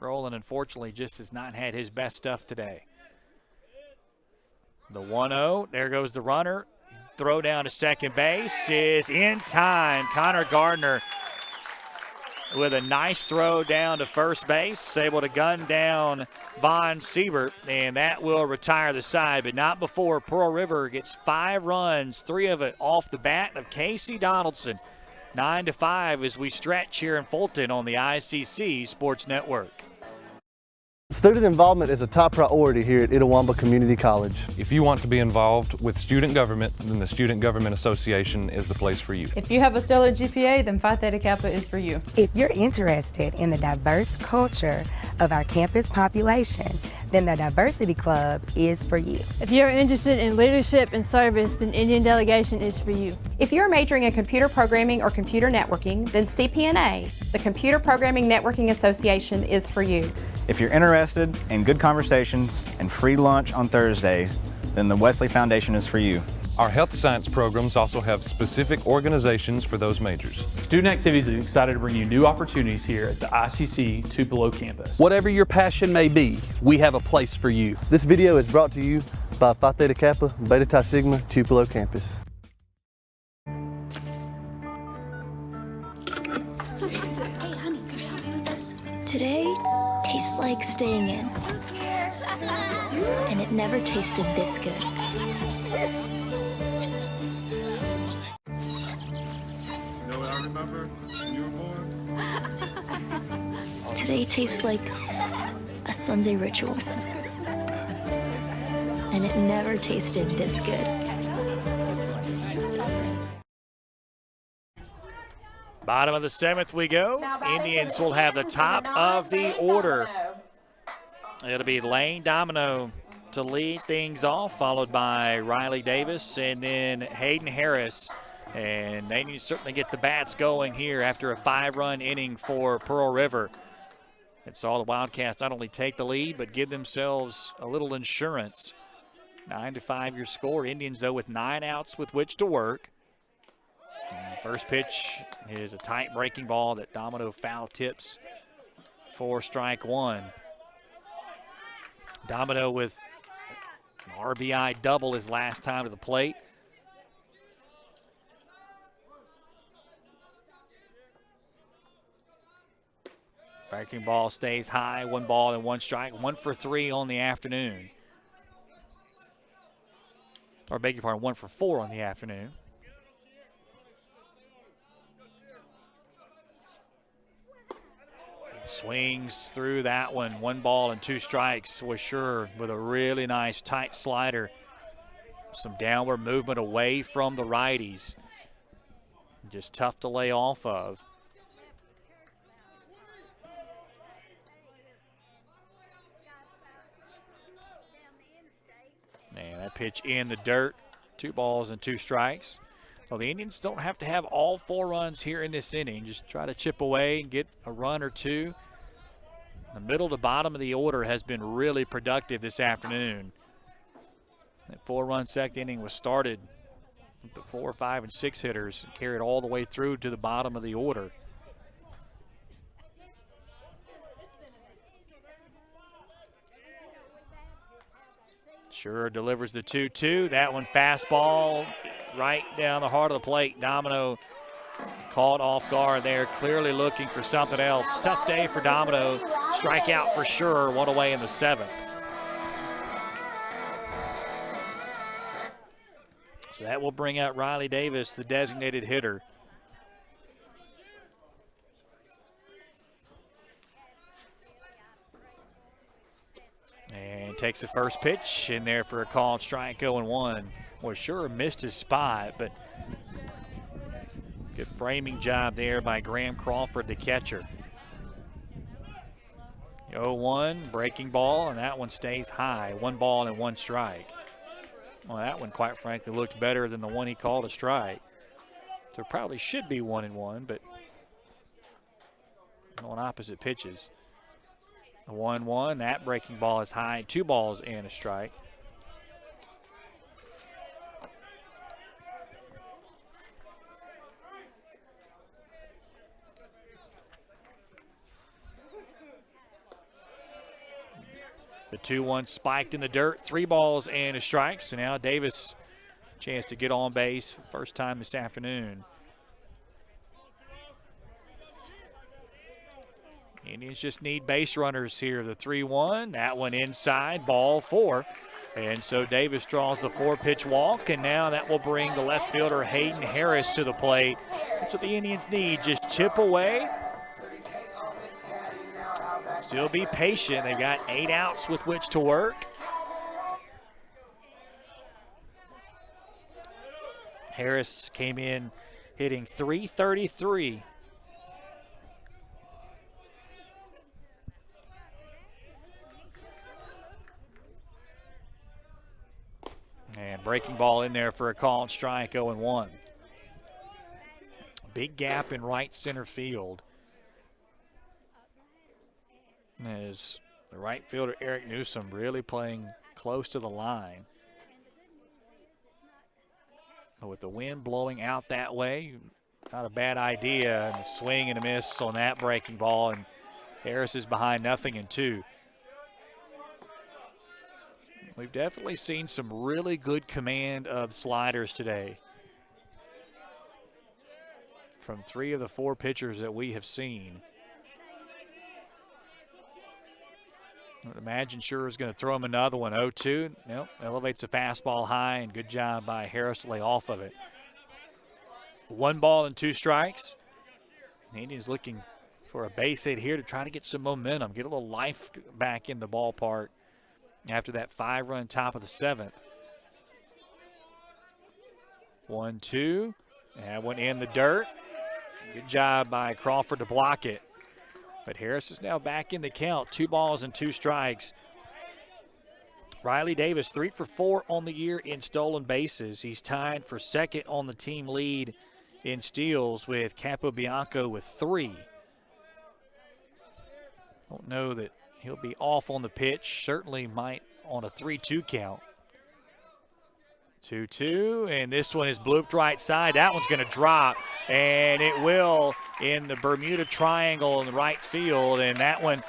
Rowland, unfortunately, just has not had his best stuff today. The 1-0, there goes the runner. Throw down to second base is in time. Connor Gardner with a nice throw down to first base, able to gun down Vaughn Siebert, and that will retire the side, but not before Pearl River gets 5 runs, 3 of it off the bat of Casey Donaldson. 9-5 as we stretch here in Fulton on the ICC Sports Network. Student involvement is a top priority here at Itawamba Community College. If you want to be involved with student government, then the Student Government Association is the place for you. If you have a stellar GPA, then Phi Theta Kappa is for you. If you're interested in the diverse culture of our campus population, then the Diversity Club is for you. If you're interested in leadership and service, then Indian Delegation is for you. If you're majoring in computer programming or computer networking, then CPNA, the Computer Programming Networking Association, is for you. If you're interested in good conversations and free lunch on Thursdays, then the Wesley Foundation is for you. Our health science programs also have specific organizations for those majors. Student Activities is excited to bring you new opportunities here at the ICC Tupelo campus. Whatever your passion may be, we have a place for you. This video is brought to you by Phi Theta Kappa, Beta Chi Sigma, Tupelo campus. Today tastes like staying in. And it never tasted this good. You know what I remember when you were born? Today tastes like a Sunday ritual. And it never tasted this good. Bottom of the 7th we go. Indians will have the top of the order. It'll be Lane Domino to lead things off, followed by Riley Davis and then Hayden Harris. And they need to certainly get the bats going here after a 5-run inning for Pearl River. It saw the Wildcats not only take the lead, but give themselves a little insurance. 9-5 your score. Indians, though, with 9 outs with which to work. And first pitch is a tight breaking ball that Domino foul tips for strike 1. Domino with an RBI double his last time to the plate. Breaking ball stays high, 1 ball and 1 strike, 1 for 3 on the afternoon. Or beg your pardon, 1 for 4 on the afternoon. Swings through that one. 1 ball and 2 strikes was Shurer with a really nice tight slider. Some downward movement away from the righties. Just tough to lay off of. And that pitch in the dirt. 2 balls and 2 strikes. Well, the Indians don't have to have all 4 runs here in this inning. Just try to chip away and get a run or 2. The middle to bottom of the order has been really productive this afternoon. That 4-run second inning was started with the 4, 5, and 6 hitters and carried all the way through to the bottom of the order. Shurer delivers the 2-2. That one fastball right down the heart of the plate. Domino caught off guard there, clearly looking for something else. Tough day for Domino. Strikeout for Shurer, 1 away in the 7th. So that will bring out Riley Davis, the designated hitter. And takes the first pitch in there for a called strike, 0-1. Well, Shurer missed his spot, but good framing job there by Graham Crawford, the catcher. 0-1, breaking ball, and that one stays high. 1 ball and 1 strike. Well, that one, quite frankly, looked better than the one he called a strike. So it probably should be 1-1, but on opposite pitches. The 1-1, that breaking ball is high, 2 balls and a strike. The 2-1 spiked in the dirt, 3 balls and a strike. So now Davis, chance to get on base, first time this afternoon. Indians just need base runners here. The 3-1, that one inside, ball 4. And so Davis draws the 4-pitch walk, and now that will bring the left fielder Hayden Harris to the plate. That's what the Indians need, just chip away. still be patient. They've got 8 outs with which to work. Harris came in hitting .333. And breaking ball in there for a called strike, 0-1. Big gap in right center field. As the right fielder, Eric Newsom, really playing close to the line. But with the wind blowing out that way, not a bad idea. And a swing and a miss on that breaking ball, and Harris is behind 0-2. We've definitely seen some really good command of sliders today from 3 of the 4 pitchers that we have seen. I would imagine Shurer is going to throw him another one. 0-2. Nope. Elevates the fastball high, and good job by Harris to lay off of it. 1 ball and 2 strikes. Indians looking for a base hit here to try to get some momentum, get a little life back in the ballpark after that 5-run top of the 7th. 1-2. That one in the dirt. Good job by Crawford to block it. But Harris is now back in the count. 2 balls and 2 strikes. Riley Davis, 3 for 4 on the year in stolen bases. He's tied for second on the team lead in steals with Capobianco with 3. Don't know that he'll be off on the pitch. Certainly might on a 3-2 count. 2-2, and this one is blooped right side. That one's going to drop, and it will in the Bermuda Triangle in the right field, and that one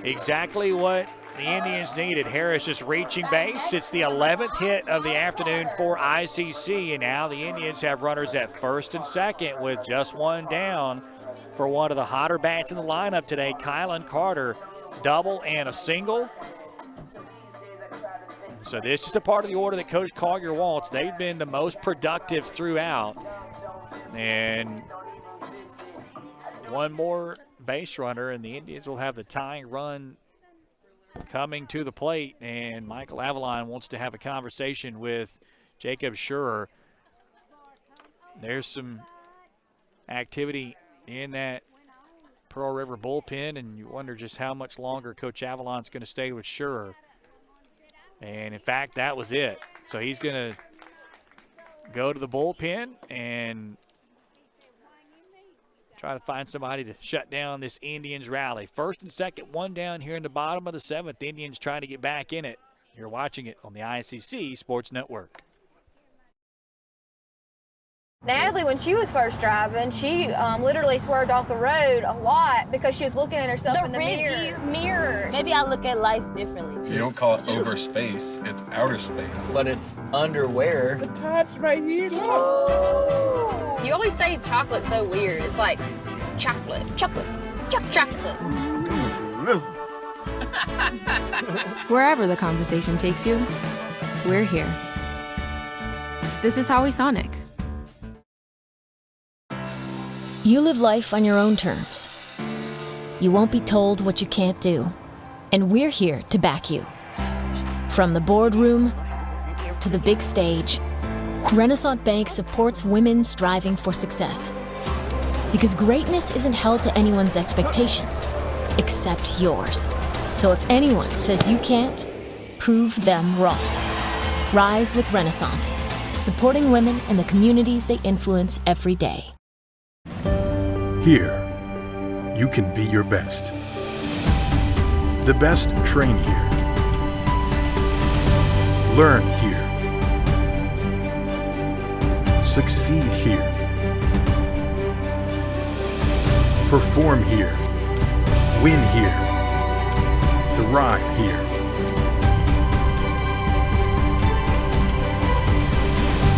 exactly what the Indians needed. Harris just reaching base. It's the 11th hit of the afternoon for ICC, and now the Indians have runners at first and second with just 1 down for one of the hotter bats in the lineup today, Kylan Carter. Double and a single. So this is the part of the order that Coach Collier wants. They've been the most productive throughout. And 1 more base runner, and the Indians will have the tying run coming to the plate. And Michael Avalon wants to have a conversation with Jacob Shurer. There's some activity in that Pearl River bullpen, and you wonder just how much longer Coach Avalon's going to stay with Shurer. And, in fact, that was it. So he's going to go to the bullpen and try to find somebody to shut down this Indians rally. First and second, 1 down here in the bottom of the 7th. The Indians trying to get back in it. You're watching it on the ICC Sports Network. Natalie, when she was first driving, she literally swerved off the road a lot because she was looking at herself in the mirror. Maybe I look at life differently. You don't call it over space, it's outer space. But it's underwear. The tats right here, look. You always say chocolate's so weird. It's like chocolate. Wherever the conversation takes you, we're here. This is Howie Sonic. You live life on your own terms. You won't be told what you can't do. And we're here to back you. From the boardroom to the big stage, Renaissance Bank supports women striving for success. Because greatness isn't held to anyone's expectations, except yours. So if anyone says you can't, prove them wrong. Rise with Renaissance, supporting women and the communities they influence every day. Here, you can be your best. The best train here. Learn here. Succeed here. Perform here. Win here. Thrive here.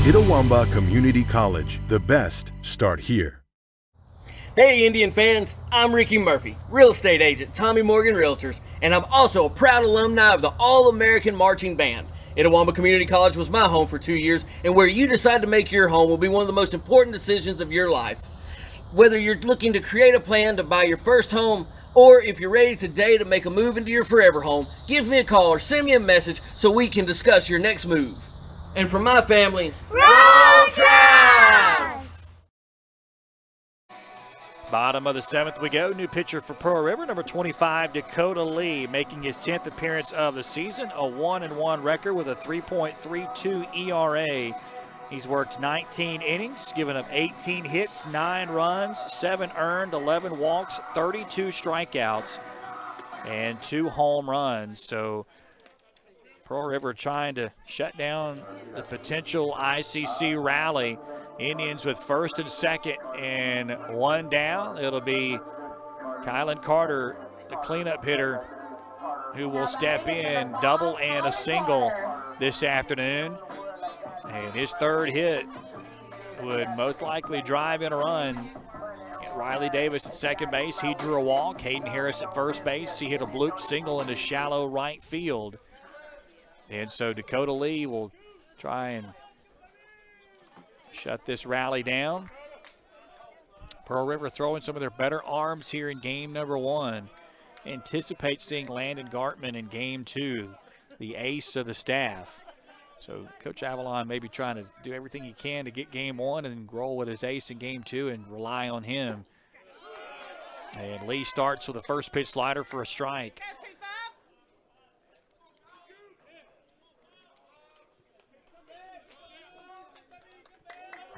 Itawamba Community College. The best start here. Hey Indian fans, I'm Ricky Murphy, real estate agent, Tommy Morgan Realtors, and I'm also a proud alumni of the All-American Marching Band. Itawamba Community College was my home for 2 years, and where you decide to make your home will be one of the most important decisions of your life. Whether you're looking to create a plan to buy your first home Or if you're ready today to make a move into your forever home, give me a call or send me a message so we can discuss your next move. And from my family, Roll Tribe! Bottom of the 7th we go. New pitcher for Pearl River, number 25, Dakota Lee, making his 10th appearance of the season, a 1-1 record with a 3.32 ERA. He's worked 19 innings, given up 18 hits, 9 runs, 7 earned, 11 walks, 32 strikeouts, and 2 home runs. So Pearl River trying to shut down the potential ICC rally. Indians with first and second and 1 down. It'll be Kylan Carter, the cleanup hitter, who will step in, double and a single this afternoon. And his third hit would most likely drive in a run. Riley Davis at second base. He drew a walk. Hayden Harris at first base. He hit a bloop single into shallow right field. And so Dakota Lee will try and shut this rally down. Pearl River throwing some of their better arms here in game number 1. Anticipate seeing Landon Gartman in game 2, the ace of the staff. So Coach Avalon may be trying to do everything he can to get game 1 and roll with his ace in game 2 and rely on him. And Lee starts with a first pitch slider for a strike.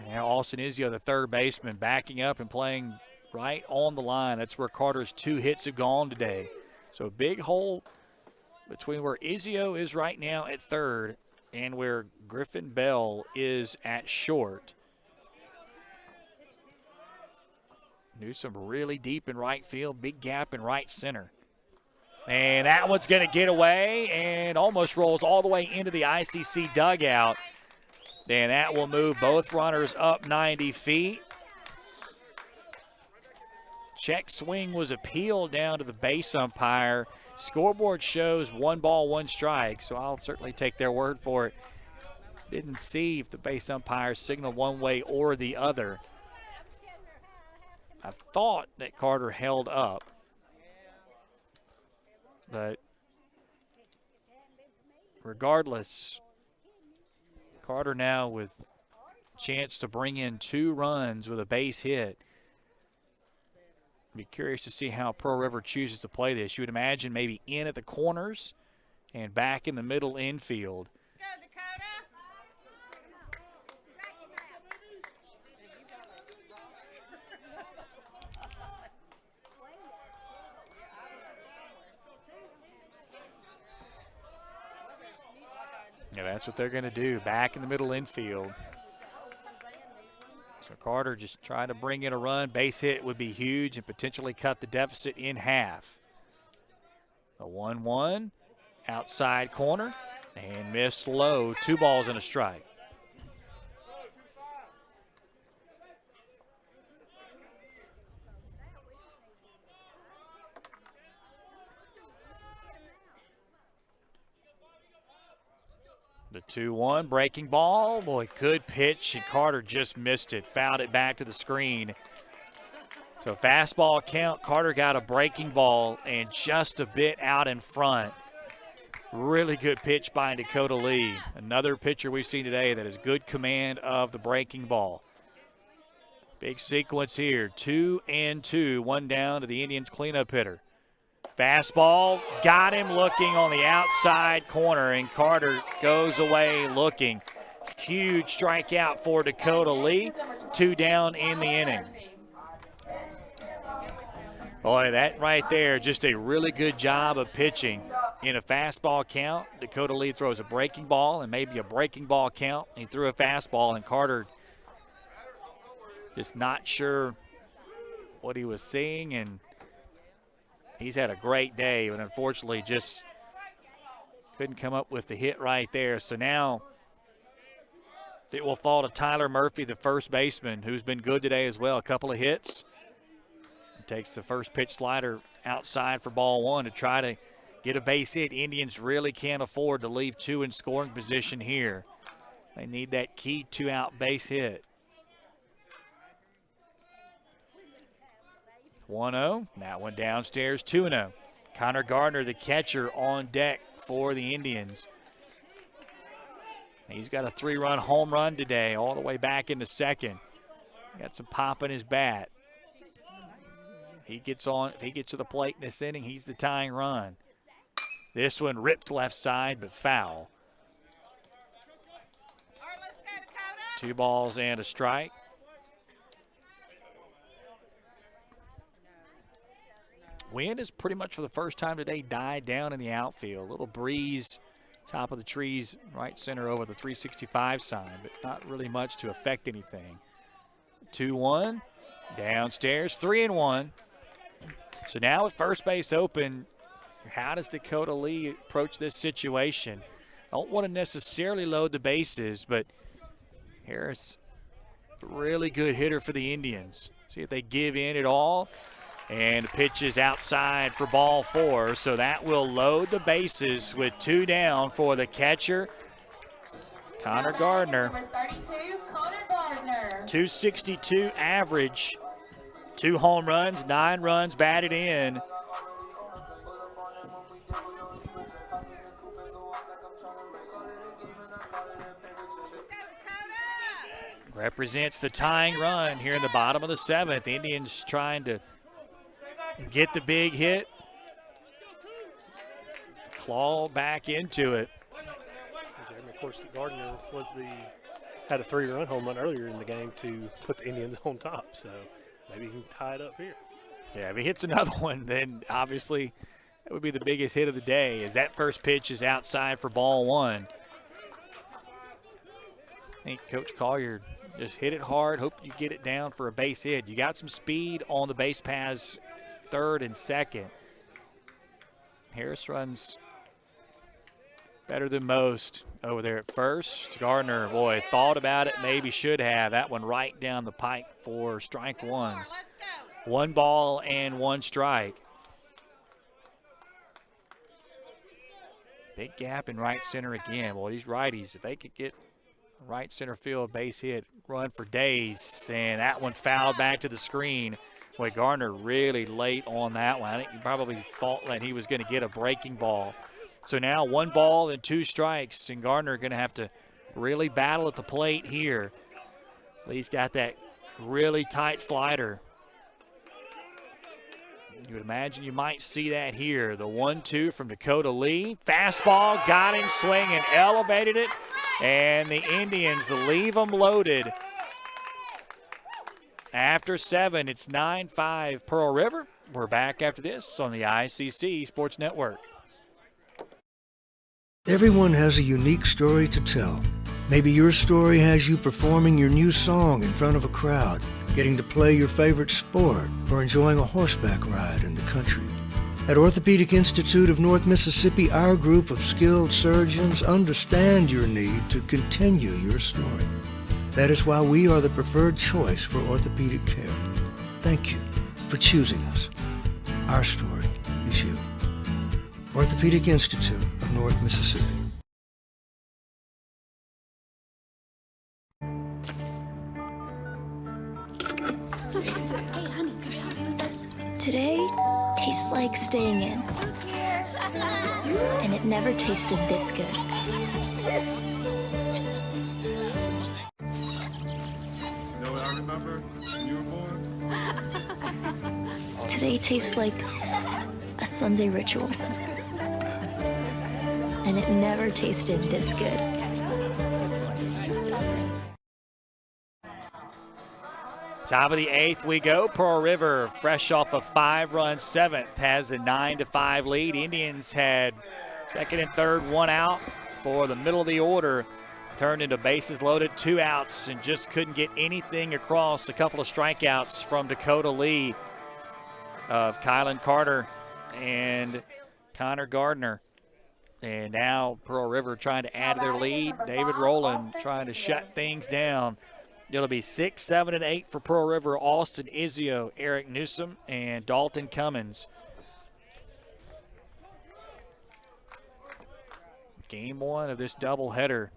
Now Austin Izio, the third baseman, backing up and playing right on the line. That's where Carter's 2 hits have gone today. So a big hole between where Izio is right now at third and where Griffin Bell is at short. Newsom really deep in right field, big gap in right center. And that one's going to get away and almost rolls all the way into the ICC dugout. And that will move both runners up 90 feet. Check swing was appealed down to the base umpire. Scoreboard shows 1 ball, 1 strike, so I'll certainly take their word for it. Didn't see if the base umpire signaled one way or the other. I thought that Carter held up, but regardless, Carter now with a chance to bring in 2 runs with a base hit. Be curious to see how Pearl River chooses to play this. You would imagine maybe in at the corners and back in the middle infield. Yeah, that's what they're going to do, back in the middle infield. So Carter just trying to bring in a run. Base hit would be huge and potentially cut the deficit in half. A 1-1, outside corner, and missed low. 2 balls and a strike. The 2-1 breaking ball. Boy, good pitch, and Carter just missed it. Fouled it back to the screen. So fastball count. Carter got a breaking ball and just a bit out in front. Really good pitch by Dakota Lee. Another pitcher we've seen today that has good command of the breaking ball. Big sequence here. 2-2. 1 down to the Indians cleanup hitter. Fastball, got him looking on the outside corner, and Carter goes away looking. Huge strikeout for Dakota Lee. 2 down in the inning. Boy, that right there, just a really good job of pitching. In a fastball count, Dakota Lee throws a breaking ball and maybe a breaking ball count. He threw a fastball, and Carter just not sure what he was seeing, and he's had a great day, but unfortunately just couldn't come up with the hit right there. So now it will fall to Tyler Murphy, the first baseman, who's been good today as well. A couple of hits. He takes the first pitch slider outside for ball 1 to try to get a base hit. Indians really can't afford to leave 2 in scoring position here. They need that key 2-out base hit. 1-0. That one downstairs, 2-0. Connor Gardner, the catcher, on deck for the Indians. He's got a 3-run home run today, all the way back in the second. Got some pop in his bat. If he gets to the plate in this inning, he's the tying run. This one ripped left side, but foul. 2 balls and a strike. Wind has pretty much for the first time today died down in the outfield. A little breeze, top of the trees, right center over the 365 sign, but not really much to affect anything. 2-1, downstairs, 3-1. So now with first base open, how does Dakota Lee approach this situation? Don't want to necessarily load the bases, but Harris, really good hitter for the Indians. See if they give in at all. And the pitch is outside for ball 4, so that will load the bases with 2 down for the catcher, Connor Gardner. Number 32, Connor Gardner. 262 average, 2 home runs, 9 runs batted in. Represents the tying run here in the bottom of the 7th. Indians trying to get the big hit, claw back into it. Of course, Gardner had a 3-run home run earlier in the game to put the Indians on top, so maybe he can tie it up here. Yeah, if he hits another one, then obviously that would be the biggest hit of the day, as that first pitch is outside for ball 1. I think Coach Collier just hit it hard, hope you get it down for a base hit. You got some speed on the base paths, 3rd and 2nd. Harris runs better than most over there at first. Gardner, boy, thought about it, maybe should have. That one right down the pike for strike 1. 1 ball and 1 strike. Big gap in right center again. Well, these righties, if they could get right center field base hit, run for days. And that one fouled back to the screen. Boy, Gardner really late on that one. I think he probably thought that he was going to get a breaking ball. So now 1 ball and 2 strikes, and Gardner going to have to really battle at the plate here. Lee's got that really tight slider. You would imagine you might see that here. The 1-2 from Dakota Lee. Fastball, got him swinging, elevated it, and the Indians leave them loaded. After 7, it's 9-5 Pearl River. We're back after this on the ICC Sports Network. Everyone has a unique story to tell. Maybe your story has you performing your new song in front of a crowd, getting to play your favorite sport, or enjoying a horseback ride in the country. At Orthopedic Institute of North Mississippi, our group of skilled surgeons understand your need to continue your story. That is why we are the preferred choice for orthopedic care. Thank you for choosing us. Our story is you. Orthopedic Institute of North Mississippi. Today tastes like staying in. And it never tasted this good. You know what I remember when you were born? Today tastes like a Sunday ritual. And it never tasted this good. Top of the 8th we go. Pearl River, fresh off a 5-run 7th, has a 9-5 lead. Indians had 2nd and 3rd, 1 out for the middle of the order. Turned into bases loaded, 2 outs, and just couldn't get anything across. A couple of strikeouts from Dakota Lee, of Kylan Carter and Connor Gardner. And now Pearl River trying to add to their lead. David Rowland trying to shut things down. It'll be 6, 7, and 8 for Pearl River. Austin Izio, Eric Newsom, and Dalton Cummins. Game 1 of this doubleheader.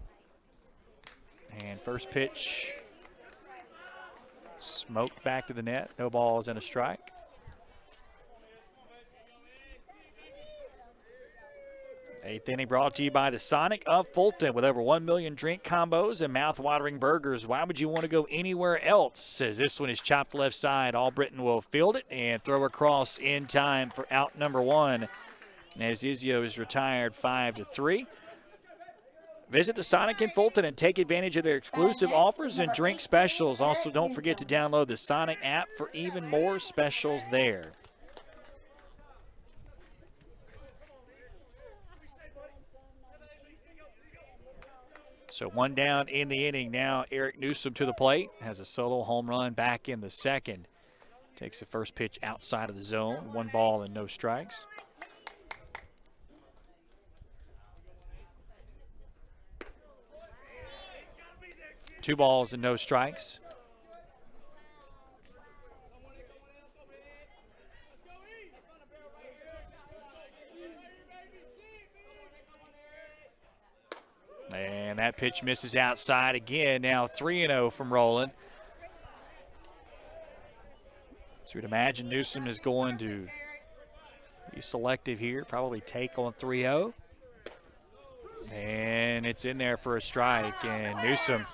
And first pitch smoked back to the net. No balls and a strike. Eighth inning brought to you by the Sonic of Fulton. With over 1 million drink combos and mouth-watering burgers, why would you want to go anywhere else? As this one is chopped left side, Albritton will field it and throw across in time for out number 1. As Izio is retired 5-3. Visit the Sonic in Fulton and take advantage of their exclusive offers and drink specials. Also, don't forget to download the Sonic app for even more specials there. So 1 down in the inning. Now Eric Newsom to the plate. Has a solo home run back in the second. Takes the first pitch outside of the zone. 1 ball and no strikes. Two balls and no strikes. And that pitch misses outside again. Now 3-0 from Roland. So you'd imagine Newsom is going to be selective here, probably take on 3-0. And it's in there for a strike. And Newsom,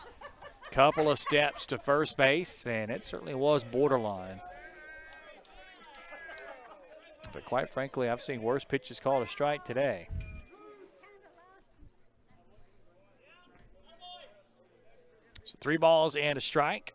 couple of steps to first base, and it certainly was borderline. But quite frankly, I've seen worse pitches called a strike today. So 3 balls and a strike.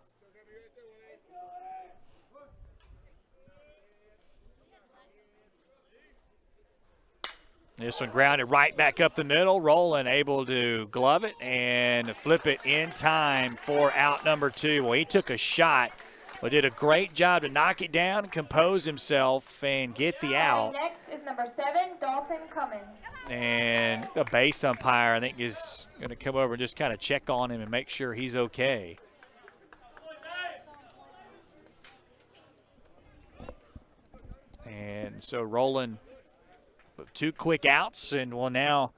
This one grounded right back up the middle. Roland able to glove it and flip it in time for out number 2. Well, he took a shot, but did a great job to knock it down, compose himself, and get the out. And next is number 7, Dalton Cummins. And the base umpire, I think, is going to come over and just kind of check on him and make sure he's okay. And so Roland with 2 quick outs and will now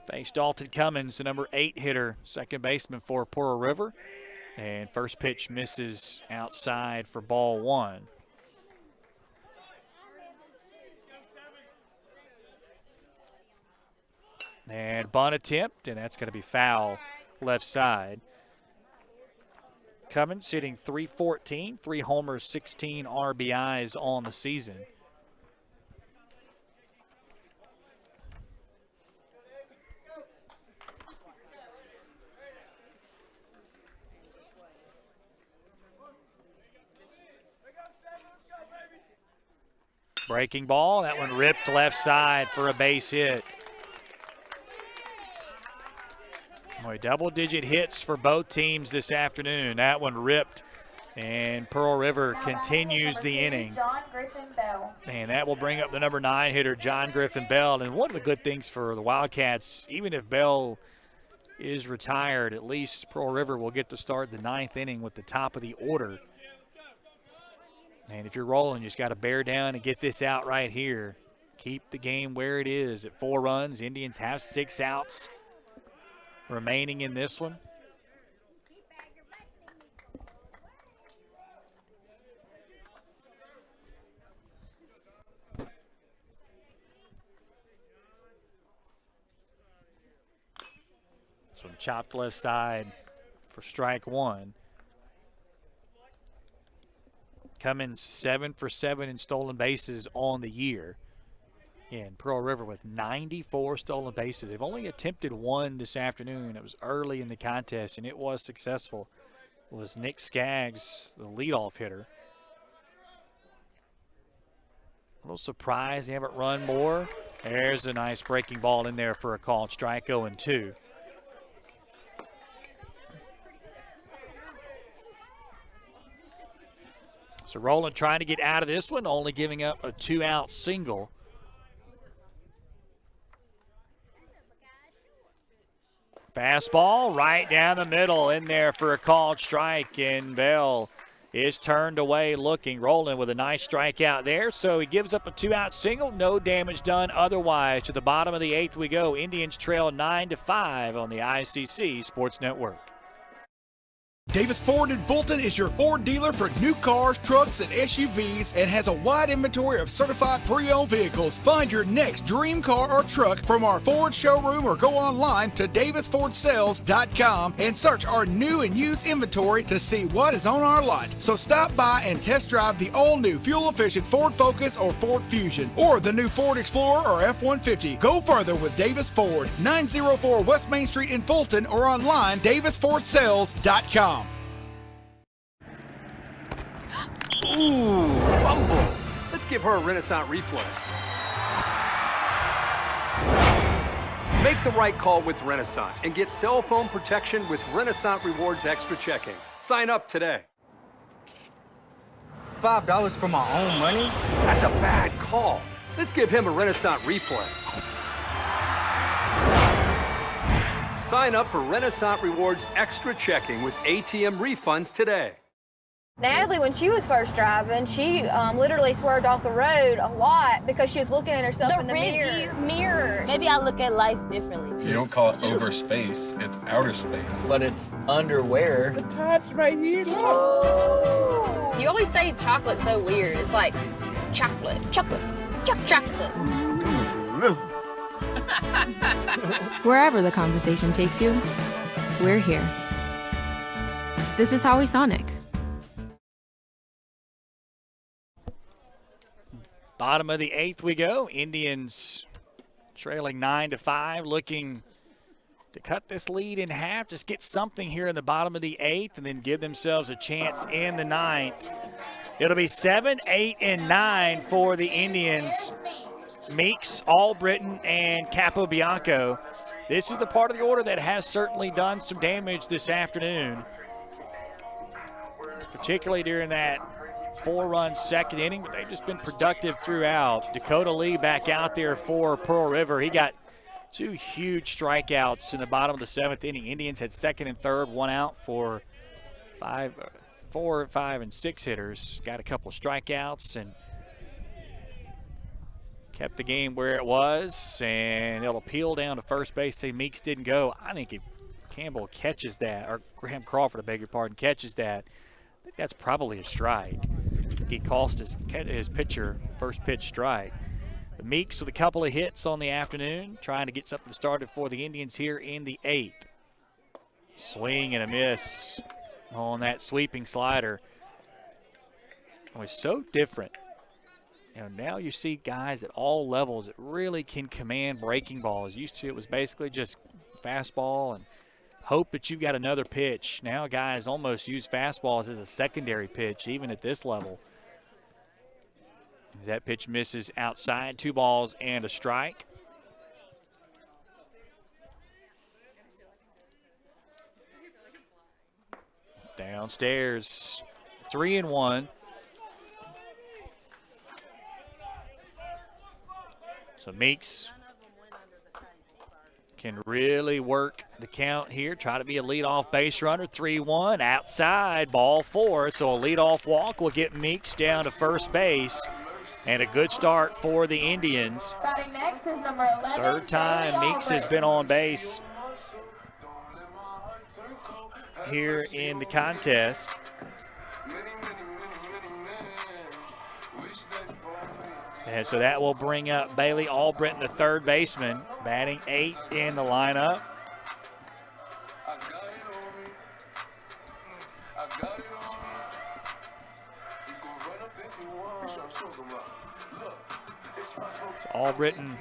face Dalton Cummins, the number 8 hitter, second baseman for Pearl River. And first pitch misses outside for ball 1. And bunt attempt, and that's going to be foul left side. Cummins hitting .314, 3 homers, 16 RBIs on the season. Breaking ball, that one ripped left side for a base hit. Boy, double-digit hits for both teams this afternoon. That one ripped, and Pearl River continues the inning. John Griffin Bell. And that will bring up the number 9 hitter, John Griffin Bell. And one of the good things for the Wildcats, even if Bell is retired, at least Pearl River will get to start the 9th inning with the top of the order. And if you're rolling, you just got to bear down and get this out right here. Keep the game where it is at 4 runs. Indians have 6 outs remaining in this one. So chopped left side for strike 1. Cummins 7 for 7 in stolen bases on the year. And Pearl River with 94 stolen bases. They've only attempted 1 this afternoon. It was early in the contest, and it was successful. It was Nick Skaggs, the leadoff hitter. A little surprised they haven't run more. There's a nice breaking ball in there for a called strike, 0-2. So Roland trying to get out of this one, only giving up a 2-out single. Fastball right down the middle in there for a called strike, and Bell is turned away looking. Roland with a nice strikeout there, so he gives up a 2-out single. No damage done otherwise. To the bottom of the 8th we go. Indians trail 9-5 on the ICC Sports Network. Davis Ford in Fulton is your Ford dealer for new cars, trucks, and SUVs and has a wide inventory of certified pre-owned vehicles. Find your next dream car or truck from our Ford showroom or go online to davisfordsales.com and search our new and used inventory to see what is on our lot. So stop by and test drive the all-new fuel-efficient Ford Focus or Ford Fusion or the new Ford Explorer or F-150. Go further with Davis Ford, 904 West Main Street in Fulton or online davisfordsales.com. Ooh, fumble. Let's give her a Renaissance replay. Make the right call with Renaissance and get cell phone protection with Renaissance Rewards Extra Checking. Sign up today. $5 for my own money? That's a bad call. Let's give him a Renaissance replay. Sign up for Renaissance Rewards Extra Checking with ATM refunds today. Natalie, when she was first driving, she literally swerved off the road a lot because she was looking at herself in the mirror. Maybe I look at life differently. You don't call it over space, it's outer space. But it's underwear. The top's right here, look. You always say chocolate's so weird. It's like chocolate. Wherever the conversation takes you, we're here. This is Howie Sonic. Bottom of the 8th we go. Indians trailing 9-5, looking to cut this lead in half, just get something here in the bottom of the 8th and then give themselves a chance in the 9th. It'll be 7, 8, and 9 for the Indians. Meeks, Albritton, and Capobianco. This is the part of the order that has certainly done some damage this afternoon, particularly during that 4-run second inning, but they've just been productive throughout. Dakota Lee back out there for Pearl River. He got 2 huge strikeouts in the bottom of the 7th inning. Indians had second and third, 1 out for 4, 5, and 6 hitters. Got a couple of strikeouts and kept the game where it was, and it'll peel down to first base. Say Meeks didn't go. I think if Campbell catches that, or Graham Crawford, I beg your pardon, catches that, I think that's probably a strike. He cost his pitcher first pitch strike. But Meeks with a couple of hits on the afternoon, trying to get something started for the Indians here in the 8th. Swing and a miss on that sweeping slider. It was so different. Now you see guys at all levels that really can command breaking balls. Used to, it was basically just fastball and hope that you got another pitch. Now guys almost use fastballs as a secondary pitch, even at this level. As that pitch misses outside, 2 balls and a strike. Downstairs, 3-1. So Meeks can really work the count here. Try to be a leadoff base runner. 3-1 outside, ball 4. So a leadoff walk will get Meeks down to first base. And a good start for the Indians. Next is number 11, third time Meeks has been on base here in the contest. And so that will bring up Bailey Albritton, the third baseman, batting 8th in the lineup. So Albritton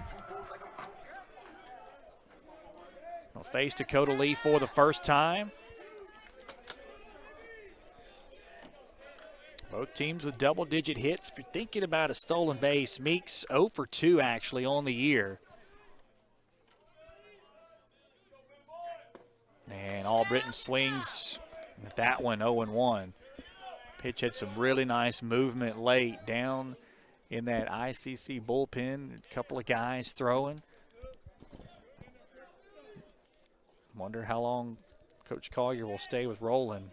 will face Dakota Lee for the first time. Both teams with double-digit hits. If you're thinking about a stolen base, Meeks 0 for 2 actually on the year. And Albritton swings at that one, 0-1. Pitch had some really nice movement late down in that ICC bullpen. A couple of guys throwing. Wonder how long Coach Collier will stay with Roland.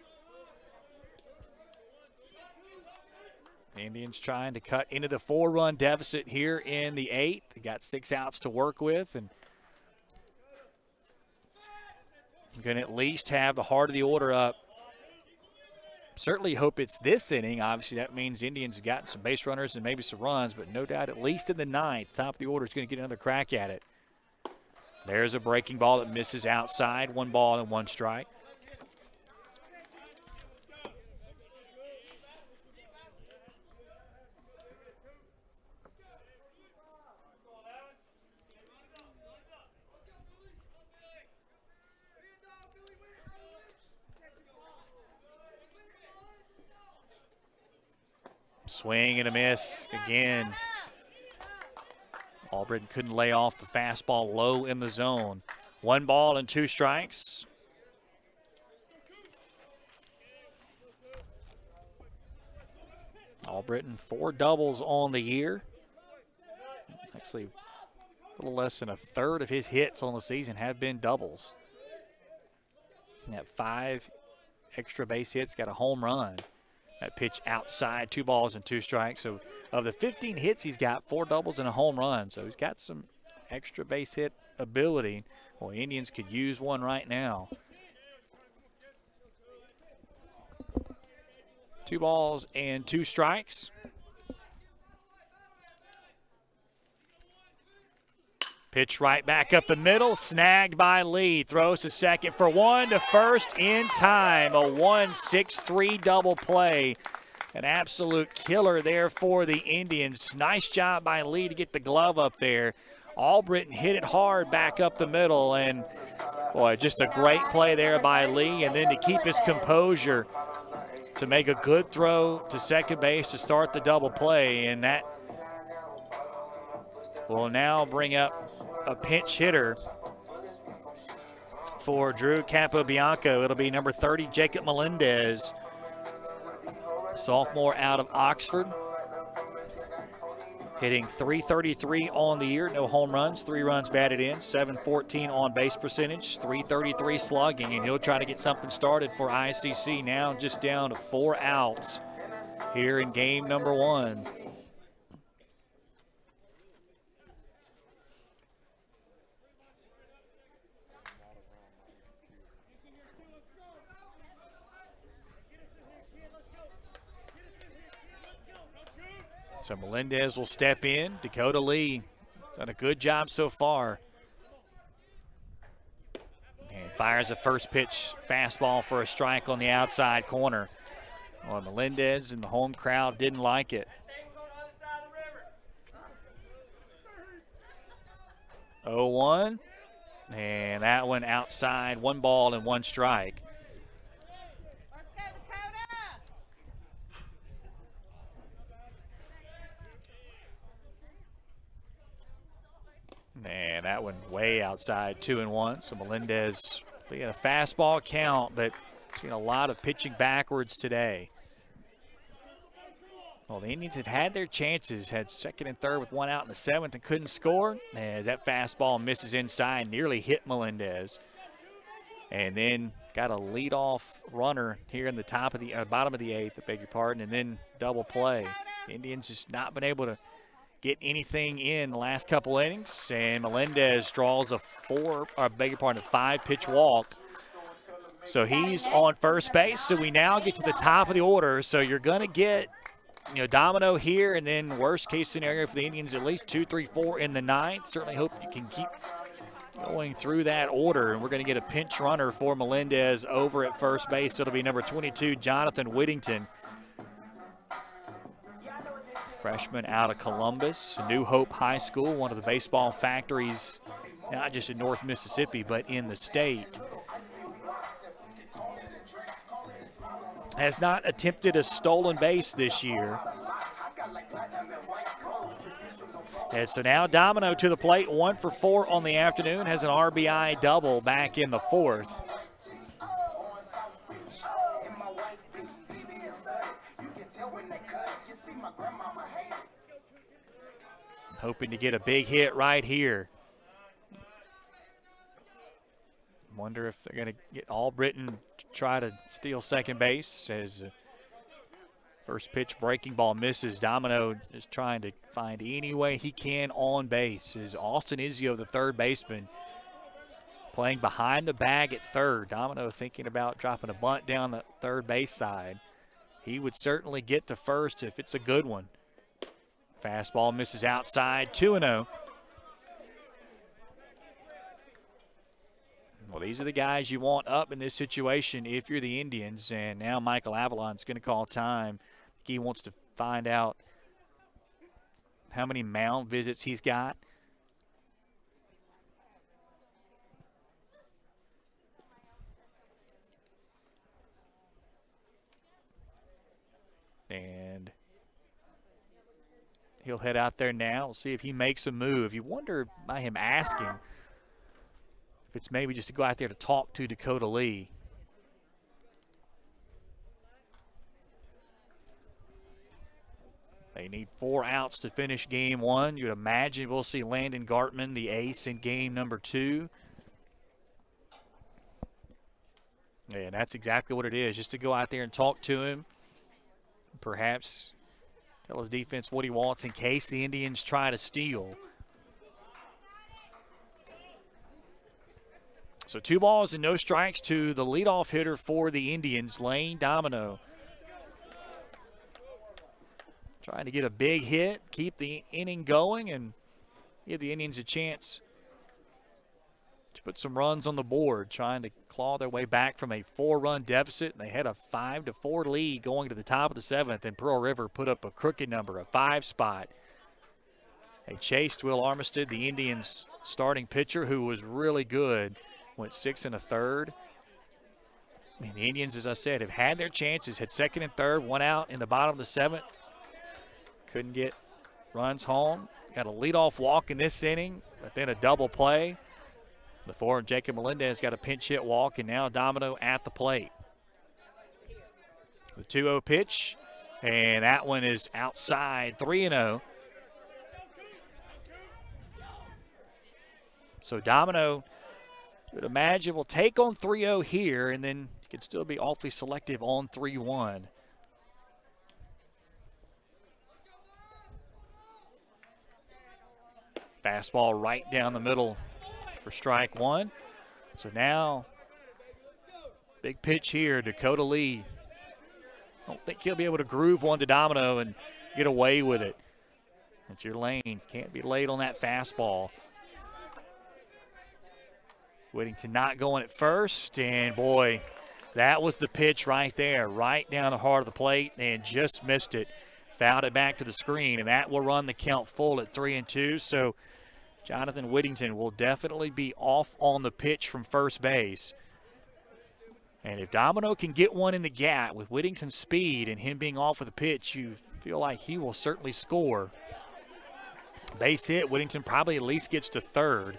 Indians trying to cut into the 4-run deficit here in the 8th. They got 6 outs to work with, and going to at least have the heart of the order up Certainly hope it's this inning. Obviously, that means Indians have gotten some base runners and maybe some runs, but no doubt at least in the ninth, top of the order is going to get another crack at it. There's a breaking ball that misses outside. 1 ball and 1 strike. Swing and a miss again. Albritton couldn't lay off the fastball low in the zone. 1 ball and 2 strikes. Albritton 4 doubles on the year. Actually, a little less than a third of his hits on the season have been doubles. And that 5 extra base hits, got a home run. That pitch outside, 2 balls and 2 strikes. So of the 15 hits, he's got 4 doubles and a home run. So he's got some extra base hit ability. Well, the Indians could use one right now. 2 balls and 2 strikes. Pitch right back up the middle, snagged by Lee. Throws to second for 1 to first in time. A 1-6-3 double play. An absolute killer there for the Indians. Nice job by Lee to get the glove up there. Albritton hit it hard back up the middle, and boy, just a great play there by Lee. And then to keep his composure to make a good throw to second base to start the double play, and that will now bring up a pinch hitter for Drew Capobianco. It'll be number 30, Jacob Melendez, sophomore out of Oxford. Hitting .333 on the year, no home runs, 3 runs batted in, .714 on base percentage, .333 slugging, and he'll try to get something started for ICC now, just down to 4 outs here in game number 1. So Melendez will step in. Dakota Lee done a good job so far. And fires a first pitch fastball for a strike on the outside corner. Well, Melendez and the home crowd didn't like it. 0-1. And that one outside, 1 ball and 1 strike. And that one way outside, 2-1. So Melendez being a fastball count, but seen a lot of pitching backwards today. Well, the Indians have had their chances, had second and third with 1 out in the 7th and couldn't score. As that fastball misses inside, nearly hit Melendez. And then got a leadoff runner here in the top of the bottom of the 8th, I beg your pardon, and then double play. The Indians just not been able to get anything in the last couple innings, and Melendez draws a 5-pitch walk. So he's on first base. So we now get to the top of the order. So you're going to get, Domino here, and then worst case scenario for the Indians, at least 2, 3, 4 in the 9th. Certainly hope you can keep going through that order, and we're going to get a pinch runner for Melendez over at first base. So it'll be number 22, Jonathan Whittington. Freshman out of Columbus, New Hope High School, one of the baseball factories, not just in North Mississippi, but in the state. Has not attempted a stolen base this year. And so now Domino to the plate, 1 for 4 on the afternoon, has an RBI double back in the 4th. Hoping to get a big hit right here. Wonder if they're going to get Albritton to try to steal second base as first pitch breaking ball misses. Domino is trying to find any way he can on base. Is Austin Izio, the third baseman, playing behind the bag at third. Domino thinking about dropping a bunt down the third base side. he would certainly get to first if it's a good one. Fastball misses outside, 2-0. Well, these are the guys you want up in this situation if you're the Indians, and now Michael Avalon's going to call time. He wants to find out how many mound visits he's got. And he'll head out there now. We'll see if he makes a move. You wonder by him asking if it's maybe just to go out there to talk to Dakota Lee. They need 4 outs to finish game 1. You'd imagine we'll see Landon Gartman, the ace, in game number 2. And that's exactly what it is, just to go out there and talk to him. Perhaps tell his defense what he wants in case the Indians try to steal. So 2 balls and no strikes to the leadoff hitter for the Indians, Lane Domino. Trying to get a big hit, keep the inning going, and give the Indians a chance to put some runs on the board, trying to claw their way back from a 4-run deficit. And they had a 5-4 lead going to the top of the 7th, and Pearl River put up a crooked number, a 5 spot. They chased Will Armistead, the Indians' starting pitcher, who was really good, went 6 1/3. And the Indians, as I said, have had their chances, had 2nd and 3rd, 1 out in the bottom of the 7th. Couldn't get runs home. Got a leadoff walk in this inning, but then a double play. The forward, Jacob Melendez, got a pinch hit walk, and now Domino at the plate. The 2-0 pitch, and that one is outside, 3-0. So Domino, you would imagine, will take on 3-0 here, and then could still be awfully selective on 3-1. Fastball right down the middle for strike 1. So now, big pitch here, Dakota Lee. I don't think he'll be able to groove one to Domino and get away with it. It's your lane. Can't be late on that fastball. Whittington not going at first, and boy, that was the pitch right there, right down the heart of the plate, and just missed it. Fouled it back to the screen, and that will run the count full at 3-2. So Jonathan Whittington will definitely be off on the pitch from first base. And if Domino can get one in the gap with Whittington's speed and him being off of the pitch, you feel like he will certainly score. Base hit, Whittington probably at least gets to 3rd.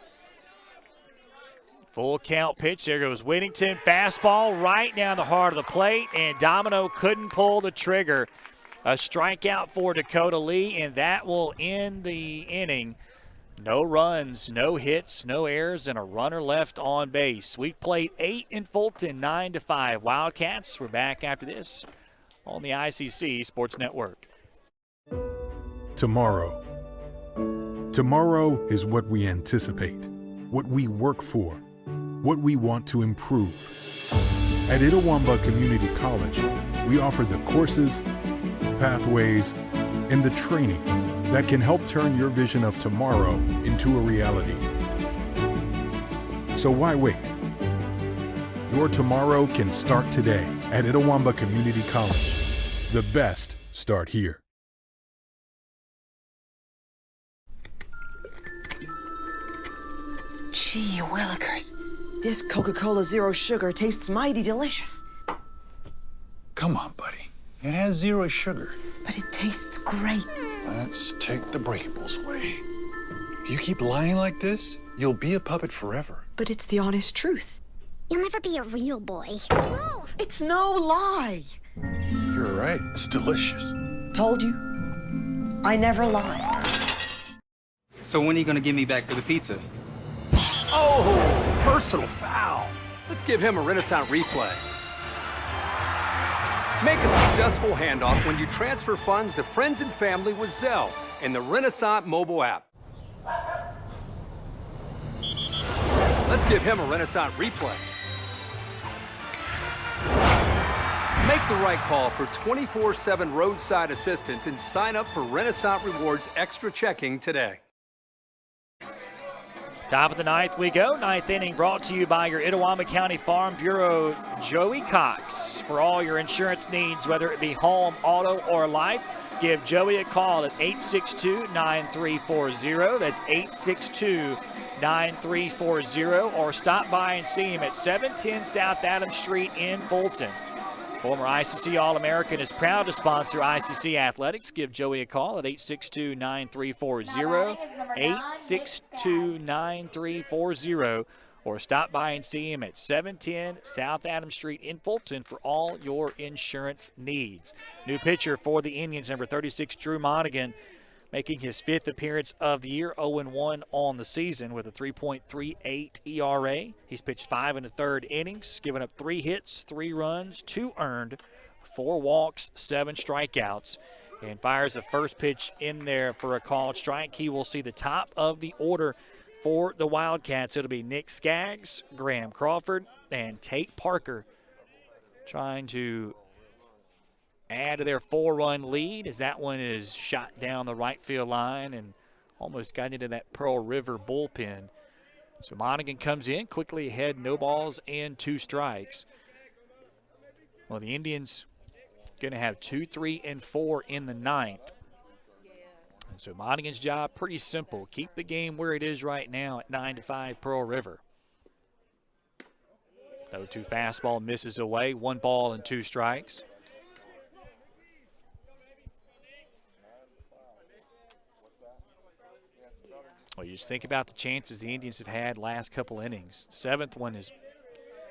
Full count pitch, there goes Whittington. Fastball right down the heart of the plate, and Domino couldn't pull the trigger. A strikeout for Dakota Lee, and that will end the inning. No runs, no hits, no errors, and a runner left on base. We've played 8 in Fulton, 9-5. Wildcats, we're back after this on the ICC Sports Network. Tomorrow. Tomorrow is what we anticipate, what we work for, what we want to improve. At Itawamba Community College, we offer the courses, pathways, and the training that can help turn your vision of tomorrow into a reality. So why wait? Your tomorrow can start today at Itawamba Community College. The best start here. Gee willikers, this Coca-Cola Zero Sugar tastes mighty delicious. Come on, buddy. It has 0 sugar. But it tastes great. Let's take the breakables away. If you keep lying like this, you'll be a puppet forever. But it's the honest truth. You'll never be a real boy. No, it's no lie. You're right. It's delicious. Told you. I never lie. So when are you gonna give me back for the pizza? Oh, personal foul. Let's give him a Renaissance replay. Make a successful handoff when you transfer funds to friends and family with Zelle and the Renaissance mobile app. Let's give him a Renaissance replay. Make the right call for 24/7 roadside assistance and sign up for Renaissance Rewards Extra Checking today. Top of the ninth we go. Ninth inning brought to you by your Itawamba County Farm Bureau, Joey Cox. For all your insurance needs, whether it be home, auto, or life, give Joey a call at 862-9340. That's 862-9340. Or stop by and see him at 710 South Adams Street in Fulton. Former ICC All-American is proud to sponsor ICC Athletics. Give Joey a call at 862-9340, 862-9340, or stop by and see him at 710 South Adams Street in Fulton for all your insurance needs. New pitcher for the Indians, number 36, Drew Monaghan, making his fifth appearance of the year, 0-1 on the season with a 3.38 ERA. He's pitched 5 1/3 innings, given up 3 hits, 3 runs, 2 earned, 4 walks, 7 strikeouts, and fires the first pitch in there for a called strike. He will see the top of the order for the Wildcats. It'll be Nick Skaggs, Graham Crawford, and Tate Parker trying to add to their 4-run lead as that one is shot down the right field line and almost got into that Pearl River bullpen. So Monaghan comes in quickly ahead, no balls and 2 strikes. Well, the Indians going to have 2, 3, and 4 in the ninth. And so Monaghan's job pretty simple. Keep the game where it is right now at 9-5 Pearl River. 0-2 fastball misses away, 1 ball and 2 strikes. Well, you just think about the chances the Indians have had last couple innings. 7th one is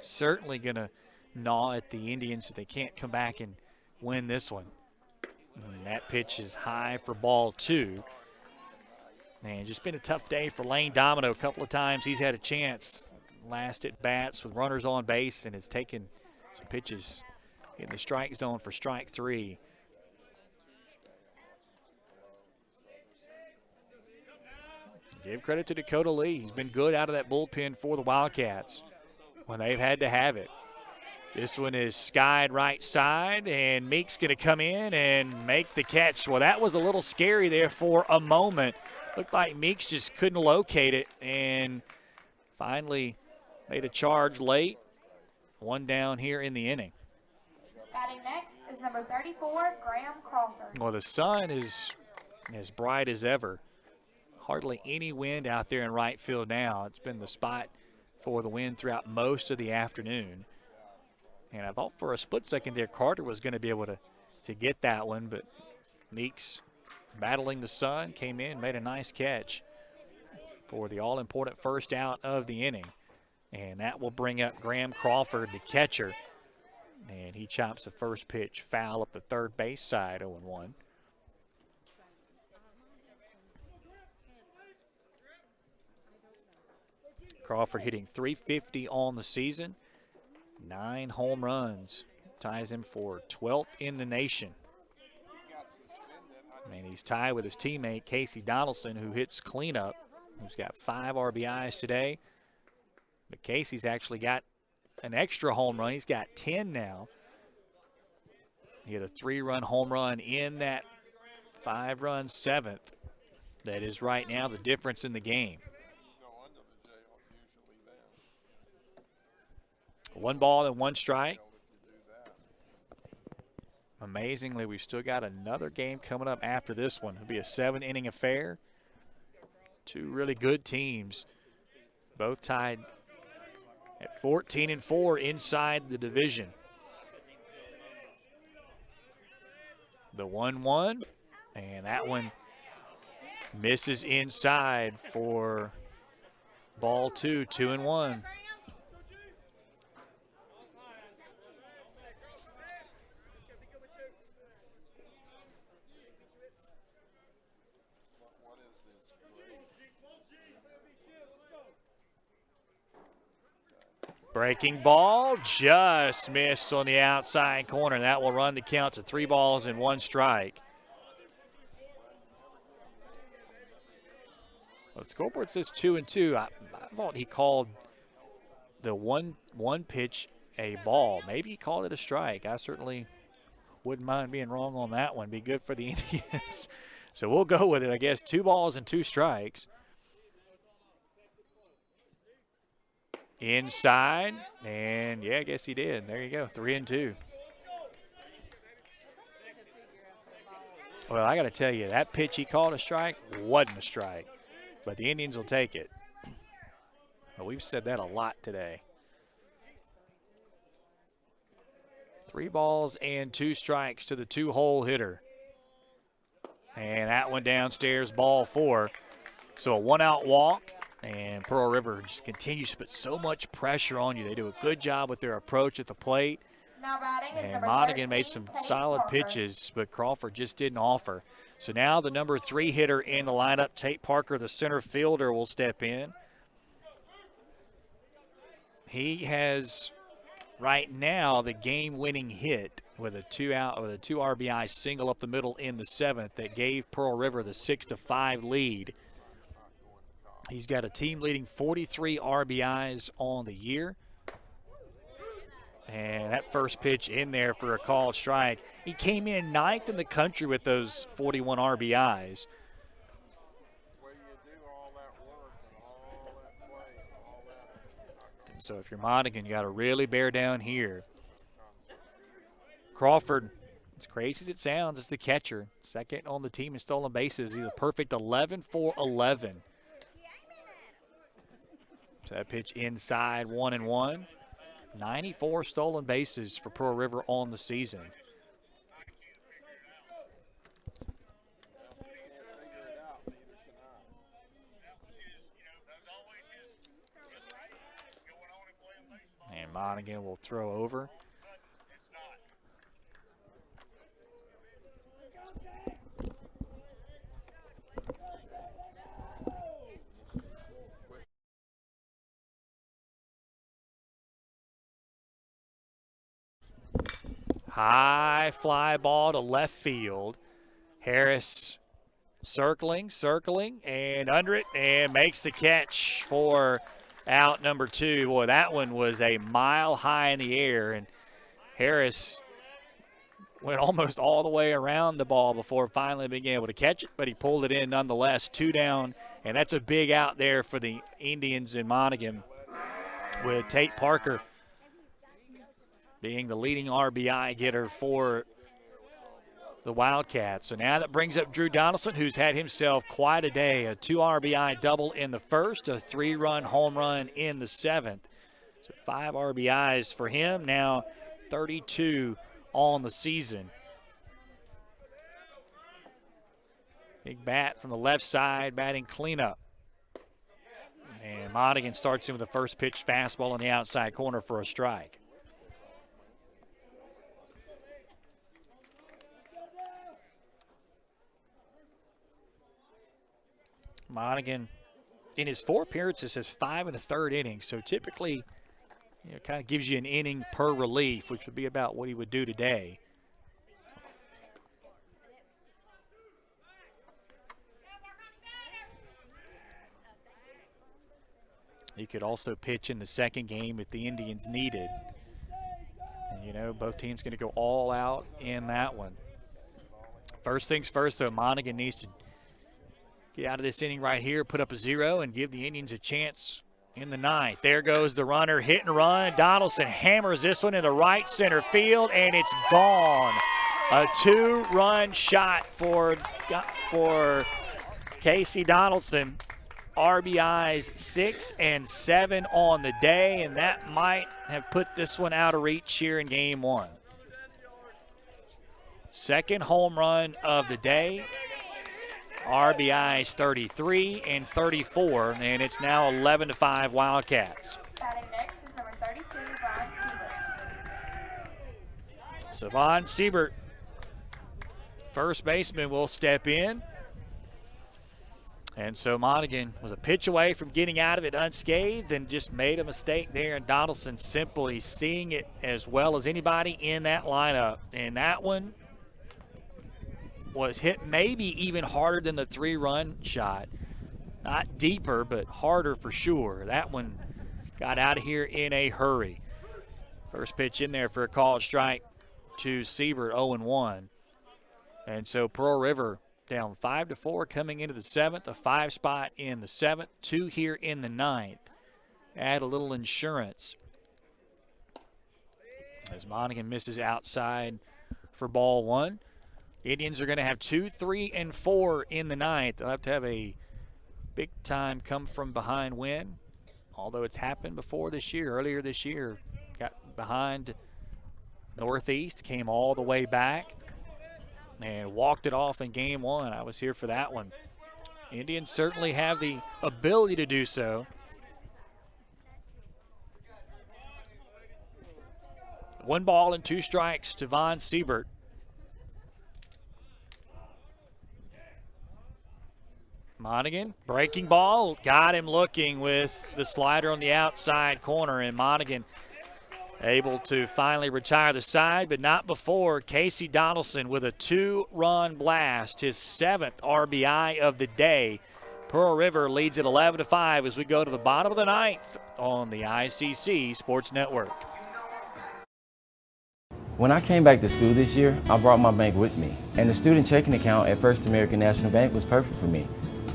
certainly going to gnaw at the Indians if they can't come back and win this one. And that pitch is high for ball 2. Man, just been a tough day for Lane Domino. A couple of times he's had a chance last at bats with runners on base and has taken some pitches in the strike zone for strike 3. Give credit to Dakota Lee. He's been good out of that bullpen for the Wildcats when they've had to have it. This one is skied right side, and Meek's going to come in and make the catch. Well, that was a little scary there for a moment. Looked like Meeks just couldn't locate it and finally made a charge late. 1 down here in the inning. Batting next is number 34, Graham Crawford. Well, the sun is as bright as ever. Hardly any wind out there in right field now. It's been the spot for the wind throughout most of the afternoon. And I thought for a split second there Carter was going to be able to get that one, but Meeks battling the sun came in, made a nice catch for the all-important first out of the inning. And that will bring up Graham Crawford, the catcher. And he chops the first pitch foul up the third base side, 0-1. Crawford hitting .350 on the season, 9 home runs, ties him for 12th in the nation. And he's tied with his teammate Casey Donaldson, who hits cleanup, who's got 5 RBIs today. But Casey's actually got an extra home run. He's got 10 now. He had a 3-run home run in that 5-run 7th. That is right now the difference in the game. 1 ball and 1 strike. Amazingly, we've still got another game coming up after this one. It'll be a 7-inning affair. 2 really good teams, both tied at 14-4 inside the division. The 1-1, and that one misses inside for ball 2, 2-1. Breaking ball just missed on the outside corner. That will run the count to 3 balls and 1 strike. Well, the scoreboard says 2-2. I thought he called the one pitch a ball. Maybe he called it a strike. I certainly wouldn't mind being wrong on that one. Be good for the Indians. So we'll go with it, I guess. 2 balls and 2 strikes. Inside, and yeah, I guess he did. There you go, 3-2. Well, I got to tell you, that pitch he called a strike wasn't a strike, but the Indians will take it. Well, we've said that a lot today. 3 balls and 2 strikes to the 2-hole hitter. And that one downstairs, ball 4. So a 1-out walk. And Pearl River just continues to put so much pressure on you. They do a good job with their approach at the plate. And Monaghan made some solid pitches, but Crawford just didn't offer. So now the number 3 hitter in the lineup, Tate Parker, the center fielder, will step in. He has right now the game-winning hit with a 2 RBI single up the middle in the 7th that gave Pearl River the 6-5 lead. He's got a team-leading 43 RBIs on the year. And that first pitch in there for a called strike. He came in 9th in the country with those 41 RBIs. So if you're Monaghan, you got to really bear down here. Crawford, as crazy as it sounds, is the catcher. 2nd on the team in stolen bases. He's a perfect 11 for 11. So that pitch inside, 1-1. 94 stolen bases for Pearl River on the season. And Monaghan will throw over. High fly ball to left field. Harris circling, and under it, and makes the catch for out number 2. Boy, that one was a mile high in the air, and Harris went almost all the way around the ball before finally being able to catch it, but he pulled it in nonetheless. 2 down, and that's a big out there for the Indians in Monaghan with Tate Parker being the leading RBI getter for the Wildcats. So now that brings up Drew Donaldson, who's had himself quite a day. A 2 RBI double in the 1st, a 3-run home run in the 7th. So 5 RBIs for him, now 32 on the season. Big bat from the left side, batting cleanup. And Monaghan starts in with the first pitch fastball in the outside corner for a strike. Monaghan, in his 4 appearances, has 5 1/3 innings. So typically, kind of gives you an inning per relief, which would be about what he would do today. He could also pitch in the 2nd game if the Indians needed. And, both teams going to go all out in that one. First things first, though, Monaghan needs to get out of this inning right here, put up a 0, and give the Indians a chance in the 9th. There goes the runner, hit and run. Donaldson hammers this one into right center field, and it's gone. A 2-run shot for Casey Donaldson. RBIs 6 and 7 on the day, and that might have put this one out of reach here in game 1. 2nd home run of the day. RBIs 33 and 34, and it's now 11-5 Wildcats. Batting next is number 32, Vaughn Siebert. So Vaughn Siebert, first baseman, will step in. And so Monaghan was a pitch away from getting out of it unscathed and just made a mistake there. And Donaldson simply seeing it as well as anybody in that lineup. And that one was hit maybe even harder than the 3-run shot. Not deeper, but harder for sure. That one got out of here in a hurry. First pitch in there for a called strike to Siebert, 0-1. And so Pearl River down 5-4 coming into the 7th, a 5 spot in the 7th, 2 here in the 9th. Add a little insurance as Monaghan misses outside for ball 1. Indians are going to have 2, 3, and 4 in the 9th. They'll have to have a big-time come-from-behind win, although it's happened before this year. Earlier this year, got behind Northeast, came all the way back, and walked it off in game 1. I was here for that one. Indians certainly have the ability to do so. 1 ball and 2 strikes to Von Siebert. Monaghan, breaking ball, got him looking with the slider on the outside corner, and Monaghan able to finally retire the side, but not before Casey Donaldson with a 2-run blast, his 7th RBI of the day. Pearl River leads at 11-5 as we go to the bottom of the 9th on the ICC Sports Network. When I came back to school this year, I brought my bank with me, and the student checking account at First American National Bank was perfect for me.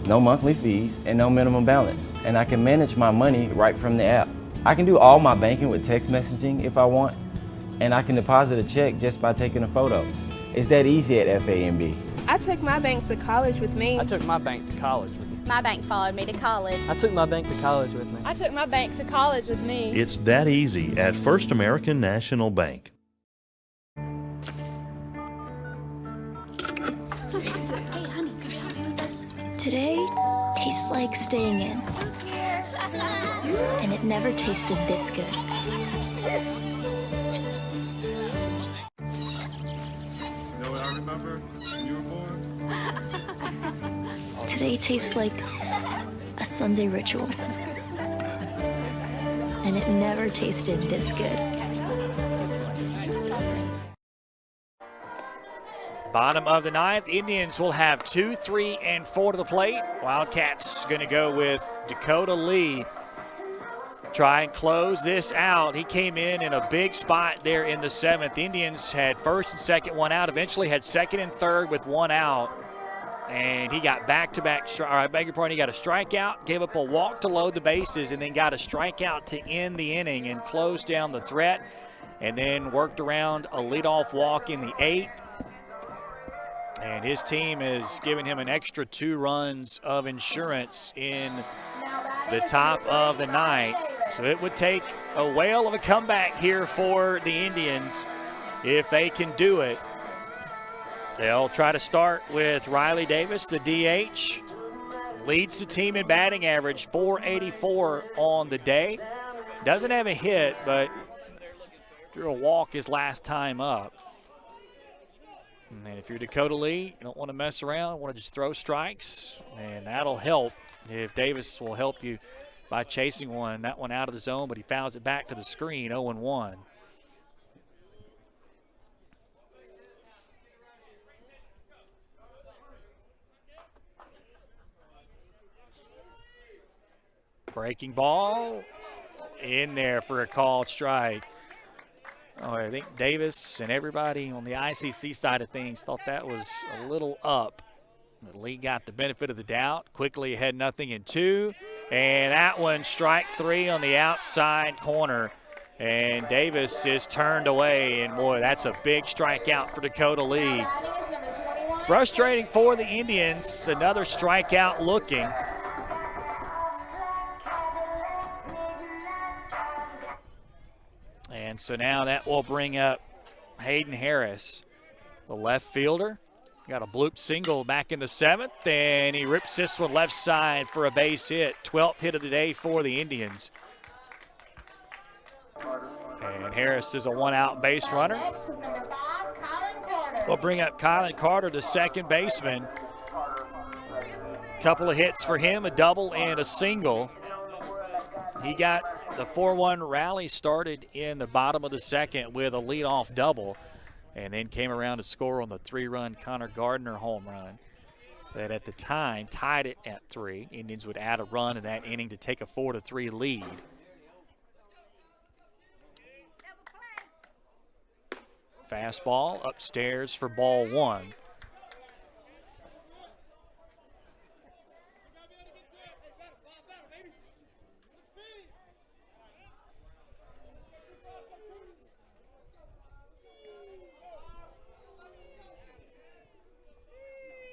No monthly fees and no minimum balance, and I can manage my money right from the app. I can do all my banking with text messaging if I want, and I can deposit a check just by taking a photo. It's that easy at FAMB. I took my bank to college with me. I took my bank to college with me. My bank followed me to college. I took my bank to college with me. I took my bank to college with me. It's that easy at First American National Bank. Today tastes like staying in. And it never tasted this good. You know what I remember when you were born? Today tastes like a Sunday ritual. And it never tasted this good. Bottom of the 9th, Indians will have 2, 3, and 4 to the plate. Wildcats going to go with Dakota Lee. Try and close this out. He came in a big spot there in the 7th. Indians had first and second, 1 out. Eventually had second and third with 1 out. And he got back-to-back, I beg your pardon, he got a strikeout, gave up a walk to load the bases, and then got a strikeout to end the inning and closed down the threat. And then worked around a leadoff walk in the 8th. And his team is giving him an extra 2 runs of insurance in the top of the 9th. So it would take a whale of a comeback here for the Indians if they can do it. They'll try to start with Riley Davis, the DH. Leads the team in batting average, .484 on the day. Doesn't have a hit, but drew a walk his last time up. And if you're Dakota Lee, you don't want to mess around, want to just throw strikes, and that'll help if Davis will help you by chasing one. That one out of the zone, but he fouls it back to the screen, 0-1. Breaking ball in there for a called strike. Oh, I think Davis and everybody on the ICC side of things thought that was a little up. The Lee got the benefit of the doubt. Quickly ahead 0-2. And that one, strike 3 on the outside corner. And Davis is turned away. And boy, that's a big strikeout for Dakota Lee. Frustrating for the Indians. Another strikeout looking. And so now that will bring up Hayden Harris, the left fielder. Got a bloop single back in the 7th, and he rips this one left side for a base hit. 12th hit of the day for the Indians. And Harris is a 1-out base runner. We'll bring up Colin Carter, the second baseman. Couple of hits for him, a double and a single. He got the 4-1 rally started in the bottom of the 2nd with a leadoff double, and then came around to score on the 3-run Connor Gardner home run that at the time tied it at 3. Indians would add a run in that inning to take a 4-3 lead. Fastball upstairs for ball one.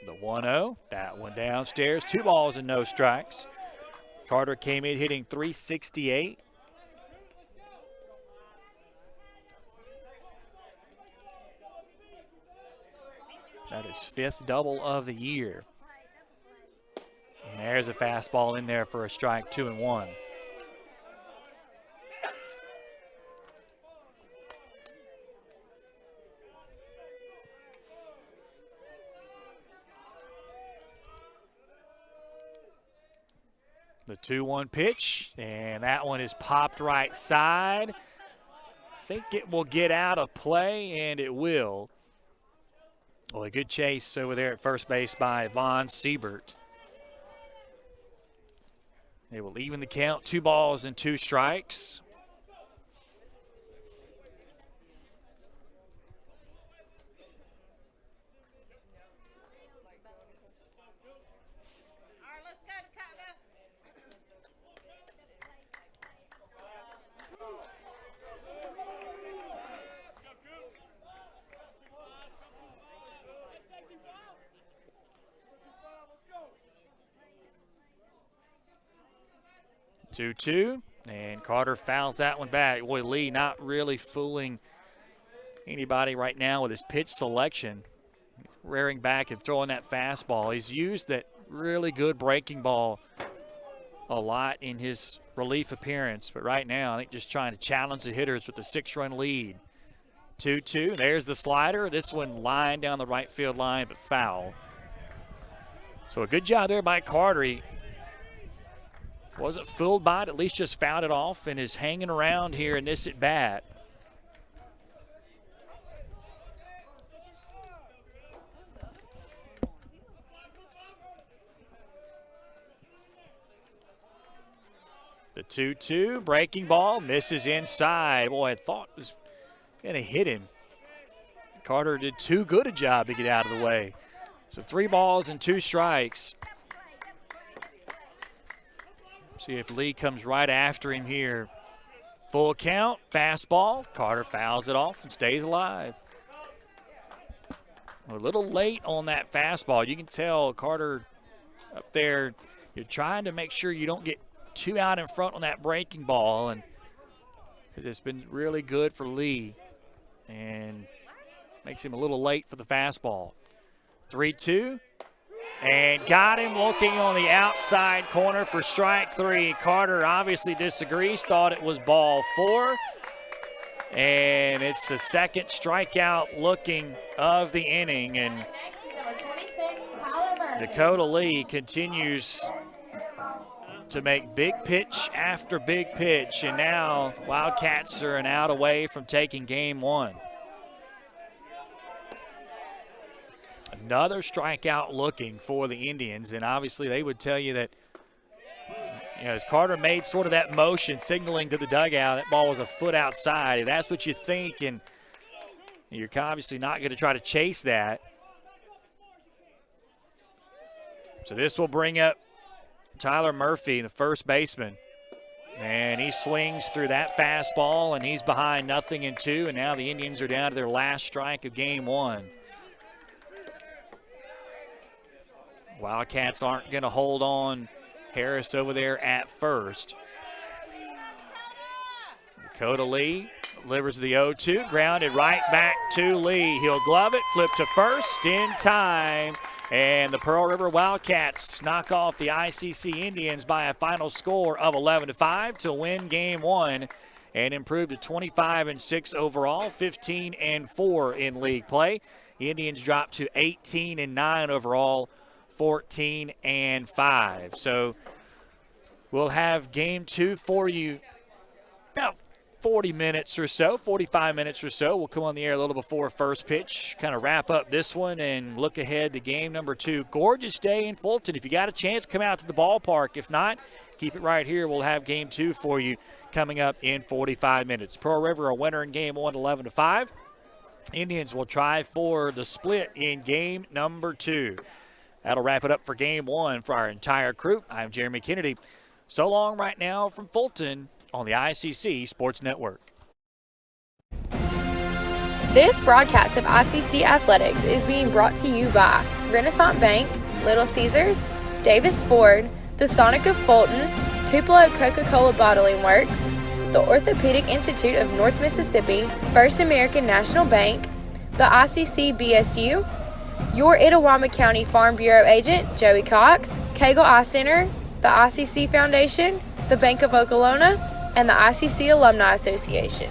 The 1-0, that one downstairs. 2 balls and no strikes. Carter came in hitting .368. That is 5th double of the year. And there's a fastball in there for a strike, 2-1. The 2-1 pitch, and that one is popped right side. I think it will get out of play, and it will. Well, a good chase over there at first base by Vaughn Siebert. They will even the count, 2 balls and 2 strikes. Two, and Carter fouls that one back. Boy, Lee not really fooling anybody right now with his pitch selection. Rearing back and throwing that fastball. He's used that really good breaking ball a lot in his relief appearance, but right now I think just trying to challenge the hitters with the 6-run lead. 2-2, there's the slider. This one lined down the right field line, but foul. So a good job there by Carter. He wasn't fooled by it, at least just fouled it off and is hanging around here in this at bat. The 2-2, breaking ball, misses inside. Boy, I thought it was going to hit him. Carter did too good a job to get out of the way. So 3 balls and 2 strikes. See if Lee comes right after him here. Full count, fastball. Carter fouls it off and stays alive. A little late on that fastball. You can tell Carter up there, you're trying to make sure you don't get too out in front on that breaking ball, and because it's been really good for Lee and makes him a little late for the fastball. 3-2. And got him looking on the outside corner for strike 3. Carter obviously disagrees, thought it was ball 4. And it's the second strikeout looking of the inning. And Dakota Lee continues to make big pitch after big pitch. And now Wildcats are an out away from taking game 1. Another strikeout looking for the Indians, and obviously they would tell you that, you know, as Carter made sort of that motion signaling to the dugout, that ball was a foot outside. If that's what you think, and you're obviously not going to try to chase that. So this will bring up Tyler Murphy, the first baseman, and he swings through that fastball, and he's behind 0-2, and now the Indians are down to their last strike of game 1. Wildcats aren't going to hold on Harris over there at first. Dakota Lee delivers the 0-2, grounded right back to Lee. He'll glove it, flip to first in time, and the Pearl River Wildcats knock off the ICC Indians by a final score of 11-5 to win game 1 and improve to 25-6 overall, 15-4 in league play. The Indians drop to 18-9 overall, 14-5. So we'll have game 2 for you about 40 minutes or so, 45 minutes or so. We'll come on the air a little before first pitch, kind of wrap up this one and look ahead to game number 2. Gorgeous day in Fulton. If you got a chance, come out to the ballpark. If not, keep it right here. We'll have game 2 for you coming up in 45 minutes. Pearl River a winner in game 1, 11-5. Indians will try for the split in game number 2. That'll wrap it up for game 1 for our entire crew. I'm Jeremy Kennedy. So long right now from Fulton on the ICC Sports Network. This broadcast of ICC Athletics is being brought to you by Renaissance Bank, Little Caesars, Davis Ford, the Sonic of Fulton, Tupelo Coca-Cola Bottling Works, the Orthopedic Institute of North Mississippi, First American National Bank, the ICC BSU, your Itawamba County Farm Bureau agent, Joey Cox, Cagle Eye Center, the ICC Foundation, the Bank of Okolona, and the ICC Alumni Association.